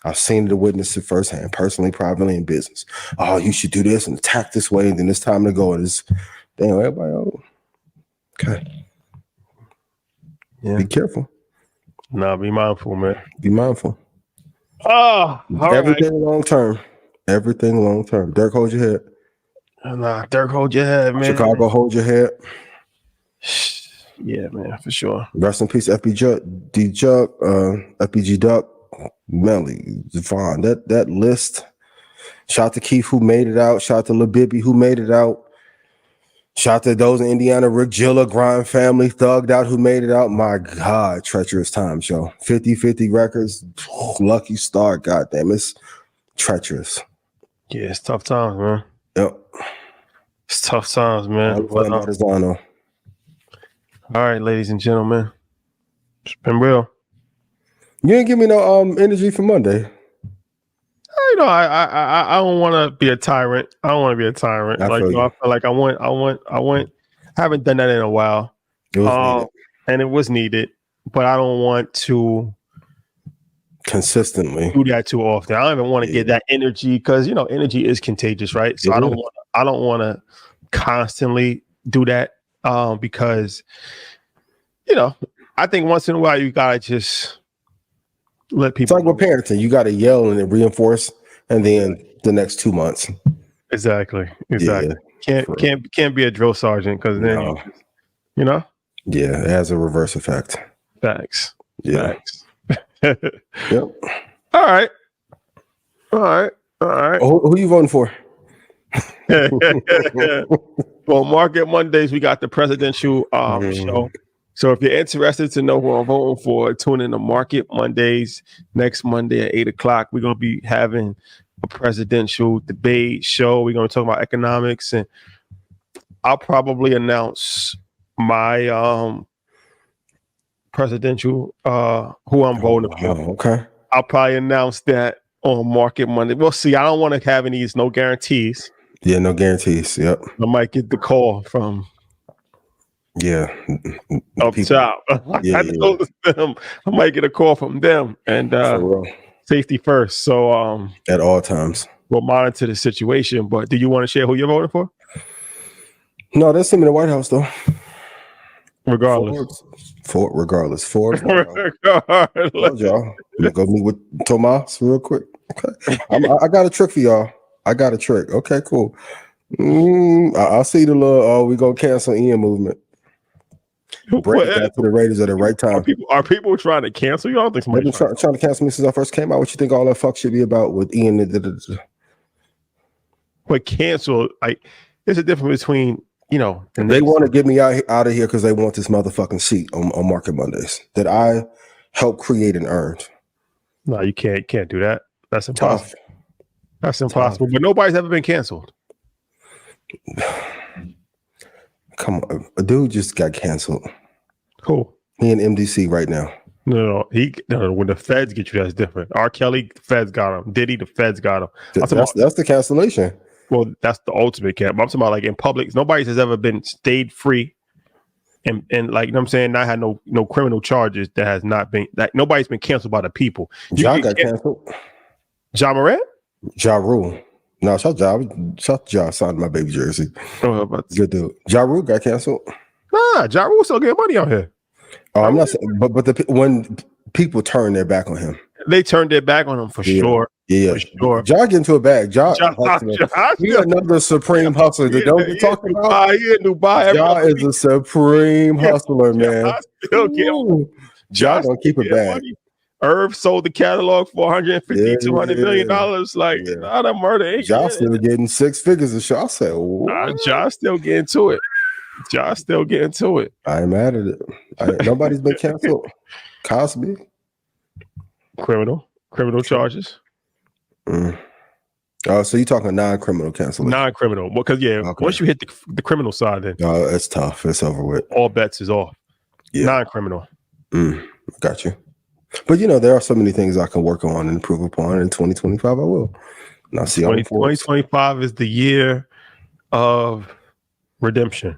I've seen it and witnessed it firsthand, personally, privately, in business. Oh, you should do this and attack this way, and then it's time to go. And it's, damn, everybody, okay. Yeah. Be careful. No, be mindful, man. Be mindful. Oh, everything long term. Everything long term. Durk, hold your head. Nah, Durk, hold your head, man. Chicago, hold your head. Yeah, man, for sure. Rest in peace, FBG Duck, Melly, Devon. That list. Shout out to Keith who made it out. Shout out to Lil Bibby who made it out. Shout out to those in Indiana, Rick Gilla, Grind Family, Thugged Out who made it out. My God, treacherous times, yo. 50-50 records, lucky star. Goddamn, it's treacherous. Yeah, it's tough times, man. Yep. It's tough times, man. All right, ladies and gentlemen, it's been real. You didn't give me no energy for Monday. You know, I don't want to be a tyrant. I don't want to be a tyrant. I feel like I haven't done that in a while. It was needed. And it was needed, but I don't want to consistently do that too often. I don't even want to get that energy because, you know, energy is contagious, right? So I don't want to constantly do that because, you know, I think once in a while you gotta just let people. It's like with parenting, you gotta yell and then reinforce, and then the next 2 months. Exactly. Yeah, can't be a drill sergeant because then you know. Yeah, it has a reverse effect. Facts. Yeah. Facts. Yep. All right. Who you voting for? Well, Market Mondays, we got the presidential show. So if you're interested to know who I'm voting for, tune in to Market Mondays next Monday at 8:00. We're going to be having a presidential debate show. We're going to talk about economics, and I'll probably announce my presidential who I'm voting for. Okay. I'll probably announce that on Market Monday. We'll see. I don't want to have any no guarantees. Yeah, no guarantees. Yep. I might get the call from up top. Yeah, them. I might get a call from them, and safety first. So at all times, we'll monitor the situation. But do you want to share who you're voting for? No, that's him in the White House, though. Regardless. Regardless. Ford. Regardless. Y'all. I'm go meet with Tomas real quick. Okay. I got a trick for y'all. I got a trick. Okay, cool. I'll see the little we gonna cancel Ian movement. Break that to the Raiders at the right time. Are people trying to cancel you? I don't think somebody's trying to cancel me since I first came out. What you think all that fuck should be about with Ian? But cancel, there's a difference between, they want to get me out of here because they want this motherfucking seat on Market Mondays that I helped create and earned. No, you can't do that. That's impossible. Tough. That's impossible. But nobody's ever been canceled. Come on, a dude just got canceled. Who? He in MDC right now. No. When the feds get you, that's different. R. Kelly, the feds got him. Diddy, the feds got him. That's the cancellation. Well, that's the ultimate camp. I'm talking about in public. Nobody has ever been stayed free, and like what I'm saying, not had no criminal charges. That has not been nobody's been canceled by the people. Ja got canceled. Ja Morant? Ja Rule. No, shout Ja signed my baby jersey. Good dude. Ja Rule got canceled. Nah, Ja Rule still getting money out here. Oh, I'm not saying, but when people turn their back on him, they turned their back on him for sure. Yeah, for sure. Ja get into a bag. He another supreme hustler. That don't get talked about. He in Dubai. Ja is a supreme hustler, man. Ja don't keep a bag. Irv sold the catalog for $150, $200 million. Not a murder. Ja still getting 6 figures a show. I said, Ja still getting to it. Ja still getting to it. I ain't mad at it. Nobody's been canceled. Cosby. Criminal charges. Oh, so you're talking non-criminal cancellation? Non-criminal. Because once you hit the criminal side, then it's tough. It's over with. All bets is off. Yeah. Non-criminal. Got you. But there are so many things I can work on and improve upon. In 2025, I will. And I'll see 2025 is the year of redemption.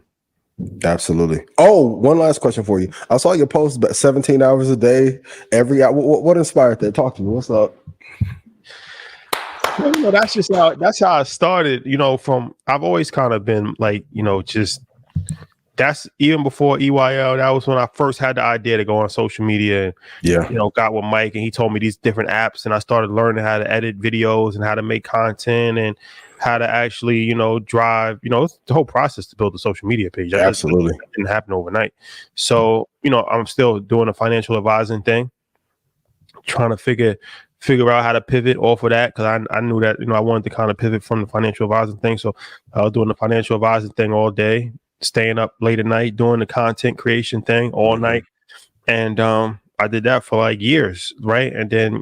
Absolutely. Oh, one last question for you. I saw your post about 17 hours a day, every hour. What inspired that? Talk to me. What's up? That's how I started. I've always kind of been just. That's even before EYL. That was when I first had the idea to go on social media. And, got with Mike, and he told me these different apps, and I started learning how to edit videos and how to make content and how to actually, drive. It's the whole process to build a social media page. Absolutely, it didn't happen overnight. So, I'm still doing a financial advising thing, trying to figure out how to pivot off of that because I knew that I wanted to kind of pivot from the financial advising thing. So I was doing the financial advising thing all day, staying up late at night, doing the content creation thing all night. And I did that for years, right? And then,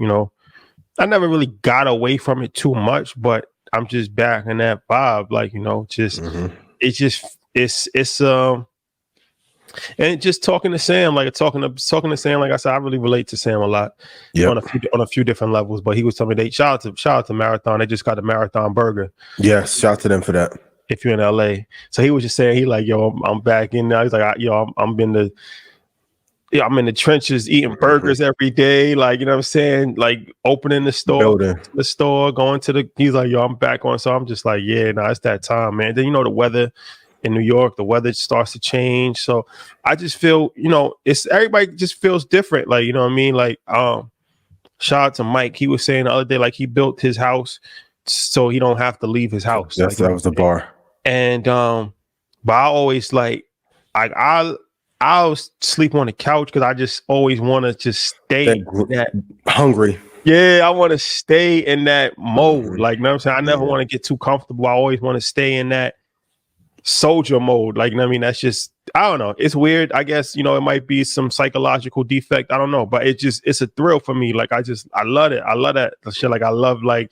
I never really got away from it too much, but I'm just back in that vibe. And just talking to Sam, talking to Sam, like I said, I really relate to Sam a lot on a few different levels. But he was telling me shout out to Marathon. They just got the Marathon burger. Yes, shout out to them for that. If you're in LA. So he was just saying, I'm back in now. He's like, I'm in the trenches eating burgers every day. Like, you know what I'm saying? Like opening the store, going to he's like, I'm back on. So I'm just like, it's that time, man. Then, the weather in New York, the weather starts to change. So I just feel, it's everybody just feels different. Like, you know what I mean? Like, shout out to Mike. He was saying the other day, he built his house so he don't have to leave his house. That was the bar. And but I always I'll sleep on the couch because I just always want to just stay hungry. Yeah, I want to stay in that mode. Like, you know what I'm saying? I never want to get too comfortable. I always want to stay in that soldier mode. Like, you know what I mean, that's just, I don't know. It's weird. I guess, you know, it might be some psychological defect. I don't know, but it's a thrill for me. Like, I love it. I love that shit. Like, I love like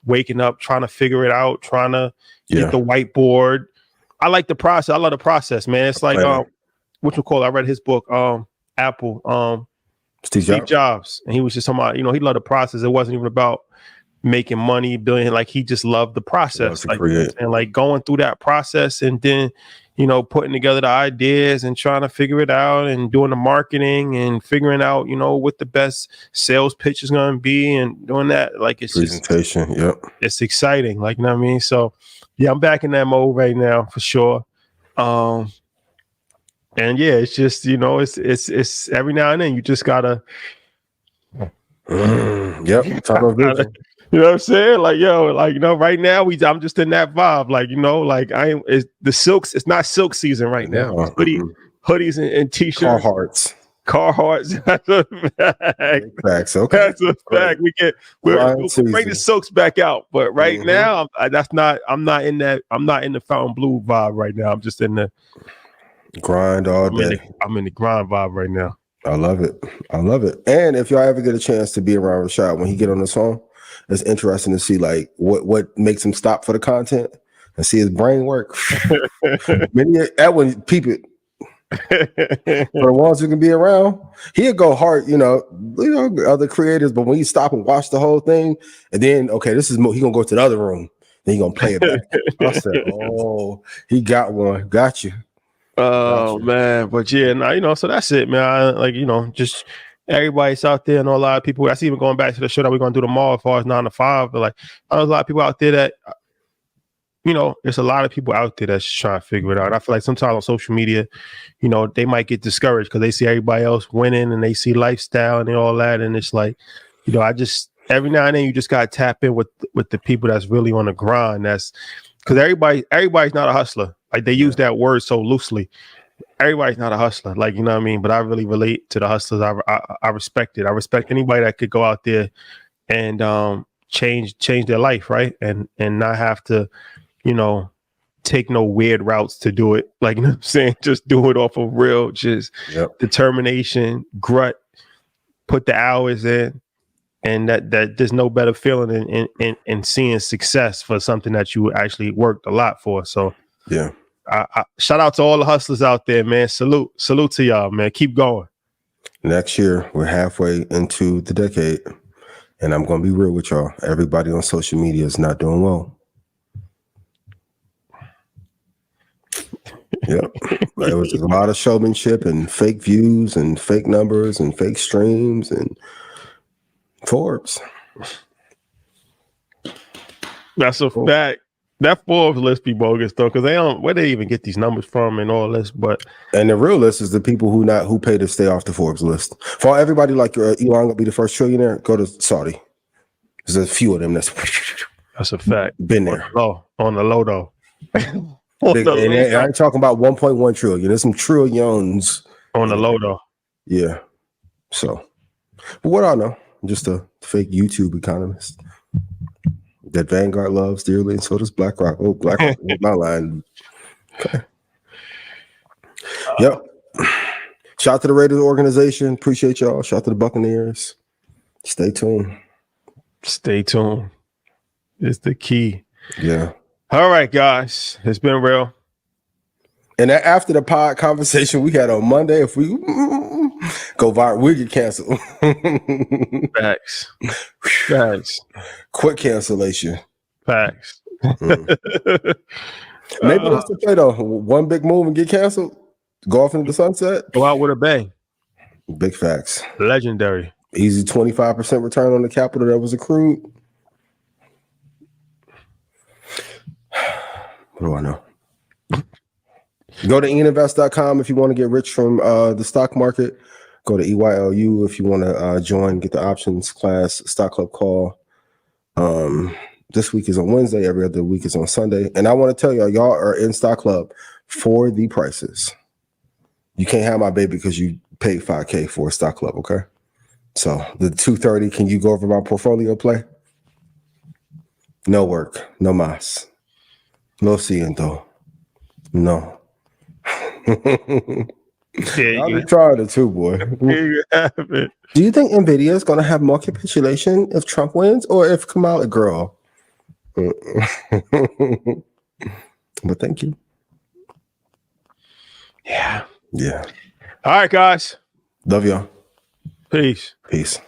waking up, trying to figure it out, trying to get the whiteboard. I like the process. I love the process, man. It's like, what you call it? I read his book, Apple, Steve Jobs. And he was just talking about, you know, he loved the process. It wasn't even about making money, building, like he just loved the process, like, and like going through that process and then, you know, putting together the ideas and trying to figure it out and doing the marketing and figuring out, you know, what the best sales pitch is going to be and doing that. Like, it's presentation. It's exciting. Like, you know what I mean? So yeah, I'm back in that mode right now for sure. And yeah, it's just, you know, it's every now and then you just gotta, you know what I'm saying? Like, yo, like, you know, right now I'm just in that vibe. Like, you know, like it's not silk season right now. Hoodies and t-shirts. Carhartts. That's a fact. Facts. Okay. That's a fact. We'll bring the silks back out. But right now, I'm not in the fountain blue vibe right now. I'm just in the grind all day. I'm in the grind vibe right now. I love it. And if y'all ever get a chance to be around Rashad when he get on the song, it's interesting to see like what makes him stop for the content and see his brain work. That one, peep it. For the ones who can be around, he'll go hard, you know, other creators, but when you stop and watch the whole thing, and then this is more, he gonna go to the other room, then he gonna play it back. I said, oh, he got one, got you. Oh man, but yeah, now you know, so that's it, man. Like, you know, just everybody's out there. I know a lot of people. That's even going back to the show that we're going to do tomorrow as far as 9 to 5. But like, I know a lot of people out there that, you know, there's a lot of people out there that's trying to figure it out. I feel like sometimes on social media, you know, they might get discouraged because they see everybody else winning and they see lifestyle and all that. And it's like, you know, I just, every now and then you just got to tap in with the people that's really on the grind. That's because everybody's not a hustler. Like, they use that word so loosely. Everybody's not a hustler, like, you know what I mean? But I really relate to the hustlers. I respect it. I respect anybody that could go out there and change their life, right? And not have to, you know, take no weird routes to do it. Like, you know what I'm saying? Just do it off of real, just determination, grit, put the hours in. And that there's no better feeling in seeing success for something that you actually worked a lot for. So yeah. I shout out to all the hustlers out there, man. Salute to y'all, man. Keep going. Next year, we're halfway into the decade, and I'm going to be real with y'all. Everybody on social media is not doing well. Yep. There was a lot of showmanship and fake views and fake numbers and fake streams and Forbes. That's a fact. That Forbes list be bogus though, because they don't. Where they even get these numbers from and all this? But the real list is the people who pay to stay off the Forbes list. For everybody, like Elon gonna be the first trillionaire. Go to Saudi. There's a few of them. That's a fact. Been there. On the low though. And I ain't talking about 1.1 trillion. There's some trillions on the low though. Yeah. So, but what I know, I'm just a fake YouTube economist that Vanguard loves dearly, and so does BlackRock. Oh, BlackRock, my line. Okay. Yep. Shout out to the Raiders organization. Appreciate y'all. Shout out to the Buccaneers. Stay tuned. Stay tuned. It's the key. Yeah. All right, guys. It's been real. And after the pod conversation we had on Monday, if we go viral, we'll get canceled. Facts. Facts. Quick cancellation. Facts. Maybe that's the play though. One big move and get canceled. Go off into the sunset. Go out with a bang. Big facts. Legendary. Easy 25% return on the capital that was accrued. What do I know? Go to eninvest.com if you want to get rich from the stock market. Go to EYLU if you want to join, get the options class, stock club call. This week is on Wednesday. Every other week is on Sunday. And I want to tell y'all are in stock club for the prices. You can't have my baby because you paid $5K for a stock club, okay? So the 230, can you go over my portfolio play? No work, no mas. No siento. No. Yeah, I'll be trying it too, boy. you have it. Do you think Nvidia is going to have more capitulation if Trump wins or if Kamala girl? But thank you. Yeah. Yeah. All right, guys. Love y'all. Peace. Peace.